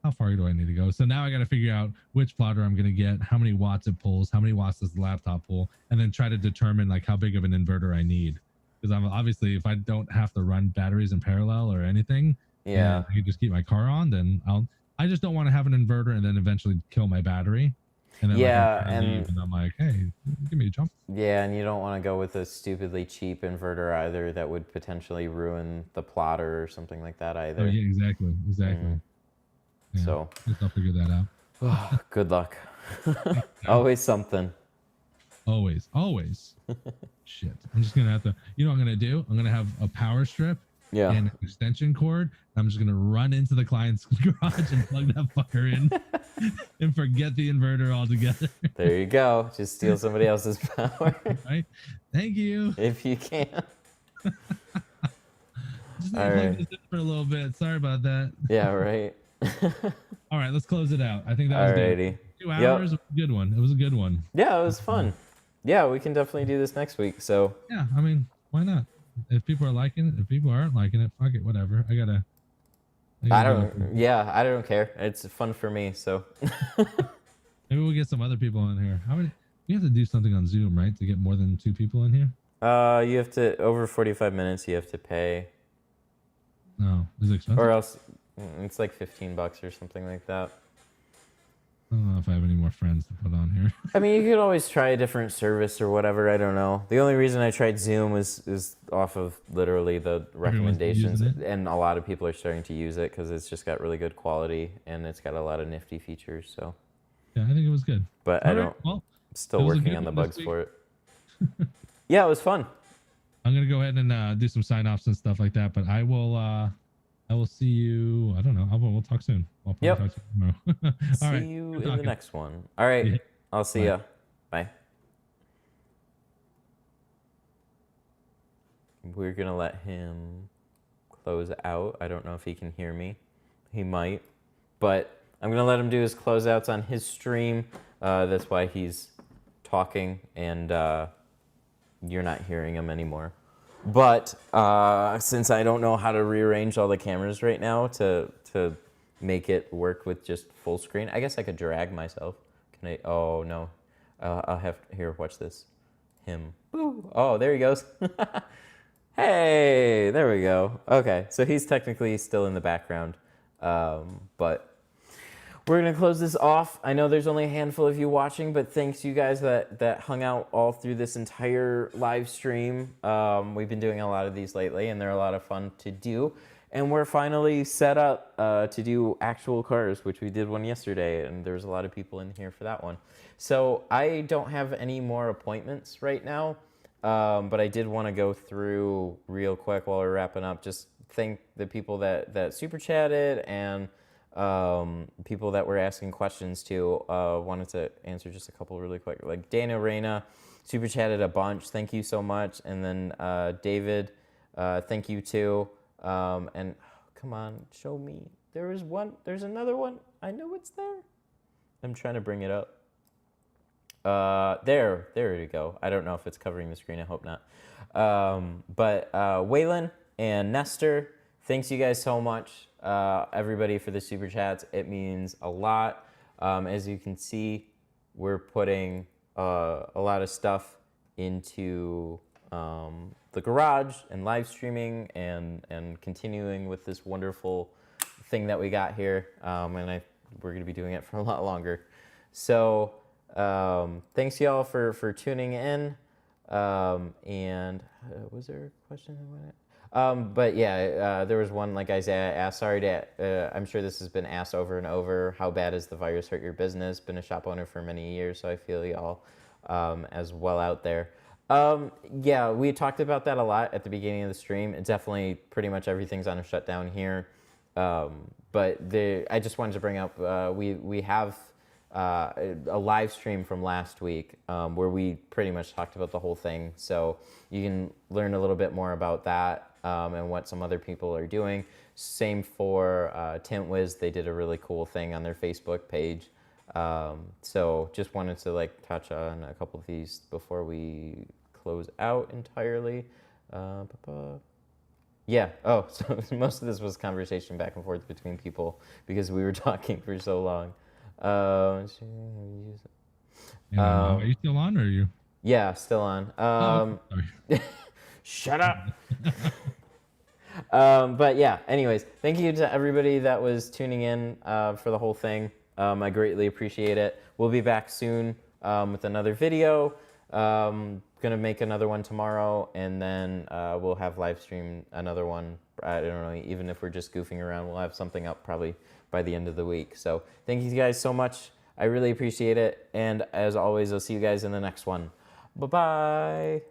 how far do I need to go? So now I got to figure out which plotter I'm going to get, how many watts it pulls, how many watts does the laptop pull, and then try to determine like how big of an inverter I need. Because I'm obviously, if I don't have to run batteries in parallel or anything, yeah, I can just keep my car on, then I just don't want to have an inverter and then eventually kill my battery. And then and I'm like, hey, give me a jump. Yeah, and you don't want to go with a stupidly cheap inverter either that would potentially ruin the plotter or something like that either. Oh yeah, exactly. Yeah, so I'll figure that out. Good luck. Always something. Always. Shit. I'm just gonna have to. You know what I'm gonna do? I'm gonna have a power strip. Yeah. And an extension cord. I'm just gonna run into the client's garage and plug that fucker in, and forget the inverter altogether. There you go. Just steal somebody else's power. Right. Thank you. If you can. Just need to plug this in for a little bit. Sorry about that. Yeah. Right. All right. Let's close it out. I think that was good. 2 hours. Was a good one. It was a good one. Yeah, it was fun. Yeah, we can definitely do this next week. So. Yeah. I mean, why not? If people are liking it, if people aren't liking it, fuck it, whatever. I don't care. It's fun for me, so. Maybe we'll get some other people in here. We have to do something on Zoom, right? To get more than 2 people in here? You have to, over 45 minutes, you have to pay. No, is it expensive? Or else, it's like $15 or something like that. I don't know if I have any more friends to put on here. I mean, you could always try a different service or whatever. I don't know. The only reason I tried Zoom is off of literally the recommendations, and a lot of people are starting to use it because it's just got really good quality and it's got a lot of nifty features. So. Yeah, I think it was good. But I'm still working on the bugs for it. Yeah, it was fun. I'm gonna go ahead and do some sign-offs and stuff like that. But I will see you. I don't know. We'll talk soon. I'll probably talk to you tomorrow. See you in the next one. All right. Yeah. I'll see ya. Bye. We're going to let him close out. I don't know if he can hear me. He might. But I'm going to let him do his closeouts on his stream. That's why he's talking and you're not hearing him anymore. But since I don't know how to rearrange all the cameras right now to make it work with just full screen, I guess I could drag myself. Can I? Oh, no. I'll have to, here, watch this. Him. Boo. Oh, there he goes. Hey, there we go. Okay, so he's technically still in the background. But we're going to close this off. I know there's only a handful of you watching, but thanks to you guys that hung out all through this entire live stream. We've been doing a lot of these lately, and they're a lot of fun to do. And we're finally set up to do actual cars, which we did one yesterday, and there's a lot of people in here for that one. So I don't have any more appointments right now, but I did want to go through real quick while we're wrapping up. Just thank the people that super chatted and people that were asking questions to. Wanted to answer just a couple really quick. Like Daniel Reyna super chatted a bunch. Thank you so much. And then David, thank you too. And come on, show me. There's another one. I know it's there. I'm trying to bring it up. There you go. I don't know if it's covering the screen. I hope not. But Waylon and Nestor, thanks you guys so much. Everybody for the super chats. It means a lot. As you can see, we're putting a lot of stuff into the garage and live streaming and continuing with this wonderful thing that we got here. We're going to be doing it for a lot longer. So thanks y'all for tuning in. And was there a question? But yeah, there was one, like Isaiah asked, sorry to, I'm sure this has been asked over and over. How bad has the virus hurt your business? Been a shop owner for many years, so I feel y'all as well out there. Yeah, we talked about that a lot at the beginning of the stream. It definitely pretty much everything's on a shutdown here. But I just wanted to bring up, we have a live stream from last week where we pretty much talked about the whole thing. So you can learn a little bit more about that and what some other people are doing. Same for Tint Wiz. They did a really cool thing on their Facebook page. So just wanted to like touch on a couple of these before we close out entirely. Yeah. Oh, so most of this was conversation back and forth between people because we were talking for so long. Are you still on, or are you? Yeah, still on. Sorry. Shut up. But yeah, anyways, thank you to everybody that was tuning in for the whole thing. I greatly appreciate it. We'll be back soon with another video. Gonna make another one tomorrow, and then we'll have live stream another one. I don't know, even if we're just goofing around, we'll have something up probably by the end of the week. So thank you guys so much. I really appreciate it. And as always, I'll see you guys in the next one. Bye-bye.